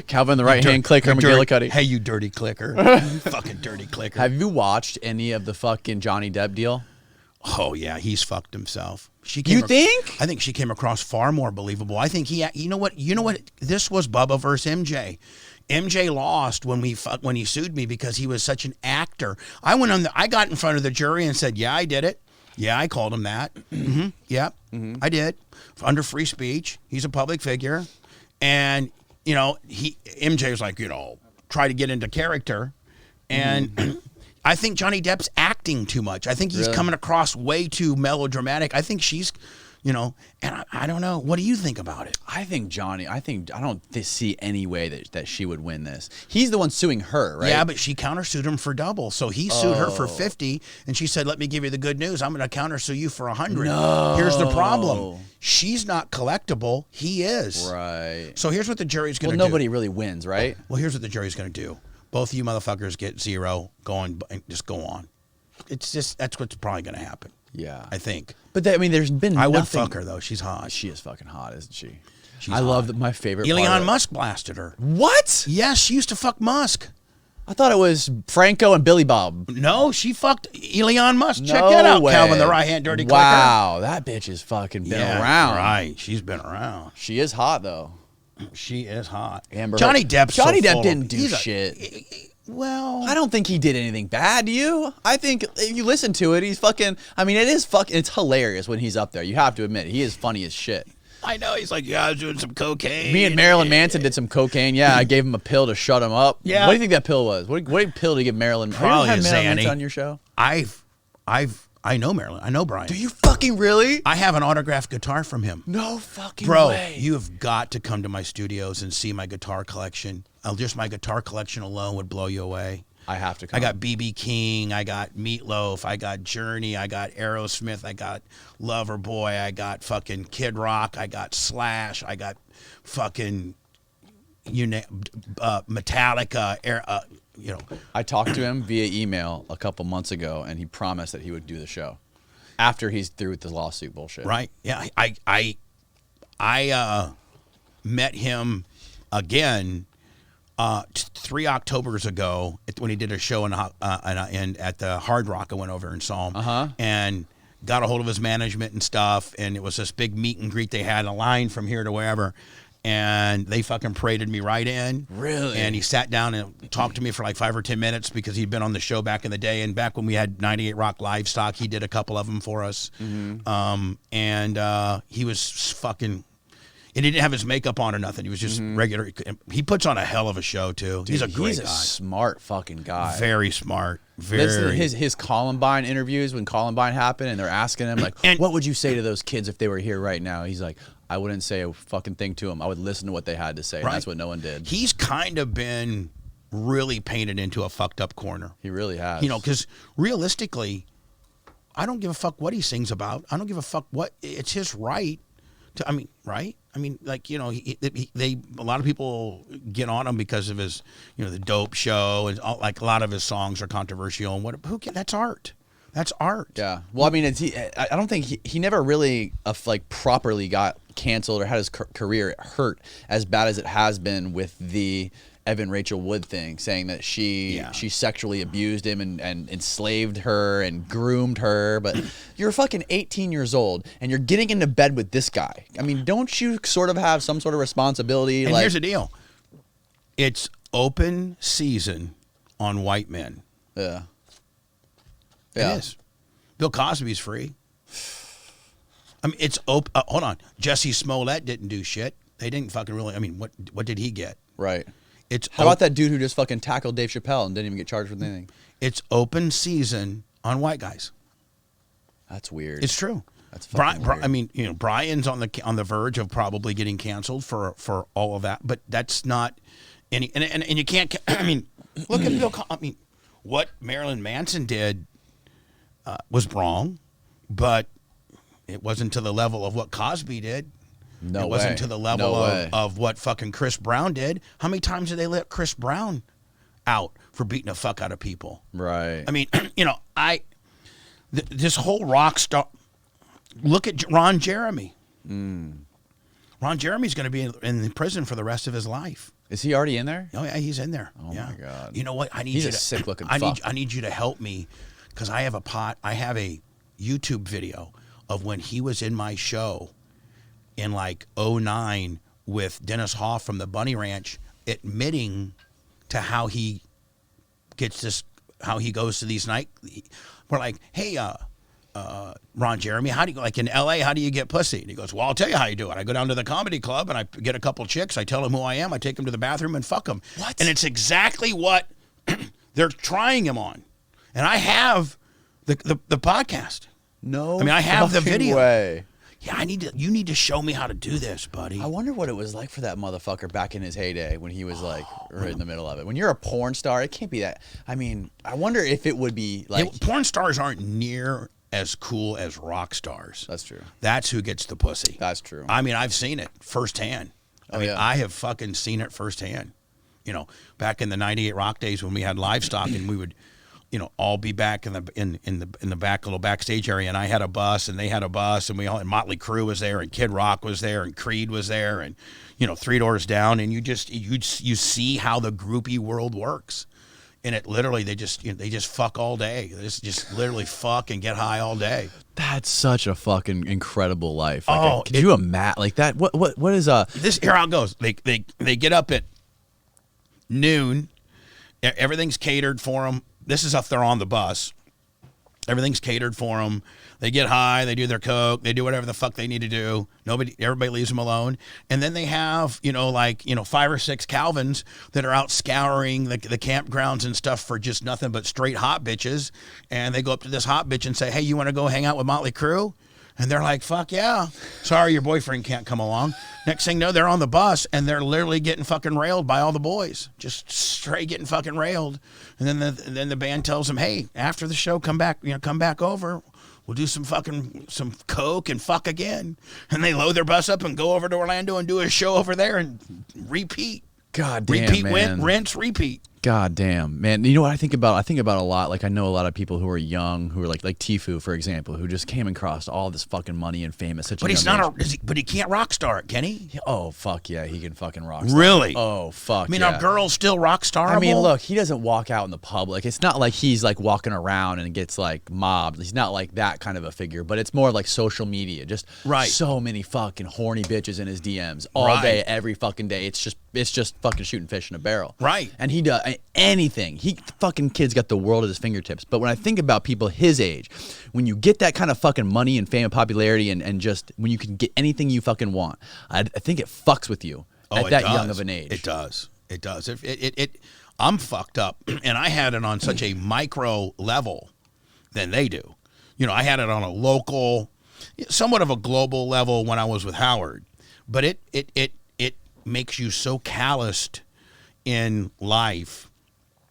Calvin, the right-hand clicker, McGillicuddy. Hey, you dirty clicker. Fucking dirty clicker. Have you watched any of the fucking Johnny Depp deal? Oh, yeah, he's fucked himself. You think? I think she came across far more believable. I think you know what? This was Bubba versus MJ. MJ lost when he sued me because he was such an actor. I got in front of the jury and said, yeah, I did it. Yeah, I called him that. Mm-hmm. Yeah, I did. Under free speech. He's a public figure. And, MJ was like, try to get into character. And I think Johnny Depp's acting too much. I think he's coming across way too melodramatic. I think she's, and I don't know. What do you think about it? I don't see any way that she would win this. He's the one suing her, right? Yeah, but she countersued him for double. So he sued her for 50, and she said, let me give you the good news. I'm going to countersue you for 100. No. Here's the problem. She's not collectible. He is. Right. So here's what the jury's going to do. Well, nobody really wins, right? Well, here's what the jury's going to do. Both of you motherfuckers get 0, just go on. That's what's probably going to happen. Yeah. I think. But there's been I nothing. would fuck her, though. She's hot. She is fucking hot, isn't she? She's I hot. love my favorite Elon part of Musk blasted her. What? Yes, she used to fuck Musk. I thought it was Franco and Billy Bob. No, she fucked Elon Musk. Check No that out, way. Calvin, the right-hand dirty clicker. Wow, that bitch has fucking been around. Right, she's been around. She is hot, though. She is hot. Johnny Depp didn't do shit. Well, I don't think he did anything bad, do you? I think if you listen to it, he's fucking... it's hilarious when he's up there. You have to admit, he is funny as shit. I know. He's like, yeah, I was doing some cocaine. Me and Marilyn Manson did some cocaine. Yeah, I gave him a pill to shut him up. Yeah. What do you think that pill was? What pill did you give Marilyn? Probably have you a had Marilyn Xanny. Manson on your show? I know Marilyn. I know Brian. Do you fucking really? I have an autographed guitar from him. No fucking Bro, way. you have got to come to my studios and see my guitar collection. Just my guitar collection alone would blow you away. I have to come. I got B.B. King, I got Meatloaf, I got Journey, I got Aerosmith, I got Loverboy, I got fucking Kid Rock, I got Slash, I got fucking Metallica, I talked to him via email a couple months ago, and he promised that he would do the show after he's through with the lawsuit bullshit. Right? Yeah, I met him again 3 Octobers ago when he did a show in at the Hard Rock. I went over and saw him, and got a hold of his management and stuff. And it was this big meet and greet they had, a line from here to wherever. And they fucking paraded me right in. Really? And he sat down and talked to me for like 5 or 10 minutes because he'd been on the show back in the day. And back when we had 98 Rock Livestock, he did a couple of them for us. And he was fucking... He didn't have his makeup on or nothing. He was just regular. He puts on a hell of a show, too. Dude, he's a great guy. He's a smart fucking guy. Very smart. Listen to his Columbine interviews when Columbine happened, and they're asking him, like, what would you say to those kids if they were here right now? He's like, I wouldn't say a fucking thing to them. I would listen to what they had to say. Right. And that's what no one did. He's kind of been really painted into a fucked up corner. He really has. You know, because realistically, I don't give a fuck what he sings about. I don't give a fuck what. It's his right to. I mean, right? I mean, like, you know, a lot of people get on him because of his, you know, the dope show, and all, like a lot of his songs are controversial. And who can? That's art. That's art. Yeah. Well, I mean, I don't think he never really like properly got canceled or had his career hurt as bad as it has been with the Evan Rachel Wood thing, saying that she sexually abused him and enslaved her and groomed her. But you're fucking 18 years old and you're getting into bed with this guy. I mean, don't you sort of have some sort of responsibility? And here's the deal. It's open season on white men. Yeah. It is. Bill Cosby's free. I mean, it's open. Hold on. Jesse Smollett didn't do shit. They didn't fucking really. I mean, what did he get? Right. How about that dude who just fucking tackled Dave Chappelle and didn't even get charged with anything? It's open season on white guys. That's weird. It's true. That's fucking weird. I mean, you know, Brian's on the verge of probably getting canceled for all of that, but that's not any. And you can't. I mean, look at Bill. I mean, what Marilyn Manson did was wrong, but it wasn't to the level of what Cosby did. No way. It wasn't to the level of what fucking Chris Brown did. How many times did they let Chris Brown out for beating the fuck out of people? Right. I mean, you know, this whole rock star. Look at Ron Jeremy. Ron Jeremy's going to be in prison for the rest of his life. Is he already in there? Oh yeah, he's in there. Oh my God. You know what? He's a sick looking fuck. I need you to help me because I have a YouTube video of when he was in my show in like 2009 with Dennis Hoff from the Bunny Ranch, admitting to how he gets this, how he goes to these we're like, hey, Ron Jeremy, how do you, like in LA, how do you get pussy? And he goes, well, I'll tell you how you do it. I go down to the comedy club and I get a couple chicks. I tell them who I am. I take them to the bathroom and fuck them. What? And it's exactly what they're trying him on. And I have the podcast. No, I mean, I have the video. Way. Yeah, you need to show me how to do this, buddy. I wonder what it was like for that motherfucker back in his heyday when he was like right in the middle of it. When you're a porn star, it can't be that. I mean, I wonder if it would be like porn stars aren't near as cool as rock stars. That's true. That's who gets the pussy. That's true. I mean, I've seen it firsthand. I have fucking seen it firsthand. You know, back in the '98 rock days when we had livestock and we would, you know, all be back in the back little backstage area, and I had a bus and they had a bus, and and Motley Crue was there and Kid Rock was there and Creed was there, and you know, Three Doors Down, and you see how the groupie world works. And it literally, they just fuck all day. They just literally fuck and get high all day. That's such a fucking incredible life. Like, could you imagine like that? What is this? Here how it goes. They get up at noon. Everything's catered for them. This is if they're on the bus. Everything's catered for them. They get high. They do their coke. They do whatever the fuck they need to do. Everybody leaves them alone. And then they have, 5 or 6 Calvins that are out scouring the campgrounds and stuff for just nothing but straight hot bitches. And they go up to this hot bitch and say, hey, you want to go hang out with Motley Crue? And they're like, fuck yeah. Sorry, your boyfriend can't come along. Next thing you know, they're on the bus and they're literally getting fucking railed by all the boys. Just straight getting fucking railed. And then the band tells them, hey, after the show, come back over. We'll do some coke and fuck again. And they load their bus up and go over to Orlando and do a show over there and repeat. God damn, repeat, man. Rinse, repeat. God damn, man. You know what I think about? I think about a lot. Like, I know a lot of people who are young, who are like Tfue, for example, who just came across all this fucking money and fame at such a young age. But he can't rock star it, can he? Oh, fuck yeah, he can fucking rock star. Really? Oh, fuck I mean, yeah. are girls still rock starable? I mean, look, he doesn't walk out in the public. It's not like he's like walking around and gets like mobbed. He's not like that kind of a figure, but it's more like social media. Just so many fucking horny bitches in his DMs all day, every fucking day. It's just fucking shooting fish in a barrel. Right. And he does anything. He fucking kid's got the world at his fingertips. But when I think about people his age, when you get that kind of fucking money and fame and popularity and just when you can get anything you fucking want, I think it fucks with you at that young of an age. It does. I'm fucked up, and I had it on such a micro level than they do. You know, I had it on a local, somewhat of a global level when I was with Howard, but it makes you so calloused in life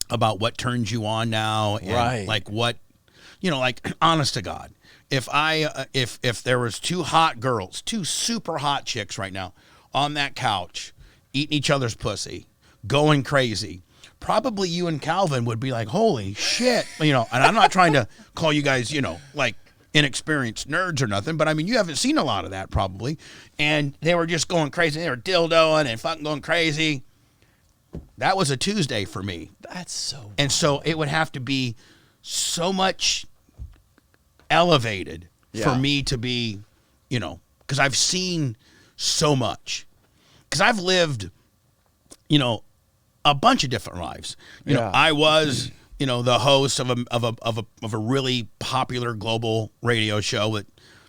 about what turns you on now, and Right. like what, like honest to God, if there was two hot girls, two super hot chicks right now on that couch, eating each other's pussy, going crazy, probably you and Calvin would be like, holy shit, and I'm not trying to call you guys, like inexperienced nerds or nothing, but I mean, you haven't seen a lot of that probably, and they were just going crazy. They were dildoing and fucking going crazy. That was a Tuesday for me. That's so. And so it would have to be so much elevated for me to be, because I've seen so much. Because I've lived, a bunch of different lives. I was, the host of a really popular global radio show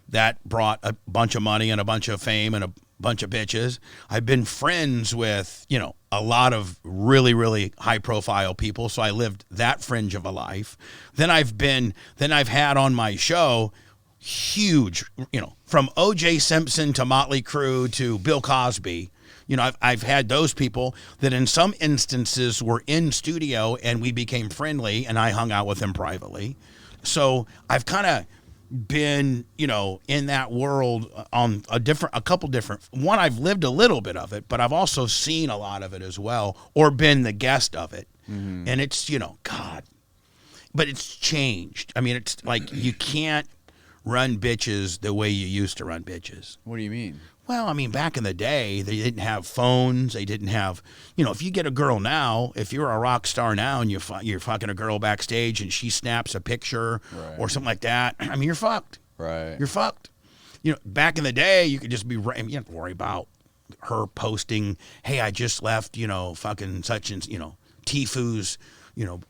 that brought a bunch of money and a bunch of fame and a bunch of bitches. I've been friends with, a lot of really, really high profile people. So I lived that fringe of a life. Then I've had on my show huge, from O.J. Simpson to Motley Crue to Bill Cosby. I've had those people that in some instances were in studio and we became friendly and I hung out with them privately. So I've kind of been, in that world on a couple different, one, I've lived a little bit of it, but I've also seen a lot of it as well, or been the guest of it. Mm-hmm. And it's, God, but it's changed. I mean, it's like, you can't run bitches the way you used to run bitches. What do you mean? Well, I mean, back in the day, they didn't have phones. They didn't have, if you get a girl now, if you're a rock star now and you're fucking a girl backstage and she snaps a picture or something like that, I mean, you're fucked. Right. You're fucked. Back in the day, you could just be, you don't have to worry about her posting, hey, I just left, fucking such and, Tifu's,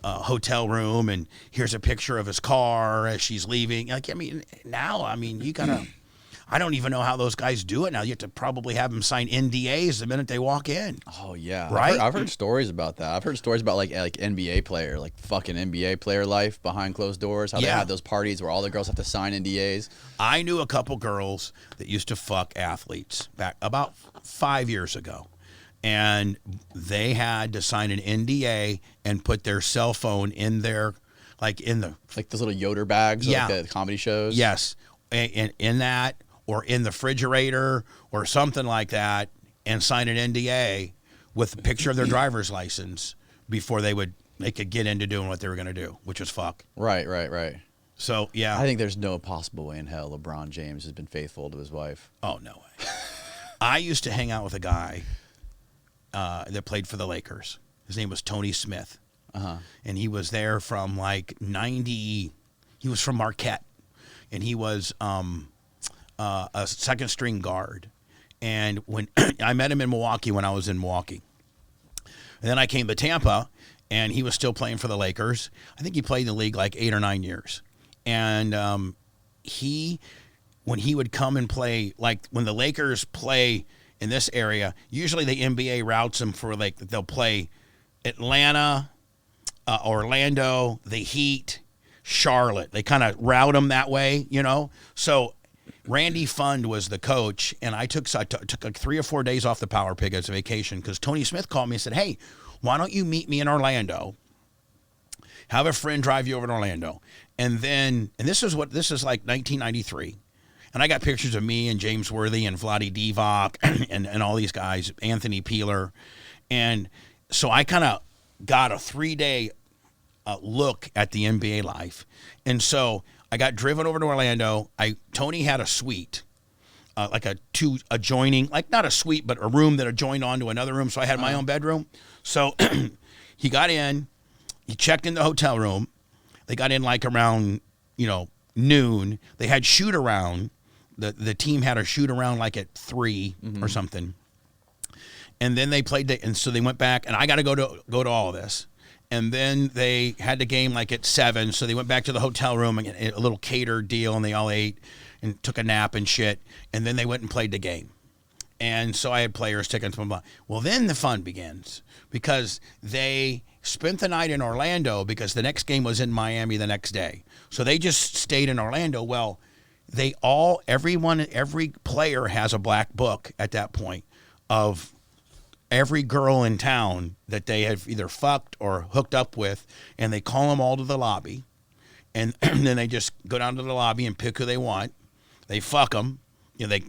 hotel room and here's a picture of his car as she's leaving. Like, I mean, now, I mean, you gotta... I don't even know how those guys do it now. You have to probably have them sign NDAs the minute they walk in. Oh yeah, right. I've heard stories about that. I've heard stories about like NBA player, like fucking NBA player life behind closed doors. How they had those parties where all the girls have to sign NDAs. I knew a couple girls that used to fuck athletes back about 5 years ago, and they had to sign an NDA and put their cell phone in their, like those little Yoder bags, like the comedy shows. Yes, and in that. Or in the refrigerator or something like that, and sign an NDA with a picture of their driver's license before they could get into doing what they were going to do, which was fuck. Right. So, yeah. I think there's no possible way in hell LeBron James has been faithful to his wife. Oh, no way. I used to hang out with a guy that played for the Lakers. His name was Tony Smith. Uh-huh. And he was there from like 90. He was from Marquette. And he was... a second string guard. And when I met him in Milwaukee when I was in Milwaukee. And then I came to Tampa and he was still playing for the Lakers. I think he played in the league like 8 or 9 years. And when he would come and play, like when the Lakers play in this area, usually the NBA routes him for like, they'll play Atlanta, Orlando, the Heat, Charlotte. They kind of route him that way, So Randy Fund was the coach, and I took like 3 or 4 days off the Power Pig as a vacation because Tony Smith called me and said, hey, why don't you meet me in Orlando? Have a friend drive you over to Orlando. And this is like 1993. And I got pictures of me and James Worthy and Vlade Divac and all these guys, Anthony Peeler. And so I kind of got a 3-day look at the NBA life. And so I got driven over to Orlando. Tony had a suite, like a 2 adjoining, like not a suite, but a room that adjoined onto another room. So I had my own bedroom. So he got in, he checked in the hotel room. They got in like around, noon. They had shoot around. The team had a shoot around like at 3 or something. And then they played, and so they went back, and I got to go to all of this. And then they had the game like at 7, so they went back to the hotel room and a little catered deal, and they all ate and took a nap and shit. And then they went and played the game. And so I had players tickets, blah, blah. Well, then the fun begins because they spent the night in Orlando because the next game was in Miami the next day. So they just stayed in Orlando. Well, every player has a black book at that point of every girl in town that they have either fucked or hooked up with, and they call them all to the lobby, and then they just go down to the lobby and pick who they want. They fuck them, they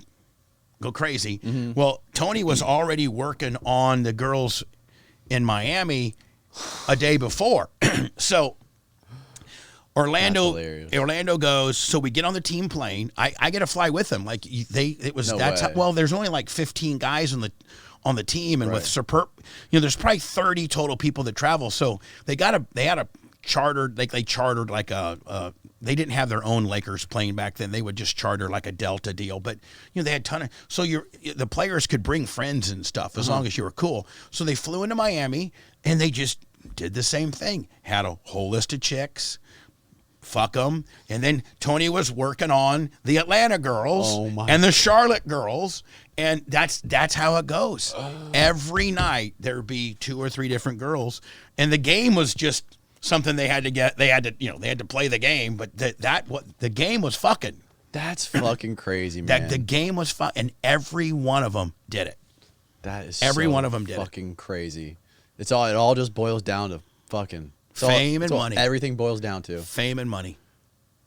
go crazy. Mm-hmm. Well, Tony was already working on the girls in Miami a day before, so Orlando goes. So we get on the team plane. I get to fly with them. Like well, there's only like 15 guys on the team, and with superb, there's probably 30 total people that travel. So they had a chartered, they chartered like they didn't have their own Lakers plane back then. They would just charter like a Delta deal, but they had the players could bring friends and stuff as long as you were cool. So they flew into Miami and they just did the same thing. Had a whole list of chicks. Fuck them. And then Tony was working on the Atlanta girls and the Charlotte girls. And that's how it goes. Every night there'd be 2 or 3 different girls. And the game was just something they had to get. They had to play the game, but the game was fucking. That's fucking crazy, man. The game was fun, and every one of them did it. That is every one of them did fucking crazy. It all just boils down to fucking fame and money. Everything boils down to fame and money.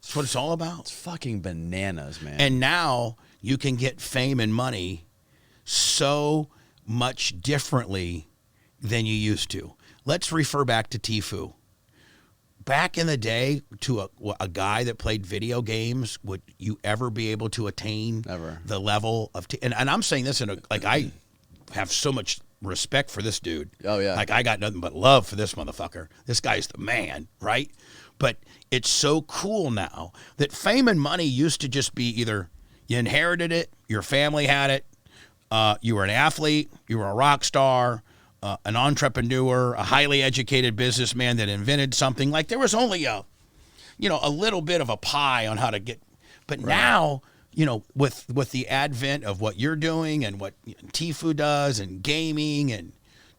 That's what it's all about. It's fucking bananas, man. And now you can get fame and money so much differently than you used to. Let's refer back to Tfue. Back in the day, to a guy that played video games, would you ever be able to attain the level of and I'm saying this I have so much respect for this dude. Oh yeah. Like I got nothing but love for this motherfucker. This guy's the man, right? But it's so cool now that fame and money used to just be either you inherited it, your family had it, you were an athlete, you were a rock star, an entrepreneur, a highly educated businessman that invented something. Like there was only a little bit of a pie on how to get. But now, with the advent of what you're doing and what Tfue does and gaming and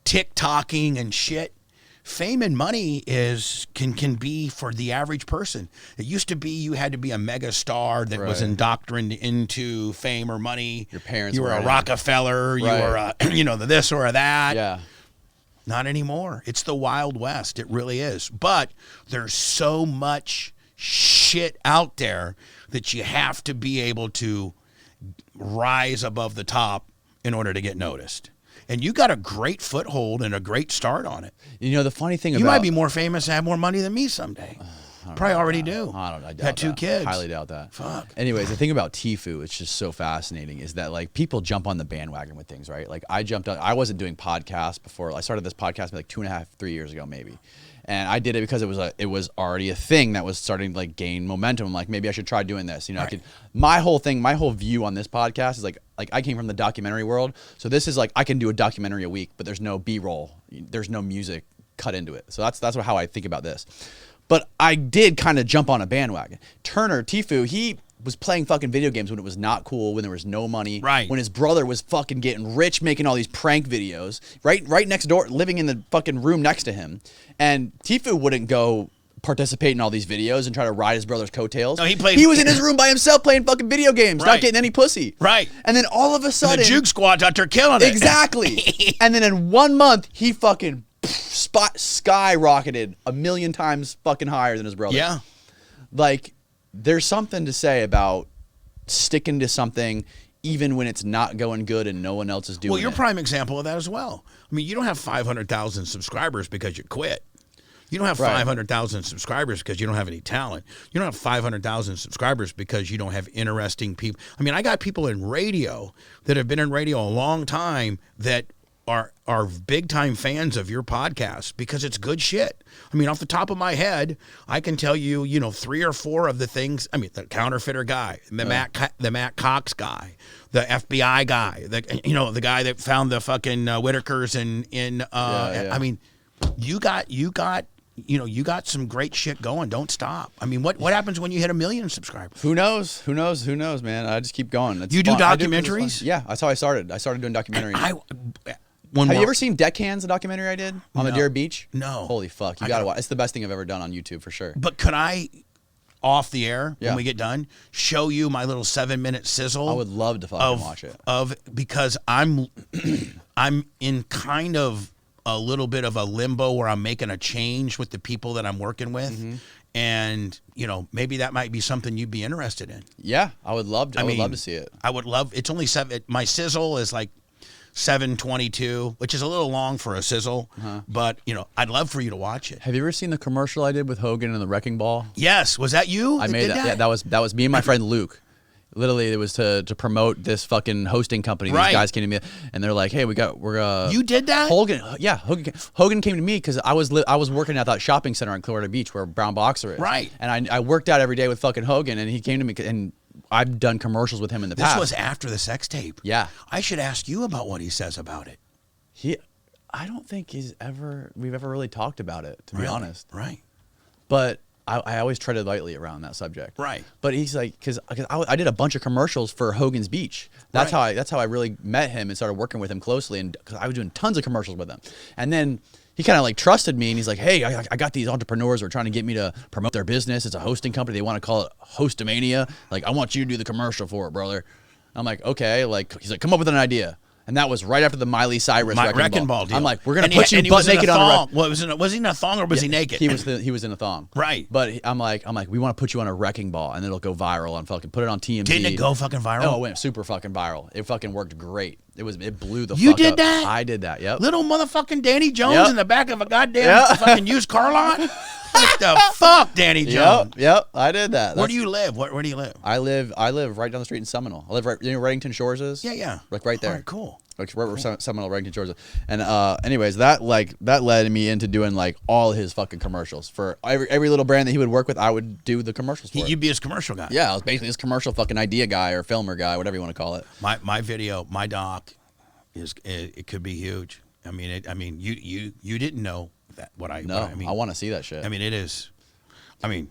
TikToking and shit, fame and money can be for the average person. It used to be you had to be a mega star that was indoctrinated into fame or money. Your parents. You were a Rockefeller. You were the this or that. Yeah. Not anymore. It's the Wild West. It really is. But there's so much shit out there that you have to be able to rise above the top in order to get noticed. And you got a great foothold and a great start on it. The funny thing you might be more famous and have more money than me someday. Probably already do. I doubt Got 2 kids. Highly doubt that. Fuck. Anyways, the thing about Tfue, it's just so fascinating, is that like people jump on the bandwagon with things, right? Like I jumped on. I wasn't doing podcasts before. I started this podcast like 2.5, 3 years ago, maybe. And I did it because it was already a thing that was starting to like gain momentum. I'm like, maybe I should try doing this. My whole view on this podcast is like I came from the documentary world. So this is like I can do a documentary a week, but there's no B-roll. There's no music cut into it. So that's how I think about this. But I did kind of jump on a bandwagon. Tfue, he was playing fucking video games when it was not cool, when there was no money. Right. When his brother was fucking getting rich, making all these prank videos, right next door, living in the fucking room next to him. And Tfue wouldn't go participate in all these videos and try to ride his brother's coattails. No, he was in his room by himself playing fucking video games, not getting any pussy. Right. And then all of a sudden... the Juke Squad's out there killing it. Exactly. And then in 1 month, he fucking... skyrocketed 1 million times fucking higher than his brother. Yeah. Like, there's something to say about sticking to something even when it's not going good and no one else is doing it. Well, you're a prime example of that as well. I mean, you don't have 500,000 subscribers because you quit. You don't have 500,000 subscribers because you don't have any talent. You don't have 500,000 subscribers because you don't have interesting people. I mean, I got people in radio that have been in radio a long time that are big time fans of your podcast because it's good shit. I mean, off the top of my head, I can tell you, 3 or 4 of the things. I mean, the counterfeiter guy, the Matt Cox guy, the FBI guy, the guy that found the fucking Whitakers in. I mean, you got some great shit going. Don't stop. I mean, what happens when you hit 1 million subscribers? Who knows, man? I just keep going. You do documentaries? Yeah, that's how I started. I started doing documentaries. Have you ever seen Deckhands, the documentary I did on Madeira Beach? No. Holy fuck, you gotta watch. It's the best thing I've ever done on YouTube for sure. But could I off the air Yeah. when we get done, show you my little 7-minute sizzle. I would love to fucking watch it. Because I'm in kind of a little bit of a limbo where I'm making a change with the people that I'm working with. Mm-hmm. And, you know, maybe that might be something you'd be interested in. Yeah, I would love to. I would love to see it. I would love. It's only 7. My sizzle is like 7:22, which is a little long for a sizzle. But you know, I'd love for you to watch it. Have you ever seen the commercial I did with Hogan and the Wrecking Ball? Yes, was that you? I made that. Yeah, that was me and my friend Luke. Literally, it was to promote this fucking hosting company. These guys came to me and they're like, "Hey, we're you did that?" Hogan, yeah, Hogan came to me because I was working at that shopping center on Florida Beach where Brown Boxer is. Right. And I worked out every day with fucking Hogan, and he came to me and I've done commercials with him in the past. This was after the sex tape. Yeah. I should ask you about what he says about it. I don't think we've ever really talked about it, to be honest. Right. But I always treaded lightly around that subject. Right. But he's like, because I did a bunch of commercials for Hogan's Beach. That's how I really met him and started working with him closely, and because I was doing tons of commercials with him. And then he kind of like trusted me, and he's like, hey, I got these entrepreneurs who are trying to get me to promote their business. It's a hosting company. They want to call it Hostomania. Like, I want you to do the commercial for it, brother. I'm like, okay. Like, he's like, come up with an idea. And that was right after the Miley Cyrus wrecking ball deal. I'm like, we're gonna put you butt naked on a thong. Was he in a thong or was he naked? He was in a thong. Right. But I'm like, we want to put you on a wrecking ball, and it'll go viral on fucking put it on TMZ. Didn't it go fucking viral? Oh, it went super fucking viral. It fucking worked great. It blew the fuck up. You did that? I did that. Yep. Little motherfucking Danny Jones in the back of a goddamn fucking used car lot. What the fuck, Danny Jones? Yep. I did that. Where do you live? Where do you live? I live right down the street in Seminole. I live right, you know, Reddington Shores is. Yeah. Like right there. All right, cool. Like right where Seminole, Reddington Shores is. And anyways, that led me into doing like all his fucking commercials for every little brand that he would work with. I would do the commercials for. You'd be his commercial guy. Yeah, I was basically his commercial fucking idea guy or filmer guy, whatever you want to call it. My video, my doc, it could be huge. I mean, you didn't know that what I mean. I want to see that shit. I mean, it is. I mean,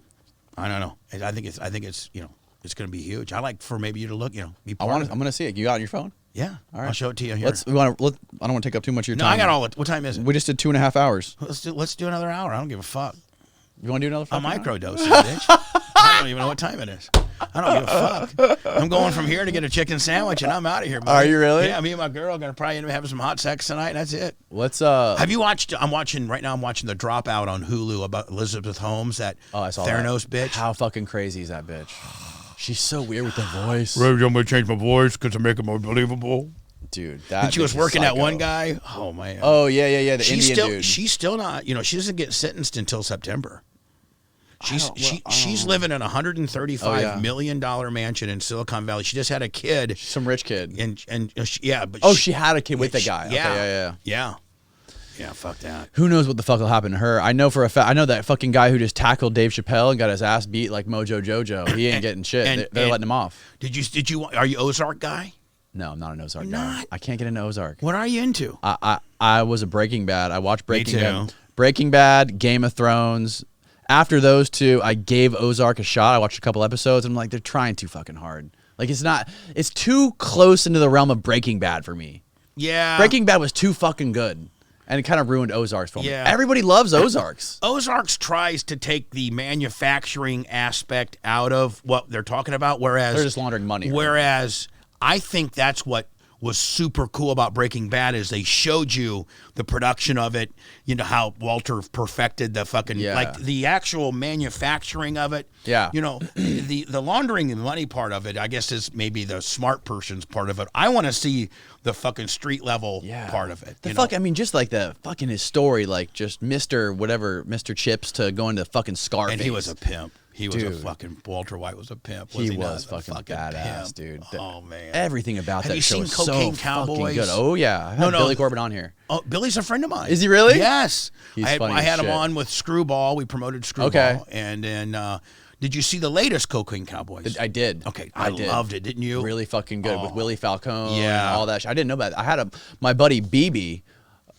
I don't know. I think it's you know, it's going to be huge. I like for maybe you to look, you know, be part of it. I'm going to see it. You got it on your phone? Yeah. All right. I'll show it to you here. I don't want to take up too much of your time. No, I got all it. What time is it? We just did 2.5 hours. Let's do another hour. I don't give a fuck. You want to do another A fucking hour? microdose, bitch. I don't even know what time it is. I don't give a fuck. I'm going from here to get a chicken sandwich, and I'm out of here, buddy. Are you really? Yeah, me and my girl are going to probably end up having some hot sex tonight, and that's it. Let's Have you watched? I'm watching The Dropout on Hulu about Elizabeth Holmes, that I saw Theranos that. bitch. How fucking crazy is that bitch? She's so weird with the voice. I'm going to change my voice because I make it more believable. Dude, that And she was bitch is working that psycho. one guy. Oh, man. Oh, yeah. The Indian dude. She's still not, you know, she doesn't get sentenced until September. She's living in a $135 million mansion in Silicon Valley. She just had a kid. Some rich kid. And yeah, but she had a kid with the guy. Yeah, okay, yeah. Yeah, fuck that. Who knows what the fuck will happen to her? I know for a fact. I know that fucking guy who just tackled Dave Chappelle and got his ass beat like Mojo Jojo. He ain't getting shit. They're letting him off. Did you? Are you Ozark guy? No, I'm not an Ozark guy. I can't get into Ozark. What are you into? I was a Breaking Bad. I watched Breaking Me too. Bad. Breaking Bad, Game of Thrones. After those two, I gave Ozark a shot. I watched a couple episodes, and I'm like, they're trying too fucking hard. Like, it's too close into the realm of Breaking Bad for me. Yeah. Breaking Bad was too fucking good, and it kind of ruined Ozarks for me. Yeah. Everybody loves Ozarks. Ozarks tries to take the manufacturing aspect out of what they're talking about, whereas They're just laundering money. Whereas I think that's what was super cool about Breaking Bad is they showed you the production of it, you know, how Walter perfected the fucking, like the actual manufacturing of it. Yeah. You know, the laundering and money part of it, I guess, is maybe the smart person's part of it. I want to see the fucking street level part of it. I mean, just like the fucking his story, like just Mr. Chips to going to fucking Scarface. And he was a pimp. He was a fucking, Walter White was a pimp. He was fucking badass, pimp? dude. Oh, man. Everything about Have that you show seen is Cocaine so Cowboys? fucking good. Oh, yeah. I had Billy Corbin on here. Oh, Billy's a friend of mine. Is he really? Yes. He's I funny had as him shit. on with Screwball. We promoted Screwball. Okay. And then, did you see the latest Cocaine Cowboys? I did. Okay. I loved it, didn't you? Really fucking good with Willie Falcone. Yeah. And all that shit. I didn't know about it. I had my buddy BB.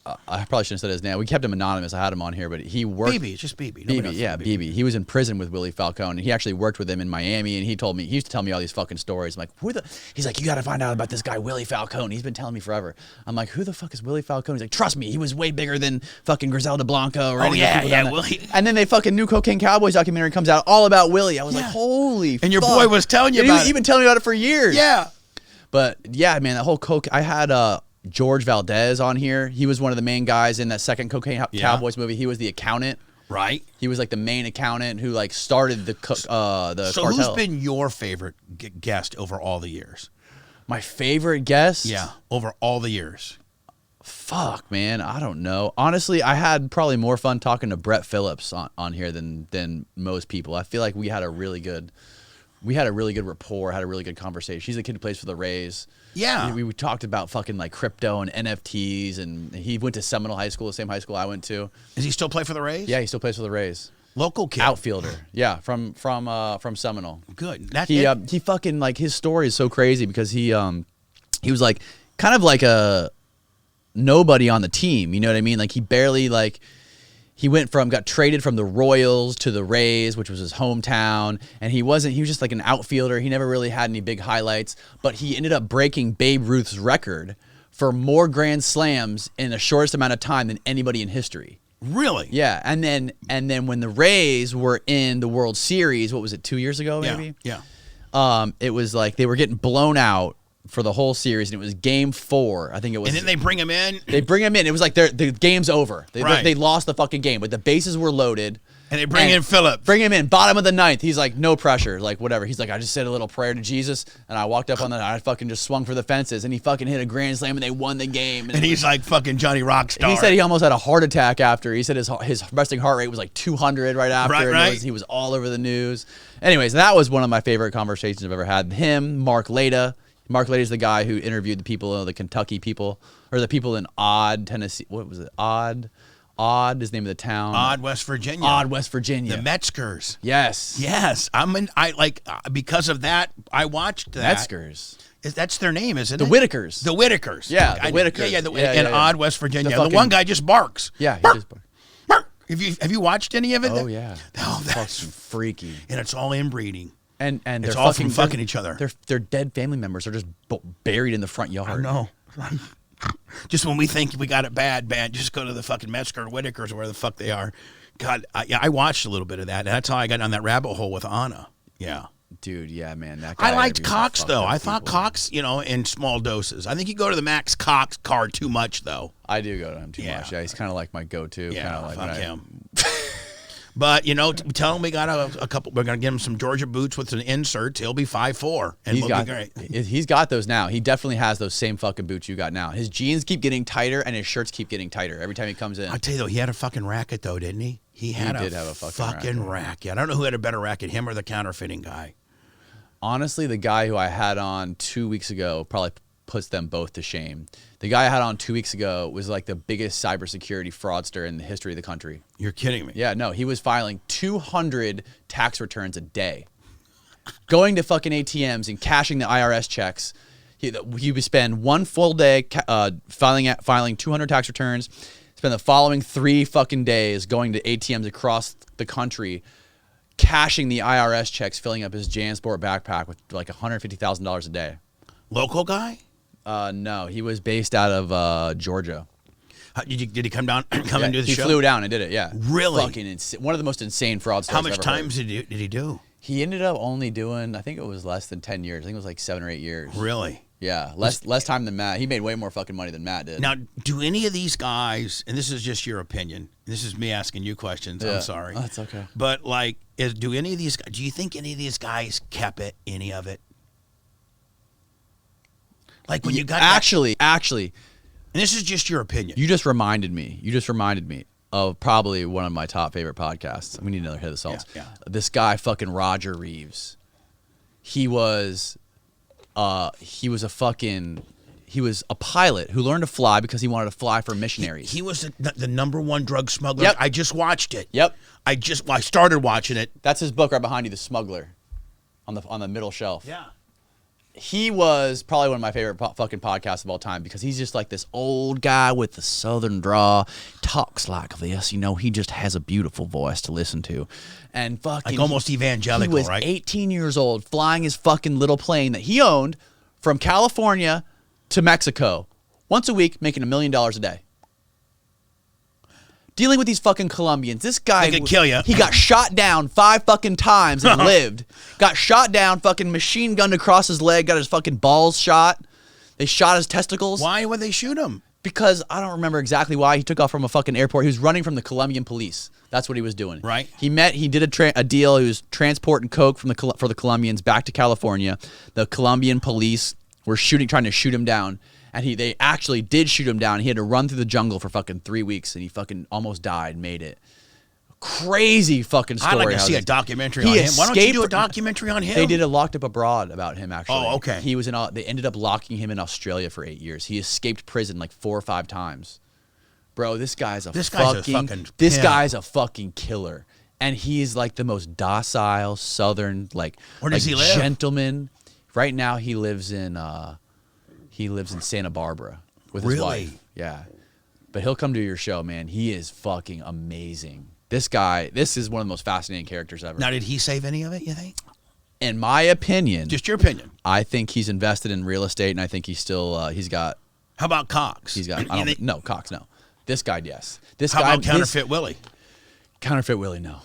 I probably shouldn't have said his name. We kept him anonymous. I had him on here, but he worked. BB, it's just BB. BB, yeah, BB. He was in prison with Willie Falcone, and he actually worked with him in Miami. And he used to tell me all these fucking stories. I'm like, who the? He's like, you got to find out about this guy Willie Falcone. He's been telling me forever. I'm like, who the fuck is Willie Falcone? He's like, trust me, he was way bigger than fucking Griselda Blanco. Or any of the people down there. Willie. And then they fucking New Cocaine Cowboys documentary comes out all about Willie. I was like, holy. And your fuck. boy was telling you And about he was it. even telling me about it for years. Yeah. But yeah, man, that whole coke. I had George Valdez on here. He was one of the main guys in that second Cocaine Cowboys movie. He was the accountant. Right. He was like the main accountant who like started the cartel. So who's been your favorite guest over all the years? My favorite guest? Yeah, over all the years. Fuck, man, I don't know. Honestly, I had probably more fun talking to Brett Phillips on here than most people. I feel like we had a really good rapport, had a really good conversation. He's the kid who plays for the Rays. Yeah. We talked about fucking like crypto and NFTs, and he went to Seminole High School, the same high school I went to. Does he still play for the Rays? Yeah, he still plays for the Rays. Local kid. Outfielder. Yeah, from Seminole. Good. He fucking like his story is so crazy because he was like kind of like a nobody on the team, you know what I mean? Like he barely like he got traded from the Royals to the Rays, which was his hometown, and he was just like an outfielder. He never really had any big highlights, but he ended up breaking Babe Ruth's record for more grand slams in the shortest amount of time than anybody in history. Really? Yeah, and then when the Rays were in the World Series, what was it, 2 years ago maybe? Yeah. It was like they were getting blown out for the whole series, and it was Game 4, I think it was. And then they bring him in. They bring him in. It was like the game's over. They lost the fucking game, but the bases were loaded. And they bring in Phillips. Bring him in, bottom of the ninth. He's like, no pressure, like whatever. He's like, I just said a little prayer to Jesus, and I walked up on I fucking just swung for the fences, and he fucking hit a grand slam, and they won the game. And he's like fucking Johnny Rockstar. He said he almost had a heart attack after. He said his resting heart rate was like 200 right after. Right. And he was all over the news. Anyways, that was one of my favorite conversations I've ever had. Him, Mark Leda. Mark Leda is the guy who interviewed the people, the Kentucky people, or the people in Odd, Tennessee. What was it? Odd is the name of the town. Odd, West Virginia. Odd, West Virginia. The Metzgers. Yes. Because of that, I watched that. Metzgers. That's their name, isn't it? The Whitakers. The Whitakers. Yeah, the Whitakers. In Odd, West Virginia. The one guy just barks. Yeah, he just barks. Bark. Have you watched any of it? Oh, yeah. Oh, that's freaky. And it's all inbreeding. And it's they're all from fucking each other. They're dead family members. They're just buried in the front yard. I know. Just when we think we got it bad, just go to the fucking Metzger Whitakers or where the fuck they are. God, I watched a little bit of that. And that's how I got on that rabbit hole with Anna. Yeah. Dude, yeah, man. That guy I liked Cox, though. I thought Cox, in small doses. I think you go to the Max Cox card too much, though. I do go to him too much. Yeah, he's kind of like my go-to. Yeah, fuck him. But, tell him we got a couple. We're going to get him some Georgia boots with some inserts. He'll be 5'4", and we'll be great. He's got those now. He definitely has those same fucking boots you got now. His jeans keep getting tighter, and his shirts keep getting tighter every time he comes in. I'll tell you, though, he had a fucking racket, though, didn't he? He did have a fucking racket. I don't know who had a better racket, him or the counterfeiting guy. Honestly, the guy who I had on 2 weeks ago probably puts them both to shame. The guy I had on 2 weeks ago was like the biggest cybersecurity fraudster in the history of the country. You're kidding me. Yeah, no, he was filing 200 tax returns a day, going to fucking ATMs and cashing the IRS checks. He would spend one full day filing 200 tax returns, spend the following 3 fucking days going to ATMs across the country, cashing the IRS checks, filling up his JanSport backpack with like $150,000 a day. Local guy? No, he was based out of Georgia. Did he come down and do the show? He flew down and did it, yeah. Really? Fucking insane. One of the most insane fraudsters How much I've ever times heard. did he do? He ended up only doing, I think it was less than 10 years. I think it was like 7 or 8 years. Really? Yeah, less time than Matt. He made way more fucking money than Matt did. Now, do any of these guys, and this is just your opinion, this is me asking you questions, I'm sorry. Oh, that's okay. But do you think any of these guys kept any of it? Like when you got actually, and this is just your opinion. You just reminded me of probably one of my top favorite podcasts. We need another hit of the salts. Yeah. This guy, fucking Roger Reeves. He was a pilot who learned to fly because he wanted to fly for missionaries. He was the number one drug smuggler. Yep. I just watched it. Yep. I started watching it. That's his book right behind you, The Smuggler, on the middle shelf. Yeah. he was probably one of my favorite fucking podcasts of all time because he's just like this old guy with the southern draw, talks like this. You know, he just has a beautiful voice to listen to. And fucking like almost evangelical, he was right? 18 years old, flying his fucking little plane that he owned from California to Mexico once a week, making $1 million a day. Dealing with these fucking Colombians. This guy, they could kill you. He got shot down 5 fucking times and lived. Got shot down, fucking machine gunned across his leg, got his fucking balls shot. They shot his testicles. Why would they shoot him? Because I don't remember exactly why. He took off from a fucking airport. He was running from the Colombian police. That's what he was doing. Right. He did a deal. He was transporting coke for the Colombians back to California. The Colombian police were trying to shoot him down. And they actually did shoot him down. He had to run through the jungle for fucking 3 weeks, and he fucking almost died, made it. Crazy fucking story. I'd like to see a documentary on him. Why don't you do a documentary on him? They did a Locked Up Abroad about him, actually. Oh, okay. He was they ended up locking him in Australia for 8 years. He escaped prison like 4 or 5 times. Bro, this guy's a fucking killer. And he's like the most docile, southern, like, where does he live? Gentleman. Right now he lives in Santa Barbara with his wife. Yeah. But he'll come to your show, man. He is fucking amazing. This is one of the most fascinating characters ever. Now, did he save any of it, you think? In my opinion. Just your opinion. I think he's invested in real estate, and I think he's still, he's got. How about Cox? He's got, no, Cox, no. This guy, yes. How about Counterfeit Willie? Counterfeit Willie, no.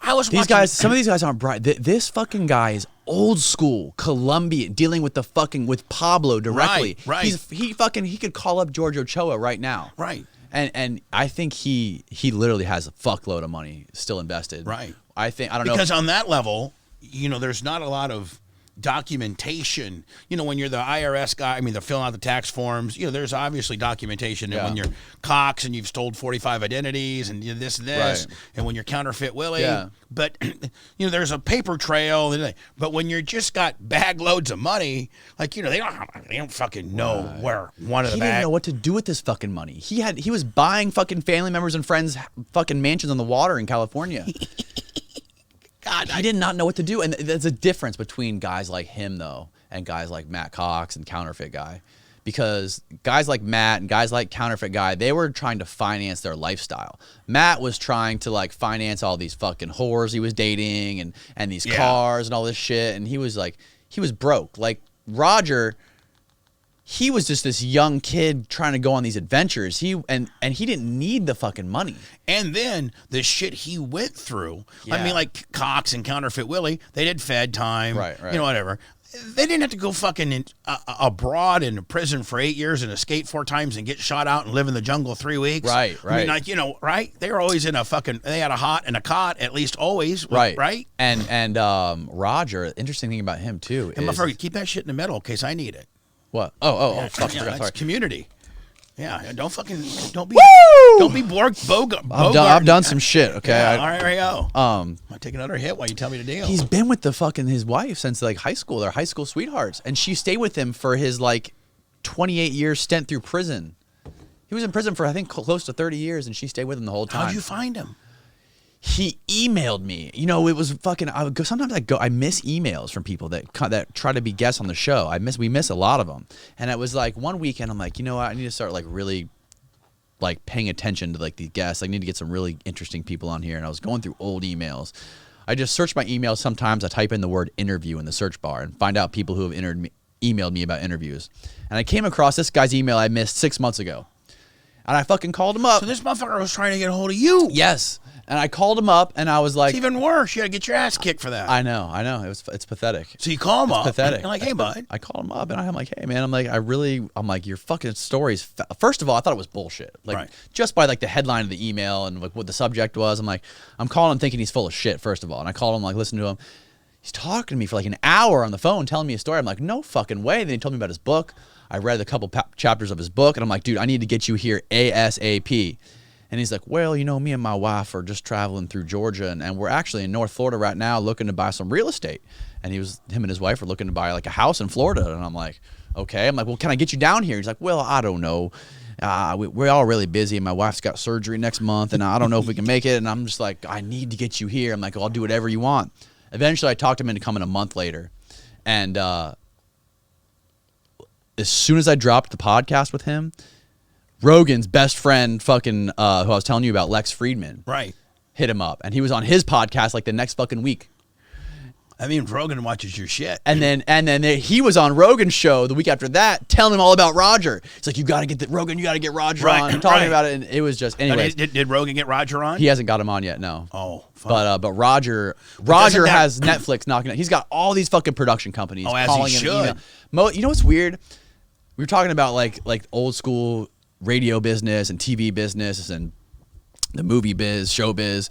Some of these guys aren't bright. This fucking guy is old school, Colombian, dealing with with Pablo directly. Right. He could call up George Ochoa right now. Right. And I think he literally has a fuckload of money still invested. Right. I don't know. Because on that level, there's not a lot of documentation. When you're the IRS guy, they're filling out the tax forms. There's obviously documentation. And when you're Cox and you've stole 45 identities and this, right. And when you're Counterfeit Willie, but there's a paper trail. But when you're just got bag loads of money, like they don't fucking know where one of the he didn't know what to do with this fucking money. He was buying fucking family members and friends fucking mansions on the water in California. God, he did not know what to do. And there's a difference between guys like him, though, and guys like Matt Cox and Counterfeit Guy. Because guys like Matt and guys like Counterfeit Guy, they were trying to finance their lifestyle. Matt was trying to, finance all these fucking whores he was dating and these cars and all this shit. And he was broke. Like, Roger, he was just this young kid trying to go on these adventures. He didn't need the fucking money. And then the shit he went through. Yeah. Like Cox and Counterfeit Willie, they did Fed time. Right. Whatever. They didn't have to go fucking abroad in prison for 8 years and escape 4 times and get shot out and live in the jungle 3 weeks. Right. Right? They were always in they had a hot and a cot, at least always. Right? And Roger, interesting thing about him, too, and motherfucker, keep that shit in the middle in case I need it. What? Fuck, sorry. Community. Yeah, don't be I've done some shit, okay? Yeah, all right, here we go. I'll take another hit while you tell me the deal. He's been with his wife since high school. They're high school sweethearts. And she stayed with him for his 28-year stint through prison. He was in prison for I think close to 30 years and she stayed with him the whole time. How'd you find him? He emailed me. It was fucking. Sometimes I miss emails from people that try to be guests on the show. We miss a lot of them. And it was one weekend. I'm like, you know what? I need to start really, paying attention to these guests. I need to get some really interesting people on here. And I was going through old emails. I just search my emails. Sometimes I type in the word interview in the search bar and find out people who have emailed me about interviews. And I came across this guy's email I missed 6 months ago. And I fucking called him up. So this motherfucker was trying to get a hold of you. Yes. And I called him up, and I was like... It's even worse. You got to get your ass kicked for that. I know. It's pathetic. So you call him up. Pathetic. You're like, hey, bud. I called him up, and I'm like, hey, man. I'm like, your fucking story's... First of all, I thought it was bullshit. Just by, the headline of the email and, what the subject was. I'm calling him thinking he's full of shit, first of all. And I called him, listen to him. He's talking to me for, an hour on the phone, telling me a story. I'm like, no fucking way. Then he told me about his book. I read a couple chapters of his book, and I'm like, dude, I need to get you here ASAP. And he's like, well, me and my wife are just traveling through Georgia, and we're actually in North Florida right now looking to buy some real estate. And him and his wife are looking to buy a house in Florida. And I'm like, okay. I'm like, well, can I get you down here? He's like, well, I don't know. We're all really busy, and my wife's got surgery next month, and I don't know if we can make it. And I'm just like, I need to get you here. I'm like, I'll do whatever you want. Eventually, I talked him into coming a month later. And as soon as I dropped the podcast with him, Rogan's best friend, fucking who I was telling you about, Lex Friedman, Right. hit him up, and he was on his podcast like the next fucking week. I mean, Rogan watches your shit. And then he was on Rogan's show the week after that, telling him all about Roger. It's like, you got to get Rogan, you got to get Roger on, talking about it, and it was just, anyways. Did Rogan get Roger on? He hasn't got him on yet, no. Oh, fuck. But Roger has Netflix knocking out. He's got all these fucking production companies as calling he him. should. You know what's weird? We were talking about like old school radio business and TV business and the movie biz, show biz.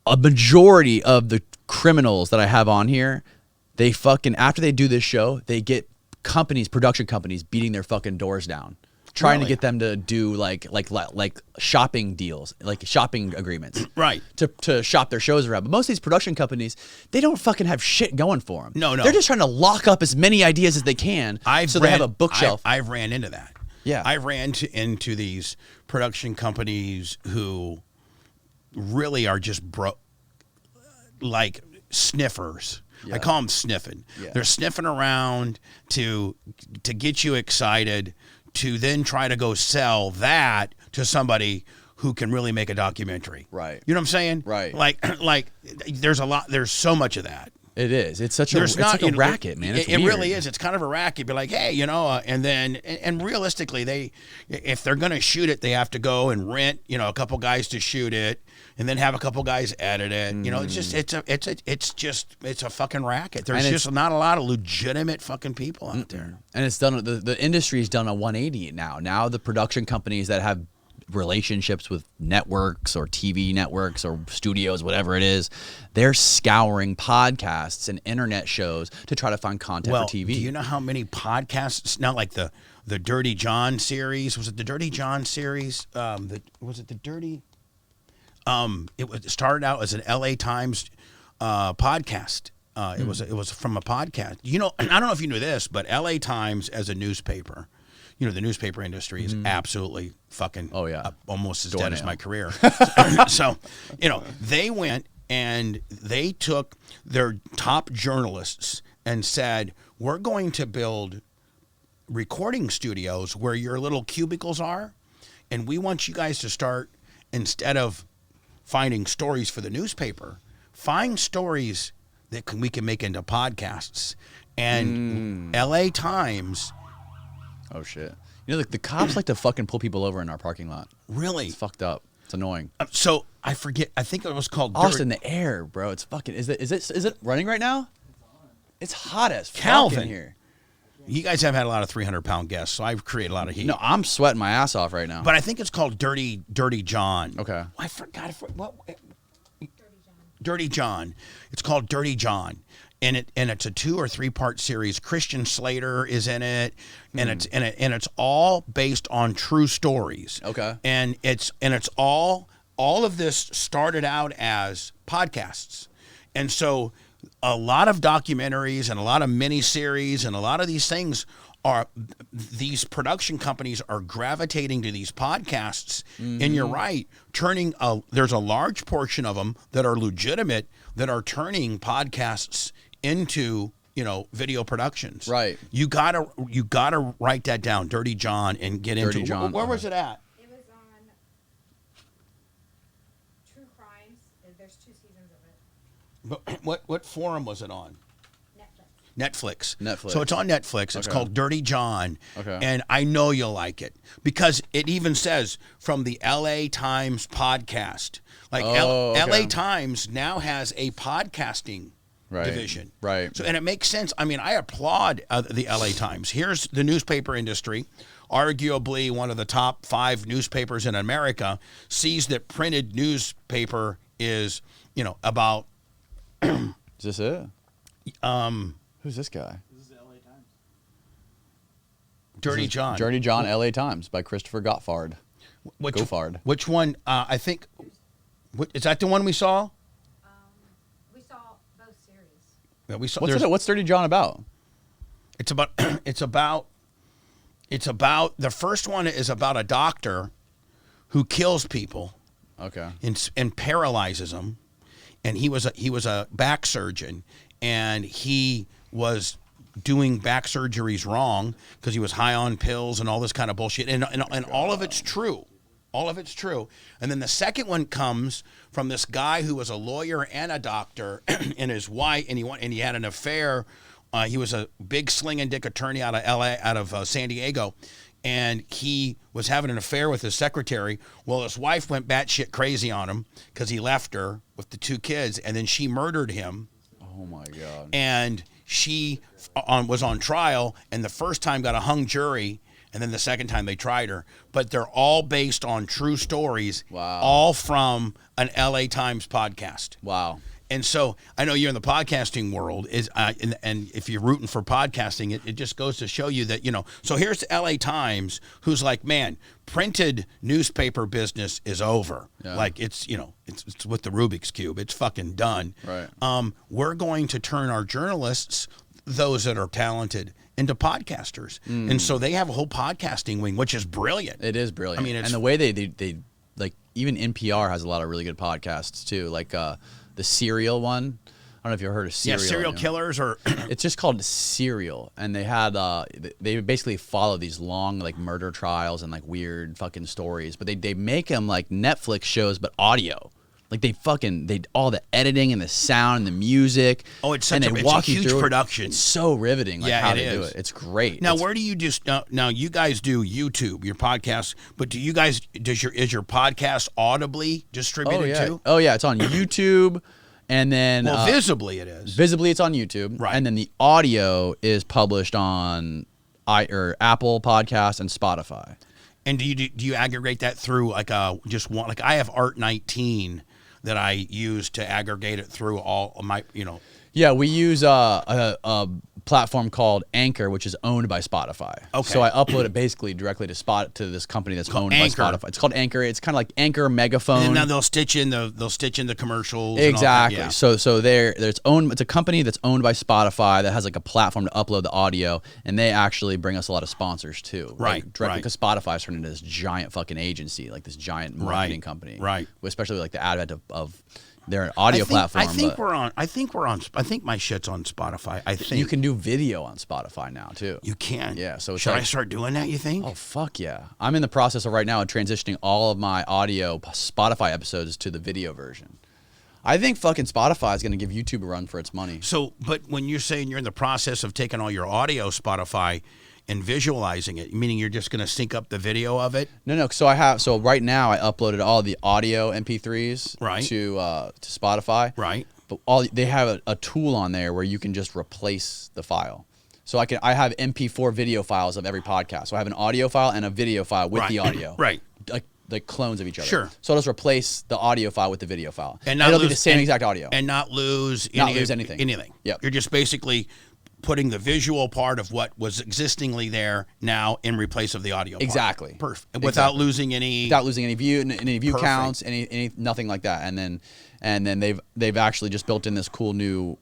A majority of the criminals that I have on here, they fucking, after they do this show, they get production companies beating their fucking doors down, trying to get them to do like shopping deals, like shopping agreements, right? To shop their shows around. But most of these production companies, they don't fucking have shit going for them. No. They're just trying to lock up as many ideas as they can, they have a bookshelf. I've ran into that. Yeah, I ran into these production companies who really are just like sniffers. Yeah. I call them sniffing. Yeah. They're sniffing around to get you excited, to then try to go sell that to somebody who can really make a documentary. Right. You know what I'm saying? Right. Like there's so much of that. It is. It's such a racket, man. It really is. It's kind of a racket. Be like, hey, and realistically, if they're going to shoot it, they have to go and rent, a couple guys to shoot it, and then have a couple guys edit it. It's a fucking racket. There's just not a lot of legitimate fucking people out there. And it's done. The industry's done a 180 now. Now the production companies that have relationships with networks or TV networks or studios, whatever it is, they're scouring podcasts and internet shows to try to find content for TV. Do you know how many podcasts now, like the Dirty John series? Was it the Dirty John series? Was it the Dirty? It started out as an LA Times podcast. It was from a podcast. I don't know if you knew this, but LA Times as a newspaper, the newspaper industry is absolutely fucking almost as dead as my career. So, they went and they took their top journalists and said, we're going to build recording studios where your little cubicles are, and we want you guys to start, instead of finding stories for the newspaper, find stories that we can make into podcasts. And LA Times... Oh, shit. The cops like to fucking pull people over in our parking lot. Really? It's fucked up. It's annoying. So I forget. I think it was called Austin, the air, bro. It's fucking. Is it running right now? It's hot as fuck Calvin in here. You guys have had a lot of 300-pound guests, so I've created a lot of heat. No, I'm sweating my ass off right now. But I think it's called Dirty John. Okay. I forgot. What? Dirty John. It's called Dirty John. And it's a 2 or 3 part series. Christian Slater is in it, and it's all based on true stories. Okay. And it's all of this started out as podcasts, and so a lot of documentaries and a lot of miniseries and a lot of these things these production companies are gravitating to these podcasts. And you're right, there's a large portion of them that are legitimate that are turning podcasts into video productions. Right. You gotta write that down, Dirty John, and get Dirty into John. Where was it at? It was on True Crimes. There's 2 seasons of it. But what forum was it on? Netflix. Netflix. So it's on Netflix. It's called Dirty John. Okay. And I know you'll like it because it even says from the LA Times podcast. Like LA Times now has a podcasting division. Right. So, and it makes sense. I mean, I applaud the LA Times. Here's the newspaper industry, arguably one of the top 5 newspapers in America, sees that printed newspaper is, about. Is this it? Who's this guy? This is the LA Times. Dirty John. Dirty John, LA Times by Christopher Gottfard. Goffard. Which one? I think. Is that the one we saw? We saw both series. Yeah, we saw. What's Dirty John about? It's about. The first one is about a doctor who kills people. Okay. And paralyzes them, and he was a back surgeon, and he was doing back surgeries wrong because he was high on pills and all this kind of bullshit. And all of it's true. All of it's true. And then the second one comes from this guy who was a lawyer and a doctor, and his wife, and he had an affair. He was a big sling and dick attorney out of L.A., out of San Diego, and he was having an affair with his secretary. Well, his wife went batshit crazy on him because he left her with the 2 kids, and then she murdered him. Oh my God. And she was on trial, and the first time got a hung jury, and then the second time they tried her. But they're all based on true stories, Wow. all from an LA Times podcast. Wow. And so I know you're in the podcasting world, and if you're rooting for podcasting, it just goes to show you that, so here's the LA Times, who's like, man, printed newspaper business is over. Yeah. Like it's with the Rubik's Cube. It's fucking done. Right. We're going to turn our journalists, those that are talented, into podcasters. And so they have a whole podcasting wing, which is brilliant. It is brilliant. I mean, and the way they like, even NPR has a lot of really good podcasts too, like the Serial one. I don't know if you've heard of Serial. Yeah, serial killers, or it's just called Serial, and they had they basically follow these long like murder trials and like weird fucking stories, but they make them like Netflix shows but audio. Like they all the editing and the sound and the music. Oh, it's and such they a walk you huge through it. production. It's so riveting. Like Yeah, how it they do is. it. It's great. Now, It's- where do you do? Now, you guys do YouTube, your podcast, but do you guys is your podcast audibly distributed too? Oh yeah, it's on YouTube, and then Well, visibly it is. visibly it's on YouTube, Right. and then the audio is published on Apple Podcasts and Spotify. And do you aggregate that through like just one? Like I have Art 19 that I use to aggregate it through all of my Yeah, we use a platform called Anchor, which is owned by Spotify. Okay. So I upload it basically directly to this company that's owned Anchor. by Spotify. It's called Anchor. It's kind of like Anchor Megaphone. And now they'll stitch in the commercials. And all that, Exactly. yeah. So it's a company that's owned by Spotify that has like a platform to upload the audio, and they actually bring us a lot of sponsors too. Right, Like, directly right. because Spotify's turned into this giant fucking agency, like this giant marketing Right, company. right. Especially like the advent of their audio platform. I think but I think my shit's on Spotify. I think you can do video on Spotify now too. You can. Yeah, so it's should I like- start doing that? You think? Oh fuck yeah! I'm in the process of right now of transitioning all of my audio Spotify episodes to the video version. I think fucking Spotify is going to give YouTube a run for its money. So, but when you're saying you're in the process of taking all your audio Spotify and visualizing it, meaning you're just going to sync up the video of it? No. So right now I uploaded all the audio MP3s Right. to Spotify. Right. But they have a tool on there where you can just replace the file. So I have MP4 video files of every podcast. So I have an audio file and a video file with Right. the audio. Right. Like clones of each other. Sure. So I'll just replace the audio file with the video file. And not it'll be lose- the same and- exact audio. And not lose anything. Anything. Yep. You're just basically putting the visual part of what was existingly there now in replace of the audio part. Exactly. Perfect. Without losing any any view Perfect. counts, any nothing like that. And then they've actually just built in this cool new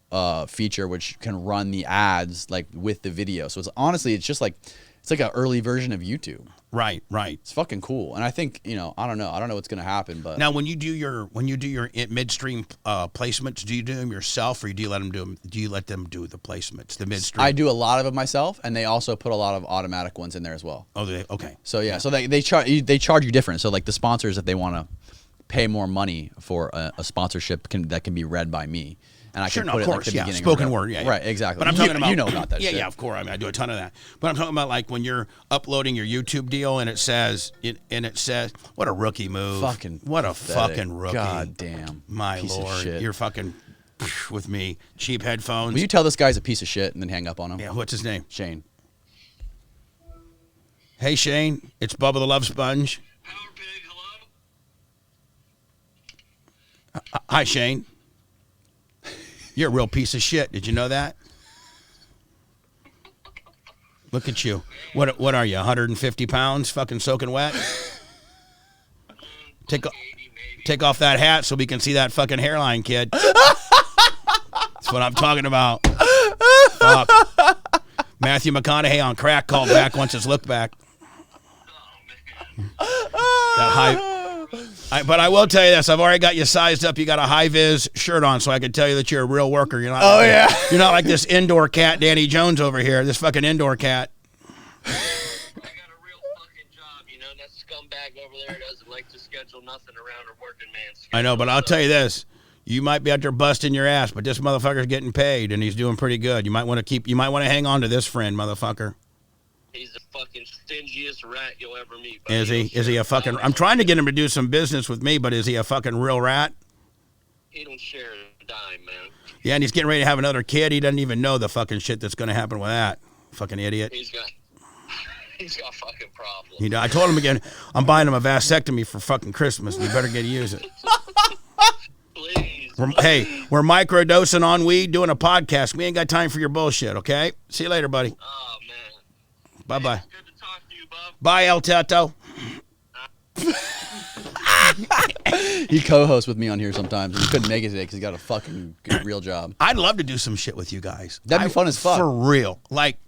feature which can run the ads like with the video. So it's just like it's like an early version of YouTube. Right. It's fucking cool. And I think, I don't know what's going to happen, but Now, when you do your midstream placements, do you do them yourself, or do you let them do the placements, the midstream? I do a lot of it myself, and they also put a lot of automatic ones in there as well. Oh, okay. So yeah, so they charge you different. So like the sponsors, if they want to pay more money for a sponsorship that can be read by me, and I Sure, can no, put of it course, like the yeah, beginning. spoken or word, whatever. yeah. Right, exactly. But I'm talking about you know about that. Yeah, shit. yeah, of course. I mean, I do a ton of that. But I'm talking about like when you're uploading your YouTube deal, and it says, what a rookie move. What a pathetic. fucking rookie. God damn. My Piece of lord, shit. you're fucking with me. Cheap headphones. Will you tell this guy's a piece of shit and then hang up on him? Yeah, what's his name? Shane. Hey Shane, it's Bubba the Love Sponge. Power Pig, hello? Hi Shane. You're a real piece of shit. Did you know that? Look at you. What are you? 150 pounds, fucking soaking wet. Take off that hat so we can see that fucking hairline, kid. That's what I'm talking about. Fuck. Matthew McConaughey on crack called back once his look back. That high. But I will tell you this: I've already got you sized up. You got a high vis shirt on, so I can tell you that you're a real worker. You're not. Oh, yeah. You're not like this indoor cat, Danny Jones over here. This fucking indoor cat. I got a real fucking job, you know. That scumbag over there doesn't like to schedule nothing around a working man's schedule. I know, but I'll tell you this: you might be out there busting your ass, but this motherfucker's getting paid, and he's doing pretty good. You might want to hang on to this friend, motherfucker. He's the fucking stingiest rat you'll ever meet. Is he? Is he a fucking? I'm trying to get him to do some business with me, but is he a fucking real rat? He don't share a dime, man. Yeah, and he's getting ready to have another kid. He doesn't even know the fucking shit that's going to happen with that. Fucking idiot. He's got fucking problems. You know, I told him again, I'm buying him a vasectomy for fucking Christmas, and you better get to use it. Please. We're microdosing on weed, doing a podcast. We ain't got time for your bullshit, okay? See you later, buddy. Oh, man. Bye-bye. It's good to talk to you, Bub. Bye, El Tato. He co-hosts with me on here sometimes, and he couldn't make it today because he got a fucking real job. I'd love to do some shit with you guys. That'd be fun as fuck. For real. Like,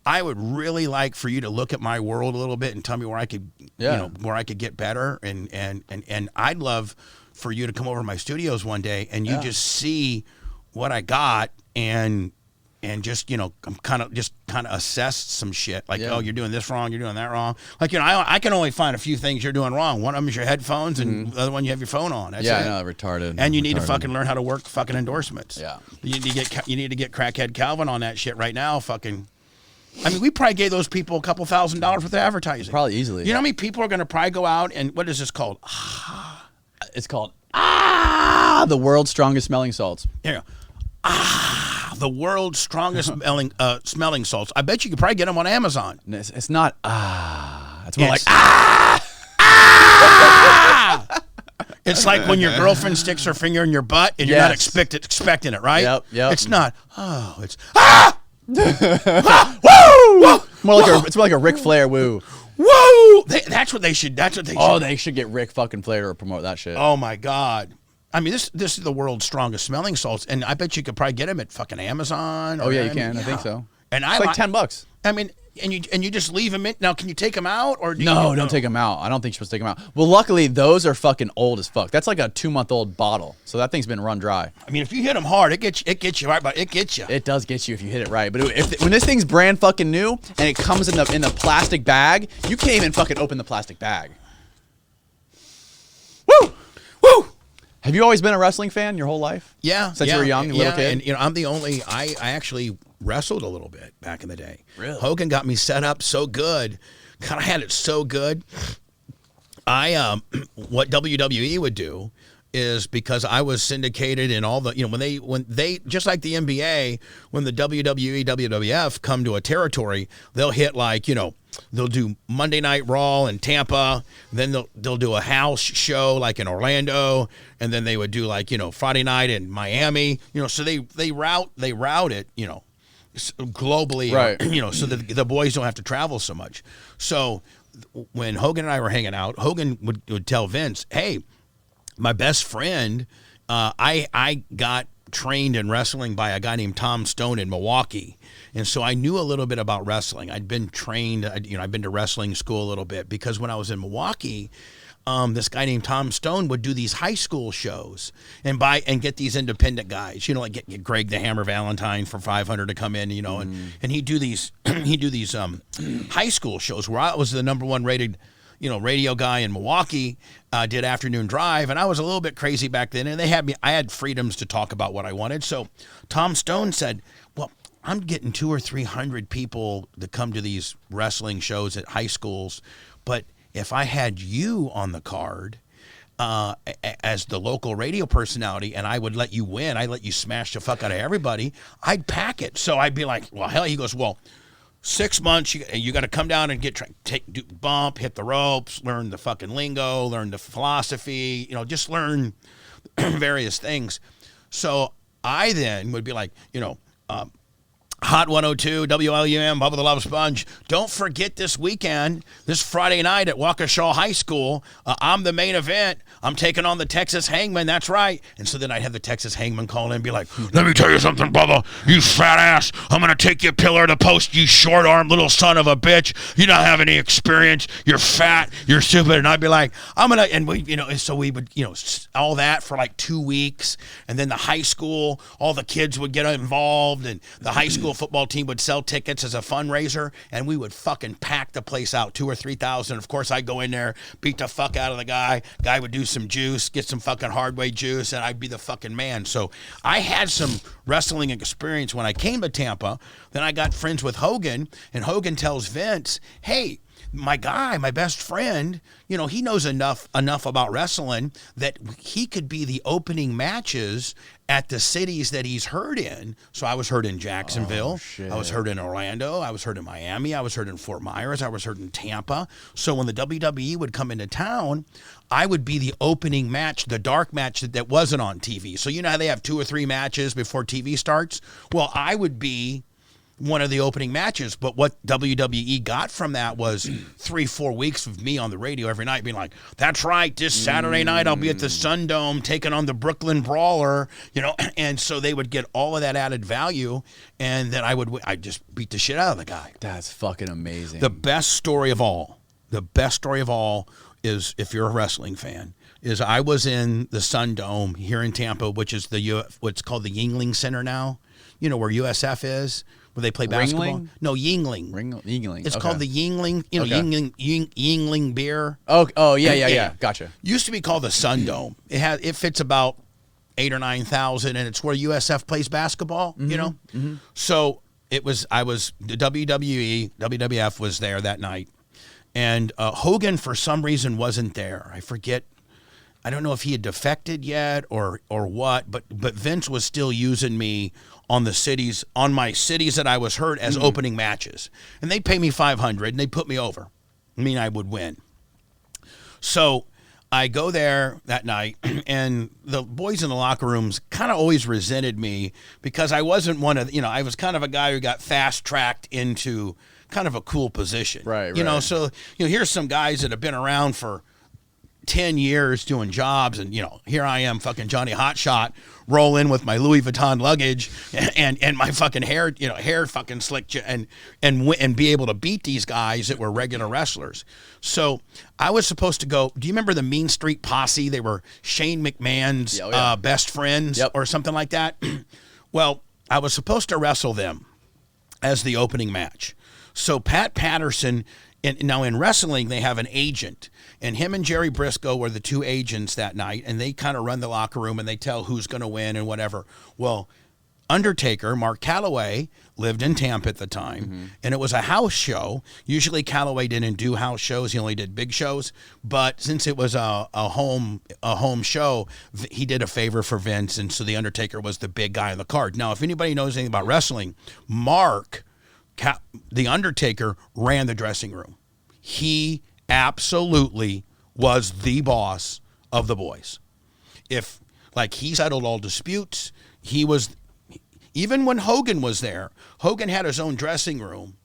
I would really like for you to look at my world a little bit and tell me where I could, where I could get better. And I'd love for you to come over to my studios one day and you just see what I got and just, kind of assess some shit. Like, oh, you're doing this wrong, you're doing that wrong. Like, I can only find a few things you're doing wrong. One of them is your headphones, and the other one you have your phone on. That's it. I know, retarded. And you need to fucking learn how to work fucking endorsements. Yeah. You need to get crackhead Calvin on that shit right now. Fucking. I mean, we probably gave those people a couple $1,000s worth of advertising. Probably easily. You know how many people are going to probably go out and what is this called? It's called the world's strongest smelling salts. Here you go. The world's strongest smelling salts. I bet you could probably get them on Amazon. It's not It's more like It's like when your girlfriend sticks her finger in your butt and you're not expecting it, right? Yep. It's not. It's woo! It's more like a Ric Flair woo. Woo! That's what they should. Oh, they should get Ric fucking Flair to promote that shit. Oh my God. I mean, this is the world's strongest smelling salts, and I bet you could probably get them at fucking Amazon. Oh yeah, you can. I think so. And it's like $10. I mean, and you just leave them in. Now, can you take them out or don't take them out. I don't think you're supposed to take them out. Well, luckily those are fucking old as fuck. That's like a 2-month-old bottle, so that thing's been run dry. I mean, if you hit them hard, it gets you right, but it gets you. It does get you if you hit it right. But when this thing's brand fucking new and it comes in the plastic bag, you can't even fucking open the plastic bag. Woo! Woo! Have you always been a wrestling fan your whole life? Yeah. Since you were young, little kid? And I'm the only, I actually wrestled a little bit back in the day. Really? Hogan got me set up so good. Kind of had it so good. What WWE would do is because I was syndicated in all the, when they just like the NBA, when the WWE, WWF come to a territory, they'll hit like, they'll do Monday Night Raw in Tampa, then they'll do a house show like in Orlando, and then they would do like, Friday night in Miami, so they route it, globally, right. So that the boys don't have to travel so much. So when Hogan and I were hanging out, Hogan would tell Vince, hey, my best friend, I got trained in wrestling by a guy named Tom Stone in Milwaukee. And so I knew a little bit about wrestling. I'd been trained, I'd been to wrestling school a little bit because when I was in Milwaukee, this guy named Tom Stone would do these high school shows and get these independent guys, like get Greg the Hammer Valentine for $500 to come in, and he'd do these high school shows where I was the #1 rated radio guy in Milwaukee, did afternoon drive, and I was a little bit crazy back then, and I had freedoms to talk about what I wanted. So Tom Stone said, well, I'm getting 200 or 300 people to come to these wrestling shows at high schools, but if I had you on the card as the local radio personality and I would let you win, I'd let you smash the fuck out of everybody, I'd pack it. So I'd be like, well, hell, he goes, well, 6 months, you got to come down and bump, hit the ropes, learn the fucking lingo, learn the philosophy, just learn various things. So I then would be like, Hot 102, WLUM, Bubba the Love Sponge. Don't forget this weekend, this Friday night at Waukesha High School, I'm the main event. I'm taking on the Texas Hangman, that's right. And so then I'd have the Texas Hangman call in and be like, let me tell you something, Bubba, you fat ass. I'm going to take you pillar to post, you short-armed little son of a bitch. You don't have any experience. You're fat. You're stupid. And I'd be like, I'm going to, and we, so we would, all that for like 2 weeks. And then the high school, all the kids would get involved, and the high school football team would sell tickets as a fundraiser, and we would fucking pack the place out, 2,000 or 3,000. Of course, I'd go in there, beat the fuck out of the guy. Guy would do some juice, get some fucking hardway juice, and I'd be the fucking man. So I had some wrestling experience when I came to Tampa. Then I got friends with Hogan, and Hogan tells Vince, hey, my guy, my best friend, he knows enough about wrestling that he could be the opening matches at the cities that he's heard in. So I was heard in Jacksonville. I was heard in Orlando. I was heard in Miami. I was heard in Fort Myers. I was heard in Tampa. So when the WWE would come into town, I would be the opening match, the dark match that wasn't on TV. So you know how they have 2 or 3 matches before TV starts? Well, I would be one of the opening matches. But what WWE got from that was 3-4 weeks of me on the radio every night being like, that's right, this Saturday night I'll be at the Sundome taking on the Brooklyn Brawler, and so they would get all of that added value, and then I'd just beat the shit out of the guy. That's fucking amazing. The best story of all is, if you're a wrestling fan, is I was in the Sundome here in Tampa, which is what's called the Yingling Center now, where USF is, where they play basketball. Ringling? No, Yingling. Yingling. It's called the Yingling, Yingling beer. Oh, yeah. Gotcha. Used to be called the Sundome. It fits about 8,000 or 9,000, and it's where USF plays basketball. Mm-hmm. So the WWF was there that night, and Hogan for some reason wasn't there. I forget. I don't know if he had defected yet or what, but Vince was still using me on my cities that I was heard as opening matches. And they'd pay me $500 and they'd put me over. I would win. So I go there that night, and the boys in the locker rooms kind of always resented me because I wasn't one of, I was kind of a guy who got fast-tracked into kind of a cool position. Right. So, here's some guys that have been around for 10 years doing jobs, and here I am, fucking Johnny Hotshot, roll in with my Louis Vuitton luggage and my fucking hair fucking slick, and be able to beat these guys that were regular wrestlers. So I was supposed to go. Do you remember the Mean Street Posse? They were Shane McMahon's best friends or something like that. Well, I was supposed to wrestle them as the opening match. So Pat Patterson. And now in wrestling, they have an agent, and him and Jerry Briscoe were the 2 agents that night, and they kind of run the locker room and they tell who's going to win and whatever. Well, Undertaker, Mark Calloway, lived in Tampa at the time, and it was a house show. Usually Calloway didn't do house shows; he only did big shows. But since it was a home show, he did a favor for Vince, and so the Undertaker was the big guy on the card. Now, if anybody knows anything about wrestling, the Undertaker ran the dressing room. He absolutely was the boss of the boys. He settled all disputes. Even when Hogan was there, Hogan had his own dressing room.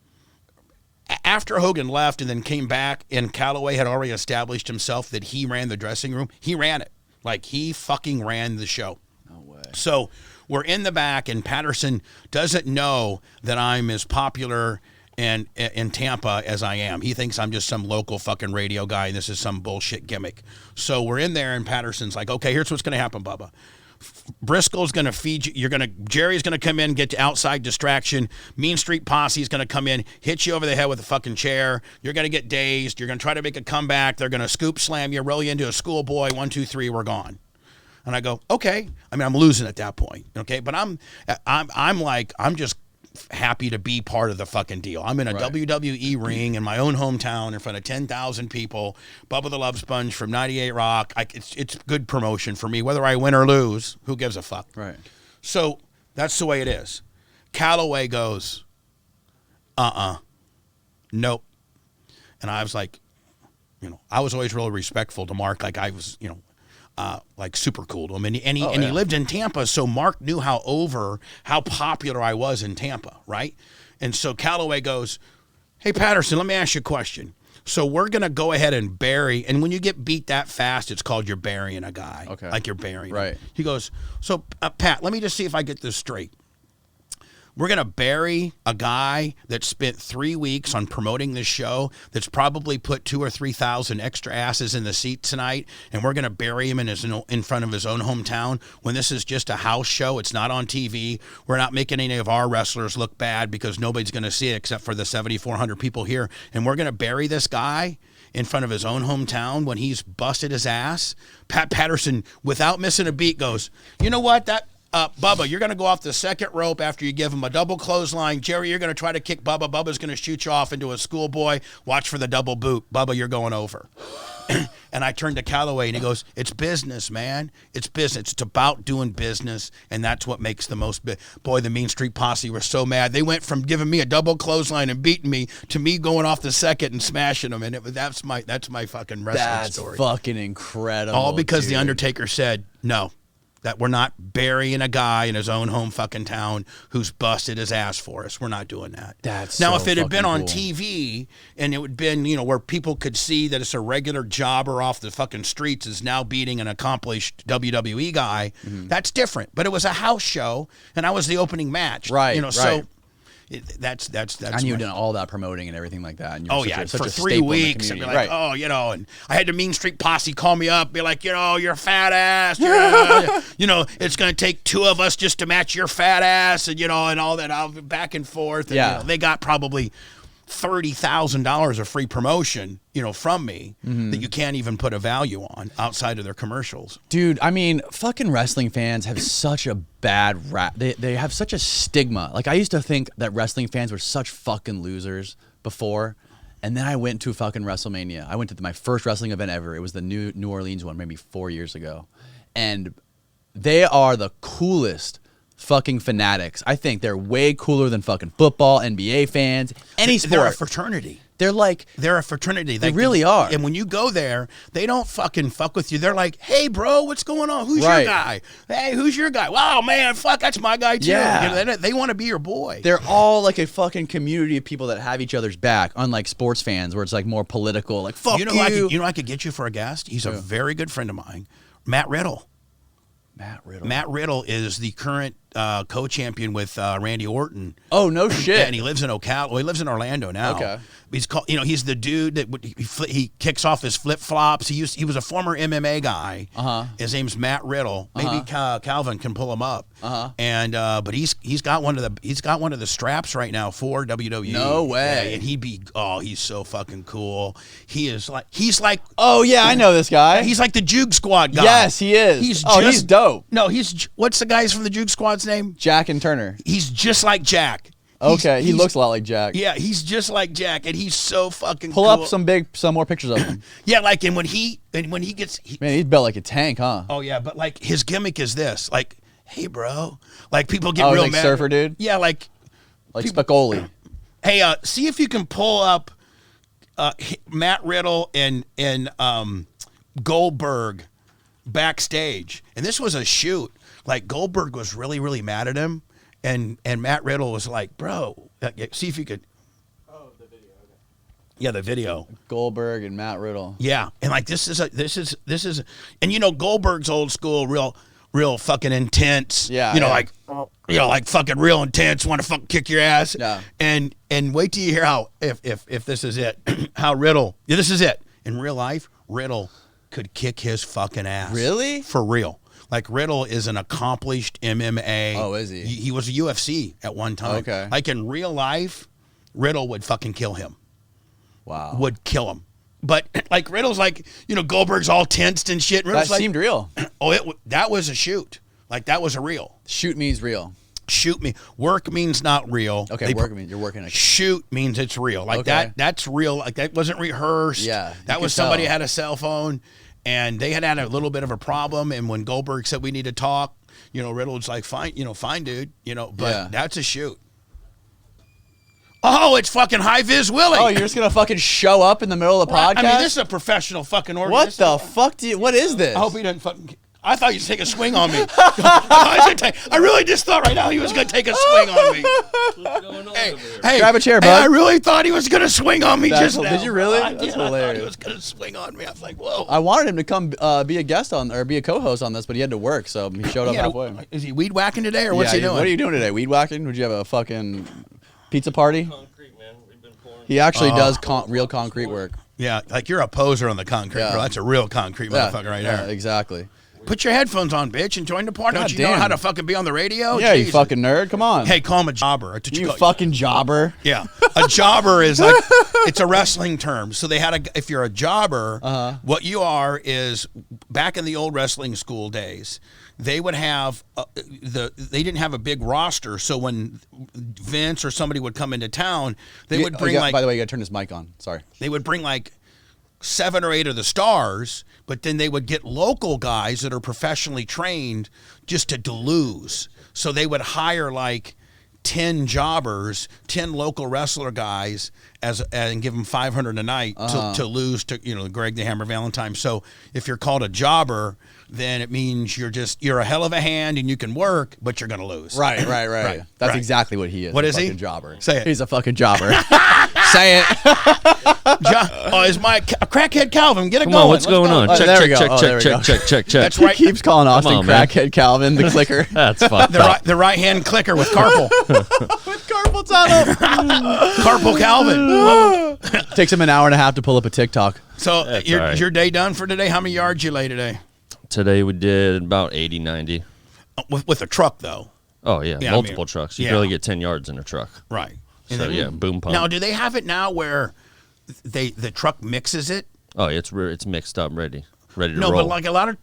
After Hogan left and then came back, and Calloway had already established himself that he ran the dressing room, he ran it. He fucking ran the show. No way. So we're in the back, and Patterson doesn't know that I'm as popular in Tampa as I am. He thinks I'm just some local fucking radio guy, and this is some bullshit gimmick. So we're in there, and Patterson's like, okay, here's what's going to happen, Bubba. Briscoe's going to feed you. Jerry's going to come in, get to outside distraction. Mean Street Posse's going to come in, hit you over the head with a fucking chair. You're going to get dazed. You're going to try to make a comeback. They're going to scoop slam you, roll you into a schoolboy. 1, 2, 3, we're gone. And I go, okay. I'm losing at that point, okay? But I'm just happy to be part of the fucking deal. I'm in a WWE ring in my own hometown in front of 10,000 people. Bubba the Love Sponge from 98 Rock. It's good promotion for me. Whether I win or lose, who gives a fuck? Right. So that's the way it is. Calloway goes, nope. And I was like, I was always really respectful to Mark. I was, like super cool to him, and he lived in Tampa, so Mark knew how popular I was in Tampa, right? And so Calloway goes, "Hey Patterson, let me ask you a question. So we're gonna go ahead and bury, and when you get beat that fast, it's called you're burying a guy, like you're burying him." Right. He goes, "So Pat, let me just see if I get this straight. We're going to bury a guy that spent 3 weeks on promoting this show, that's probably put 2,000 or 3,000 extra asses in the seat tonight, and we're going to bury him in front of his own hometown when this is just a house show. It's not on TV. We're not making any of our wrestlers look bad because nobody's going to see it except for the 7,400 people here. And we're going to bury this guy in front of his own hometown when he's busted his ass." Pat Patterson, without missing a beat, goes, "You know what? Bubba, you're going to go off the second rope after you give him a double clothesline. Jerry, you're going to try to kick Bubba. Bubba's going to shoot you off into a schoolboy. Watch for the double boot. Bubba, you're going over." And I turned to Calloway, and he goes, "It's business, man. It's business. It's about doing business, and that's what makes the most Boy, the Mean Street Posse were so mad. They went from giving me a double clothesline and beating me to me going off the second and smashing them, and that's my fucking wrestling story. That's fucking incredible. All because dude. the Undertaker said no. That we're not burying a guy in his own home fucking town who's busted his ass for us. We're not doing that. That's now, so if it had been fucking on cool. TV and it would been, where people could see that it's a regular jobber off the fucking streets is now beating an accomplished WWE guy, that's different. But it was a house show, and I was the opening match. Right, So right. that's. And you've done all that promoting and everything like that. And you're For 3 weeks, and be like, and I had the Mean Street Posse call me up, be like, you're a fat ass, it's going to take 2 of us just to match your fat ass, and and all that. I'll be back and forth. And, they got probably $30,000 of free promotion, from me that you can't even put a value on outside of their commercials. Dude, I mean, fucking wrestling fans have such a bad rap. They have such a stigma. Like, I used to think that wrestling fans were such fucking losers before. And then I went to fucking WrestleMania. I went to my first wrestling event ever. It was the New Orleans one, maybe 4 years ago. And they are the coolest fucking fanatics. I think they're way cooler than fucking football, NBA fans, any sport. They're a fraternity. They're a fraternity. They really are. And when you go there, they don't fucking fuck with you. They're like, "Hey, bro, what's going on? Who's your guy? Hey, who's your guy? Wow, man, fuck, that's my guy too." Yeah. They want to be your boy. They're all like a fucking community of people that have each other's back, unlike sports fans where it's like more political. Like, fuck you. I could get you for a guest? He's a very good friend of mine, Matt Riddle. Matt Riddle is the current co-champion with Randy Orton. Oh, no shit. And he lives in Ocala. Well, he lives in Orlando now. Okay. He's called. He's the dude that he kicks off his flip flops. He was a former MMA guy. His name's Matt Riddle. Maybe Calvin can pull him up. And but he's got one of the straps right now for WWE. No way. Yeah, and he's so fucking cool. He's like. Oh yeah, I know this guy. He's like the Juke Squad guy. Yes, he is. He's dope. No, what's the guys from the Juke Squad's name? Jack and Turner. He's just like Jack. Okay, he looks a lot like Jack. Yeah, he's just like Jack, and he's so fucking Pull cool. up some more pictures of him. Yeah, like, and when he gets... Man, he's built like a tank, huh? Oh, yeah, but, like, his gimmick is this. Like, "Hey, bro." Like, people get real like mad. Surfer dude? Yeah, like Spicoli. Hey, see if you can pull up Matt Riddle and Goldberg backstage. And this was a shoot. Like, Goldberg was really, really mad at him. And Matt Riddle was like, "Bro, see if you could." Oh, the video. Okay. Yeah, the video. Goldberg and Matt Riddle. Yeah, and like this is, and Goldberg's old school, real fucking intense. Yeah. Like fucking real intense, want to fucking kick your ass. Yeah. And wait till you hear how if this is it, how Riddle. Yeah, this is it. In real life, Riddle could kick his fucking ass. Really? For real. Like, Riddle is an accomplished MMA. Oh, is he? He was a UFC at one time. Okay. Like, in real life, Riddle would fucking kill him. Wow. Would kill him. But, like, Riddle's like, Goldberg's all tensed and shit. Riddle's That seemed real. That was a shoot. Like, that was a real. Shoot means real. Shoot me. Work means not real. Okay, work means you're working. Shoot means it's real. Like, that's real. Like, that wasn't rehearsed. Yeah. That was somebody had a cell phone. And they had a little bit of a problem, and when Goldberg said we need to talk, Riddle was like, "Fine, fine, dude," but that's a shoot. Oh, it's fucking High Viz Willie. Oh, you're just gonna fucking show up in the middle of the podcast? I mean, this is a professional fucking organ. What the fuck what is this? I hope he didn't fucking. I thought he was take a swing on me. I really just thought right now he was going to take a swing on me. What's going on Hey, over here? hey, grab a chair, hey, bud. I really thought he was going to swing on me just now. Did you really? I That's did. I thought hilarious. he was going to swing on me. I was like, whoa. I wanted him to come be a guest on or be a co-host on this, but he had to work, so he showed up halfway. Is he weed whacking today, or what's he doing? What are you doing today? Weed whacking? Would you have a fucking pizza party? Concrete, man. We've been pouring. He actually does real concrete work. Yeah, like you're a poser on the concrete, Yeah. bro. That's a real concrete motherfucker right Yeah, there. exactly. Put your headphones on, bitch, and join the party. God Don't you know damn. how to fucking be on the radio? Yeah, you Jesus. fucking nerd. Come on. Hey, call him a jobber. That's what you call- fucking jobber. Yeah, a jobber is like it's a wrestling term. So they had if you're a jobber, what you are is back in the old wrestling school days, they would have they didn't have a big roster. So when Vince or somebody would come into town, they would bring By the way, you gotta turn this mic on. Sorry. they would bring like 7 or 8 of the stars, but then they would get local guys that are professionally trained just to lose. So they would hire like 10 jobbers, 10 local wrestler guys and give them $500 a night to lose to, Greg the Hammer Valentine. So if you're called a jobber, then it means you're a hell of a hand and you can work, but you're going to lose. Right. That's right. exactly what he is. What a is he? fucking jobber. Say it. He's a fucking jobber. Say it. Is my crackhead Calvin? Get it Come going. on, what's Let's going go. on? Oh, Check, there we check, go. check, Oh, there check, we go. check, check, check, check. That's right. He keeps calling Austin on, man. crackhead Calvin, the clicker. That's fucked up. The right hand clicker with carpal. With carpal tunnel. Carpal Calvin. Takes him an hour and a half to pull up a TikTok. So That's is all right. your day done for today? How many yards you lay today? Today we did about 80, 90. With a truck though. Oh, yeah. Yeah, I multiple mean, trucks. You yeah. barely get 10 yards in a truck. Right. So, yeah, boom pump. Now, do they have it now where the truck mixes it? Oh, yeah, it's mixed up, ready to No, roll. but like a lot of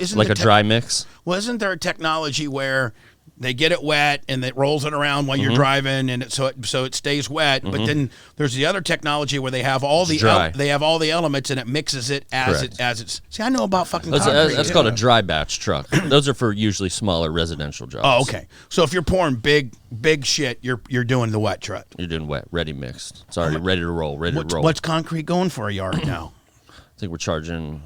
isn't like the a dry mix? Well, isn't there a technology where they get it wet and it rolls it around while you're driving, and so it stays wet. But then there's the other technology where they have all dry. they have all the elements and it mixes it as it's. See, I know about fucking concrete. That's called a dry batch truck. Those are for usually smaller residential jobs. Oh, okay. So if you're pouring big shit, you're doing the wet truck. You're doing wet, ready mixed. It's already ready to roll, What's concrete going for a yard now? I think we're charging.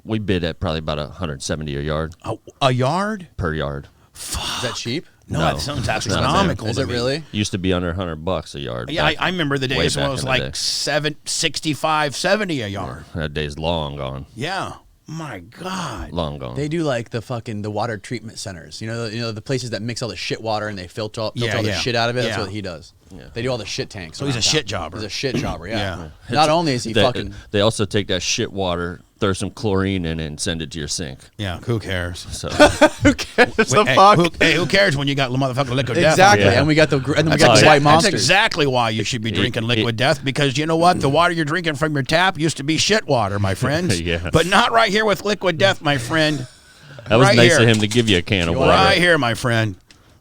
We bid at probably about 170 a yard A yard? per yard. Is that cheap? No, No, that sounds it's not astronomical. Is to it me. really? Used to be under $100 a yard. Yeah, I remember the way days when it back was in the like day. 65, 70 a yard. That day's long gone. Yeah. My God. Long gone. They do like the water treatment centers. You know the places that mix all the shit water and they filter all Yeah, the yeah. shit out of it. That's Yeah. what he does. They do all the shit tanks. So he's a around shit town. jobber. He's a shit jobber. Yeah. Yeah. Not only is he fucking. They also take that shit water, throw some chlorine in it, and send it to your sink. Yeah, who cares? So Who cares the Hey, fuck? who cares when you got motherfucking liquid death? Exactly. Yeah. And we got the That's, white that's monsters. exactly why you should be drinking liquid death, because you know what? The water you're drinking from your tap used to be shit water, my friends. Yeah. But not right here with liquid death, my friend. that was Right nice here. of him to give you a can of water. Right here, my friend.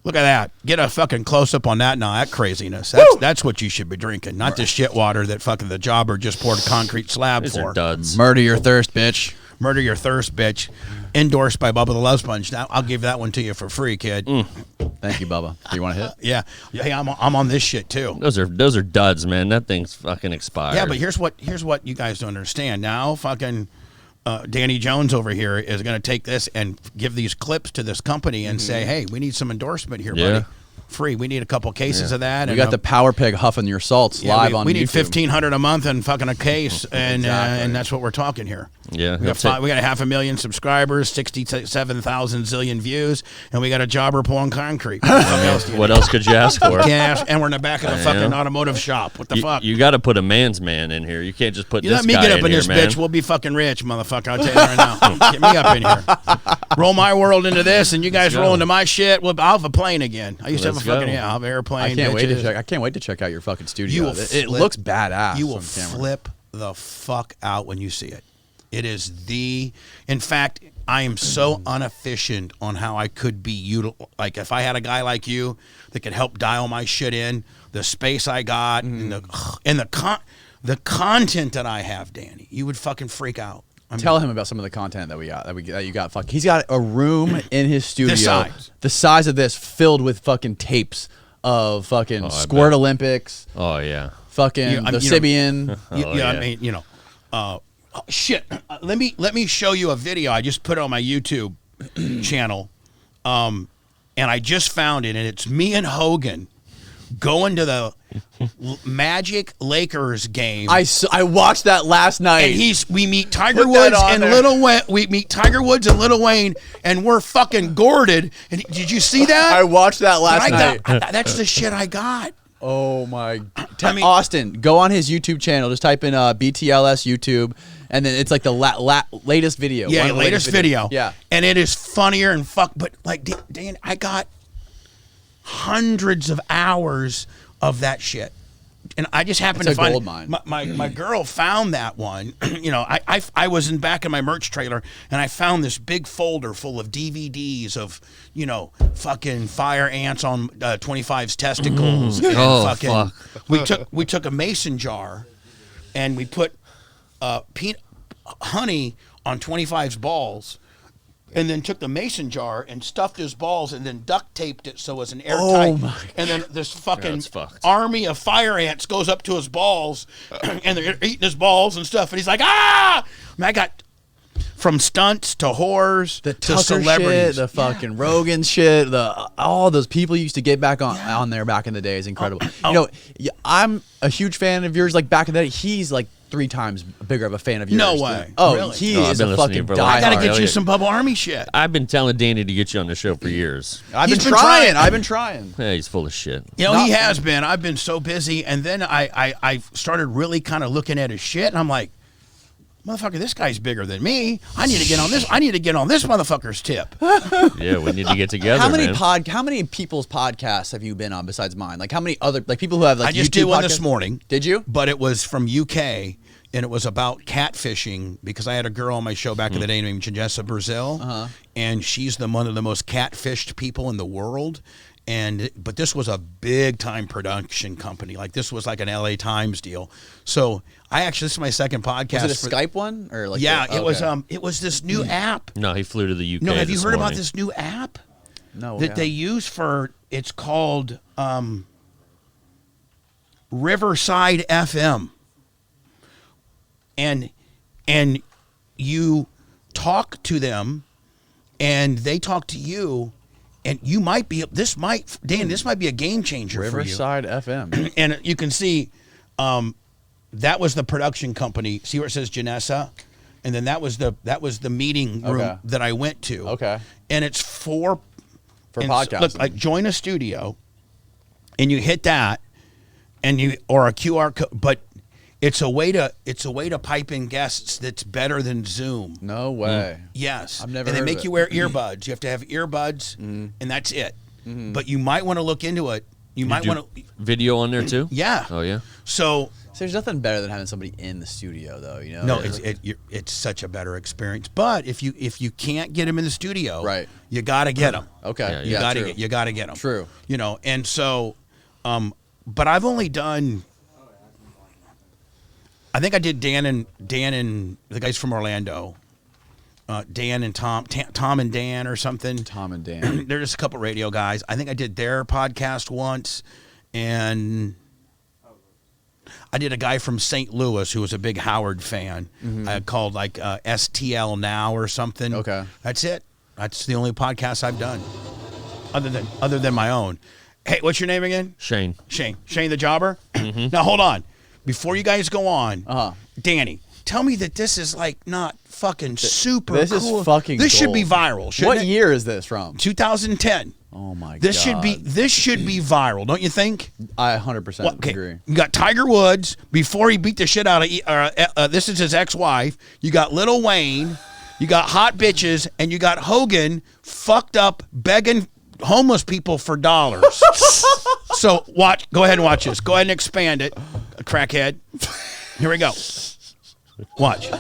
Look at that. Get a fucking close up on that now. That craziness. That's what you should be drinking, not the shit water that fucking the jobber just poured a concrete slab These for. are duds. Murder your thirst, bitch. Murder your thirst, bitch. Endorsed by Bubba the Love Sponge. Now I'll give that one to you for free, kid. Thank you, Bubba. Do you want to hit? Yeah. Hey, I'm on this shit too. Those are duds, man. That thing's fucking expired. Yeah, but here's what you guys don't understand. Now fucking Danny Jones over here is going to take this and give these clips to this company and say, hey, we need some endorsement here, Yeah. buddy. Free. We need a couple cases of that. We and, got the power pig huffing your salts live on we need YouTube. $1,500 a month and fucking a case, and Exactly. and that's what we're talking here. Yeah, we got 500,000 subscribers, 67,000 zillion views, and we got a jobber pulling concrete. What else could you ask for? Cash, and we're in the back of the I fucking know. automotive shop. What the fuck? You got to put a man's man in here. You can't just put You this let me guy get up in here, this man. bitch, we'll be fucking rich, motherfucker. I'll tell you that right now. Get me up in here. Roll my world into this, and you guys roll into my shit. Well, I'll have a plane again. I used to have a Let's fucking go. I'll have an airplane. I can't wait to bitches. check. I can't wait to check out your fucking studio. You will It flip- looks badass. You will on camera. flip the fuck out when you see it. It is in fact, I am so inefficient on how I could be like if I had a guy like you that could help dial my shit in, the space I got and the content that I have, Danny, you would fucking freak out. Tell him about some of the content that we got. That you got. Fuck. He's got a room in his studio, This size. the size of this, filled with fucking tapes of fucking Squirt Olympics, Oh yeah. fucking the Sibian. I mean, shit. Let me show you a video I just put on my YouTube channel, and I just found it, and it's me and Hogan going to the Magic Lakers game. I watched that last night. And we meet Tiger Woods and Little Wayne. We meet Tiger Woods and Little Wayne, and we're fucking gourded. And did you see that? I watched that last night. That's the shit I got. Oh my! Austin, go on his YouTube channel. Just type in BTLS YouTube, and then it's like the latest video. Yeah, latest video. Yeah, and it is funnier and fuck. But like, Dan, I got hundreds of hours of that shit, and I just happened to find gold mine. My girl found that one. I was in back in my merch trailer, and I found this big folder full of DVDs of fucking fire ants on 25's testicles. And fuck. We took a mason jar, and we put peanut honey on 25's balls. And then took the mason jar and stuffed his balls and then duct taped it so it was an airtight. And then this fucking army of fire ants goes up to his balls and they're eating his balls and stuff. And he's like, ah! And I got from stunts to whores to celebrities. Shit, the fucking Rogan shit, all those people used to get back on there back in the day is incredible. I'm a huge fan of yours. Like back in the day, he's like 3 times bigger of a fan of yours. No way. Oh, really? he is a fucking diehard. I gotta get you some Bubba Army shit. I've been telling Danny to get you on the show for years. I've been trying. Yeah, he's full of shit. He has been. I've been so busy, and then I started really kind of looking at his shit, and I'm like, motherfucker, this guy's bigger than me. I need to get on this. I need to get on this motherfucker's tip. Yeah, we need to get together. How many people's podcasts have you been on besides mine? Like how many other people who have like? I just did one this morning. Did you? But it was from UK, and it was about catfishing because I had a girl on my show back in the day named Janessa Brazil, and she's one of the most catfished people in the world. But this was a big time production company. Like this was like an LA Times deal. So this is my second podcast. Was it a Skype one or like? Yeah, it was this new app. No, he flew to the UK. No, have you heard morning. about this new app? No. That they use it's called Riverside FM. And you talk to them and they talk to you. And you might be this might be a game changer Riverside for you. FM. And you can see that was the production company. See where it says Janessa? And then that was the meeting room that I went to. Okay. And it's for podcasting. Look, like join a studio and you hit that or a QR code, but it's a way to pipe in guests that's better than Zoom. No way. Yes. I've never And heard they of make it. you wear earbuds. You have to have earbuds, and that's it. But you might want to look into it. You might want to video on there too. Yeah. Oh yeah. So there's nothing better than having somebody in the studio, though. No, it's such a better experience. But if you can't get them in the studio, right, you got to get them. Okay. Yeah, you got to get them. True. And so, but I've only done. I think I did Dan and the guys from Orlando, Dan and Tom and Dan or something. Tom and Dan. They're just a couple radio guys. I think I did their podcast once, and I did a guy from St. Louis who was a big Howard fan. I called like STL Now or something. Okay, that's it. That's the only podcast I've done, other than my own. Hey, what's your name again? Shane the Jobber. Now hold on. Before you guys go on, Danny, tell me that this is like not fucking super this cool. Is fucking This should gold. be viral, shouldn't What it? year is this from? 2010. Oh my god. This should be viral, don't you think? I 100% agree. You got Tiger Woods before he beat the shit out of this is his ex-wife. You got Lil Wayne, you got hot bitches, and you got Hogan fucked up begging homeless people for dollars. So go ahead and watch this. Go ahead and expand it, crackhead. Here we go. Watch.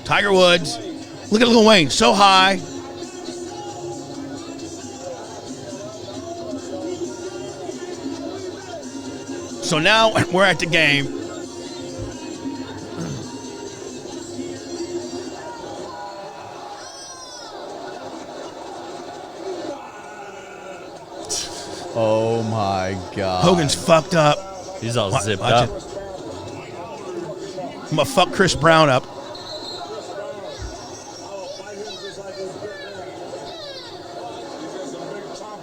Tiger Woods. Look at Lil Wayne, so high. So now we're at the game. Oh my God. Hogan's fucked up. He's all zipped Watch up. it. I'm gonna fuck Chris Brown up.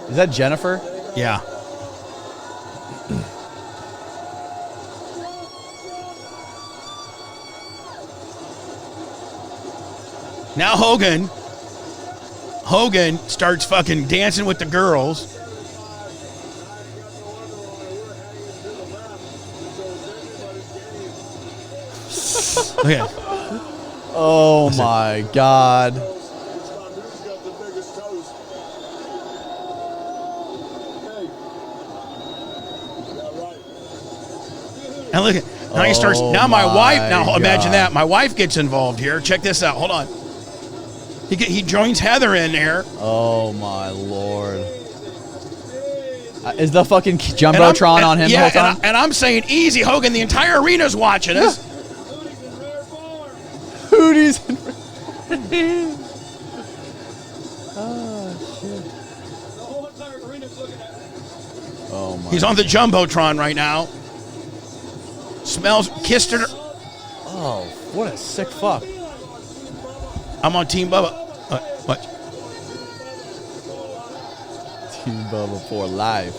Is that Jennifer? Yeah. Now Hogan starts fucking dancing with the girls. Okay. Oh my God. Now look at now he starts. Now my my wife. Now imagine God. that. My wife gets involved here. Check this out. Hold on. He joins Heather in there. Oh my Lord. Is the fucking Jumbotron on him the whole time? And I'm saying, easy, Hogan. The entire arena's watching us. Hooties. Oh my. He's on the Jumbotron right now. Smells, kissed her. Oh, what a sick fuck. I'm on Team Bubba. What? Team Bubba for life.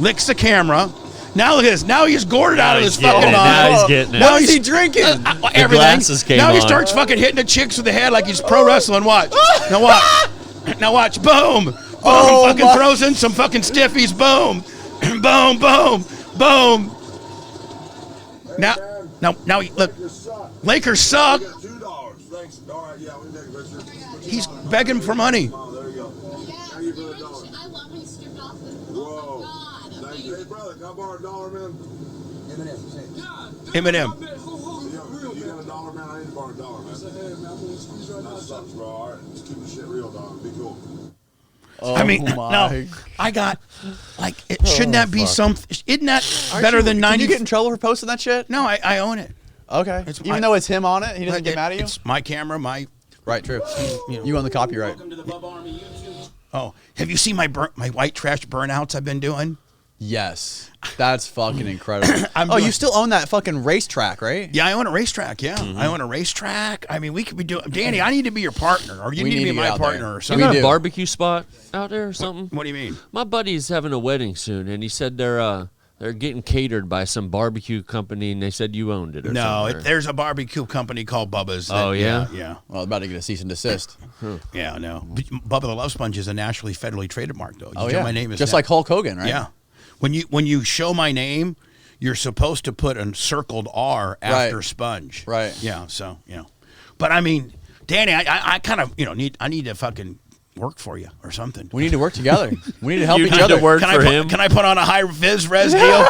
Licks the camera. Now look at this. Now he's gourded out of his getting fucking it. mind. Now he's getting it. Now What is he drinking? Everything. glasses came now he on. starts fucking hitting the chicks with the head like he's pro wrestling. Watch. Now watch. Now watch. Boom. Boom. Oh, fucking my- throws in some fucking stiffies. Boom. Boom. Boom. Boom. Now look. Lakers suck. $2. Thanks. All right, yeah, we can take a picture. He's begging for money. Oh, there you go. Thank you for the dollar. I want him stripped off. Whoa. Thank you. Hey, brother, can I borrow $1, man? Eminem. You got $1, man? I need to borrow $1, man. That sucks, bro. All right, let's keep the shit real, dog. Be cool. Oh I mean, my. no, I got like. Shouldn't that be something? Isn't that better than Did 90? you get in trouble for posting that shit? No, I own it. Okay. It's Even my- though it's him on it, he doesn't get mad at you? It's my camera, my. Right, true. You know. You own the copyright. Oh, have you seen my white trash burnouts I've been doing? Yes. That's fucking incredible. I'm Oh, doing- you still own that fucking racetrack, right? Yeah, I own a racetrack. Yeah, I own a racetrack. I mean, we could be doing. Danny, I need to be your partner, or you We need to need be to get my out there. partner, or You something. got do. a barbecue spot out there or something? What do you mean? My buddy's having a wedding soon, and he said they're getting catered by some barbecue company, and they said you owned it. Or No, something. there's a barbecue company called Bubba's. that- Oh, yeah? yeah, Well, about to get a cease and desist. yeah. No, Bubba the Love Sponge is a nationally federally traded mark, though. Oh, You know, yeah. my name is Just now- like Hulk Hogan, right? Yeah. When you show my name, you're supposed to put a circled R after Right. Sponge. Right. Yeah. So but I mean, Danny, I kind of need to fucking work for you or something. We need to work together. We need to help You each need other. to work Can for I him. Can I put on a high vis res deal?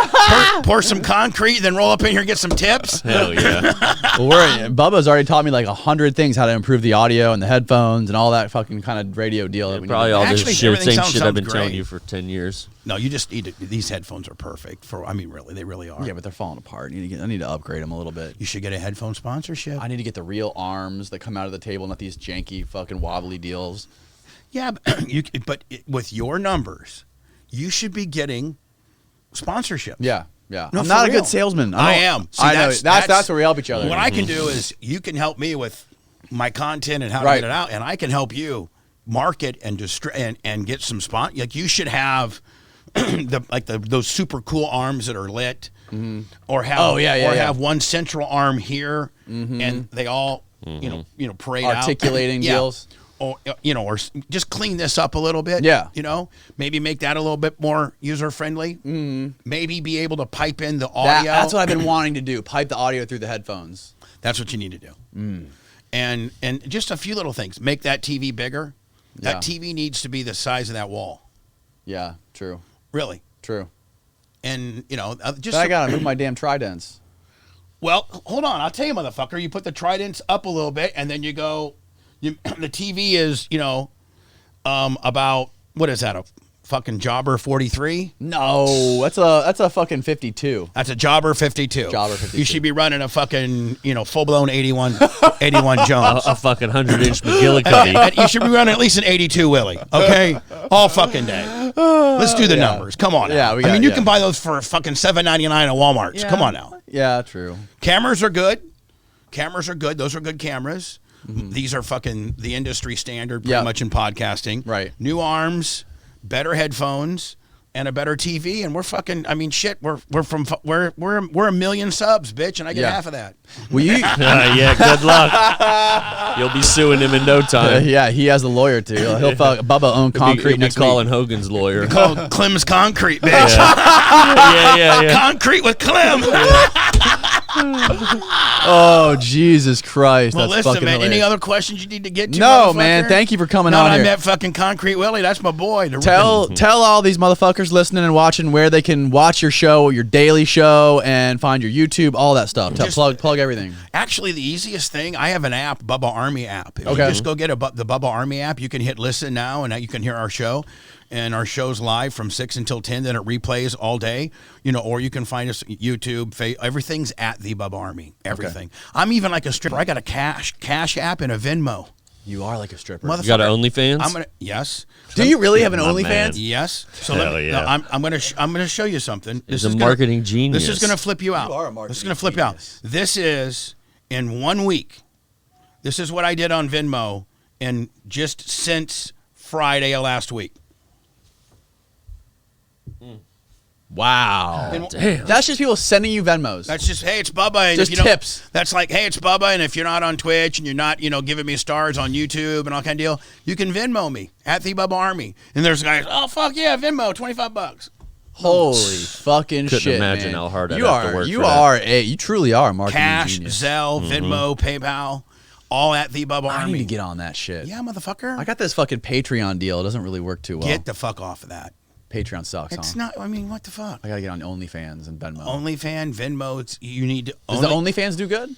Pour some concrete, then roll up in here and get some tips. Hell yeah. Well, Bubba's already taught me like 100 things how to improve the audio and the headphones and all that fucking kind of radio deal. That we Probably need. all Actually, this shit, everything same sounds shit I've been great. telling you for 10 years. No, you just need to. These headphones are perfect for. I mean, really, they really are. Yeah, but they're falling apart. I need to upgrade them a little bit. You should get a headphone sponsorship. I need to get the real arms that come out of the table, not these janky fucking wobbly deals. Yeah, but with your numbers, you should be getting sponsorships. Yeah, yeah. No, I'm for not a real. good salesman. I am. See, I know. That's where we help each other. What I can do is you can help me with my content and how to Right. get it out, and I can help you market and and get some spot. Like you should have those super cool arms that are lit, or have have one central arm here, and they all parade Articulating out. Yeah. deals. Or or just clean this up a little bit. Yeah. Maybe make that a little bit more user friendly. Maybe be able to pipe in the audio. That's what I've been wanting to do. Pipe the audio through the headphones. That's what you need to do. And just a few little things. Make that TV bigger. Yeah. That TV needs to be the size of that wall. Yeah, true. Really. True. And just But I gotta move my damn tridents. well, hold on. I'll tell you, motherfucker. You put the tridents up a little bit, and then you go. The TV is About what is that? A fucking Jobber 43? No, that's a fucking 52. That's a Jobber 52. Jobber 52. You should be running a fucking, full blown 81 Jones. A fucking 100-inch McGillicuddy. And you should be running at least an 82 Willie, okay? All fucking day. Let's do the numbers. Come on. Yeah, now. You can buy those for fucking $7.99 at Walmart. Yeah. Come on now. Yeah, true. Cameras are good. Those are good cameras. These are fucking the industry standard pretty much in podcasting. Right. New arms, better headphones, and a better TV, and we're fucking. I mean, shit. We're a million subs, bitch, and I get half of that. Will you? Yeah, good luck. You'll be suing him in no time. Yeah, he has a lawyer too. He'll Bubba own Koncrete He'll be next calling week. Hogan's lawyer. Call Clem's Koncrete, bitch. Yeah. Concrete with Clem. Oh, Jesus Christ. Well, that's listen, fucking man. hilarious. Any other questions you need to get to? No, man. Thank you for coming on I here. met fucking Concrete Willie. That's my boy. Tell all these motherfuckers listening and watching where they can watch your show, your daily show, and find your YouTube, all that stuff. Plug everything. Actually, the easiest thing, I have an app, Bubba Army app. If Okay. you just go get the Bubba Army app, you can hit listen now, and you can hear our show. And our show's live from 6 until 10, then it replays all day. Or you can find us YouTube, everything's at the Bubba Army. Everything. Okay. I'm even like a stripper. I got a cash app and a Venmo. You are like a stripper. You got an OnlyFans? Yes. Do you really have an My OnlyFans? man. Yes. So Hell yeah. I'm gonna show you something. He's a marketing genius. This is gonna flip you out. You are a marketing This is gonna flip genius. you out. This is in 1 week. This is what I did on Venmo, and just since Friday of last week. Wow. Damn. That's just people sending you Venmos. That's just, hey, it's Bubba. And Just if you don't- tips. That's like, hey, it's Bubba, and if you're not on Twitch and you're not, giving me stars on YouTube and all kind of deal, you can Venmo me at the Bubba Army. And there's guys, oh fuck yeah, Venmo, $25. Holy fucking Couldn't shit, imagine man. how hard I'd you have are. to work You for that. are you truly are a marketing Cash, genius. Zelle, Venmo, PayPal, all at the Bubba I Army. need to get on that shit. Yeah, motherfucker. I got this fucking Patreon deal. It doesn't really work too well. Get the fuck off of that. Patreon sucks. It's huh? not. I mean, what the fuck? I gotta get on OnlyFans and Venmo. OnlyFans, Venmo. You need to. Does the OnlyFans do good?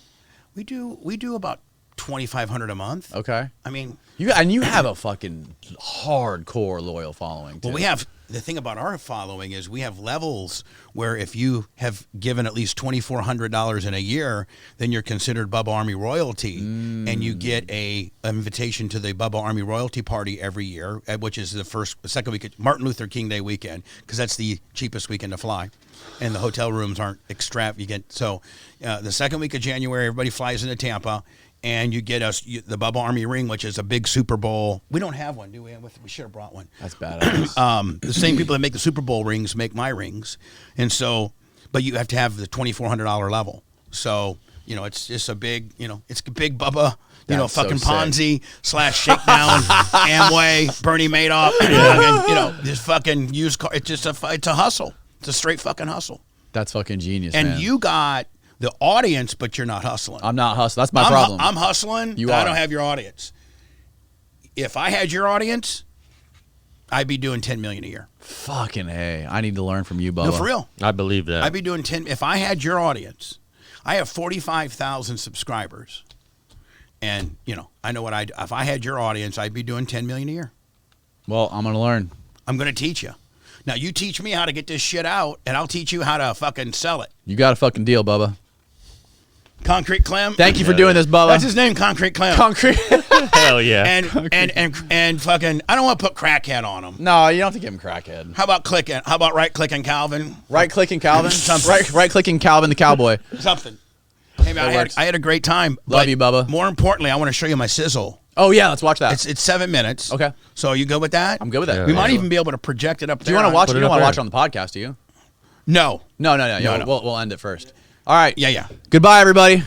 We do about $2,500 a month. Okay. I mean, You have a fucking hardcore loyal following too. well, we have the thing about our following is we have levels where if you have given at least $2,400 in a year, then you're considered Bubba Army royalty, and you get a invitation to the Bubba Army royalty party every year, which is the second week, Martin Luther King Day weekend, because that's the cheapest weekend to fly, and the hotel rooms aren't extravagant. So the second week of January, everybody flies into Tampa. And you get us the Bubba Army ring, which is a big Super Bowl. We don't have one, do we? We should have brought one. That's badass. The same people that make the Super Bowl rings make my rings. And so, but you have to have the $2,400 level. So, it's just a big, it's a big Bubba, That's so fucking sick. Ponzi / Shakedown, Amway, Bernie Madoff, this fucking used car. It's just it's a hustle. It's a straight fucking hustle. That's fucking genius, And man. you got the audience, but you're not hustling. I'm not hustling. That's my problem. I'm hustling. You I are. don't have your audience. If I had your audience, I'd be doing $10 million a year. Fucking hey. I need to learn from you, Bubba. No, for real. I believe that. I'd be doing 10. If I had your audience, I have 45,000 subscribers, and I know what if I had your audience, I'd be doing $10 million a year. Well, I'm gonna learn. I'm gonna teach you. Now you teach me how to get this shit out, and I'll teach you how to fucking sell it. You got a fucking deal, Bubba. Concrete Clem. Thank you for doing this, Bubba. That's his name, Concrete Clem. Concrete. Hell yeah. and fucking. I don't want to put crackhead on him. No, you don't have to give him crackhead. How about clicking? How about right clicking Calvin? Right clicking Calvin. Something. right clicking Calvin the cowboy. Something. Hey man, works. I had a great time. Love but you, Bubba. More importantly, I want to show you my sizzle. Oh yeah, let's watch that. It's 7 minutes. Okay. So are you good with that? I'm good with that. Yeah, We yeah. might even be able to project it up there. Do you want to watch? Put You it don't up want to there. watch it on the podcast, do you? No. No. Yeah, no. We'll end it first. All right. Yeah. Goodbye, everybody.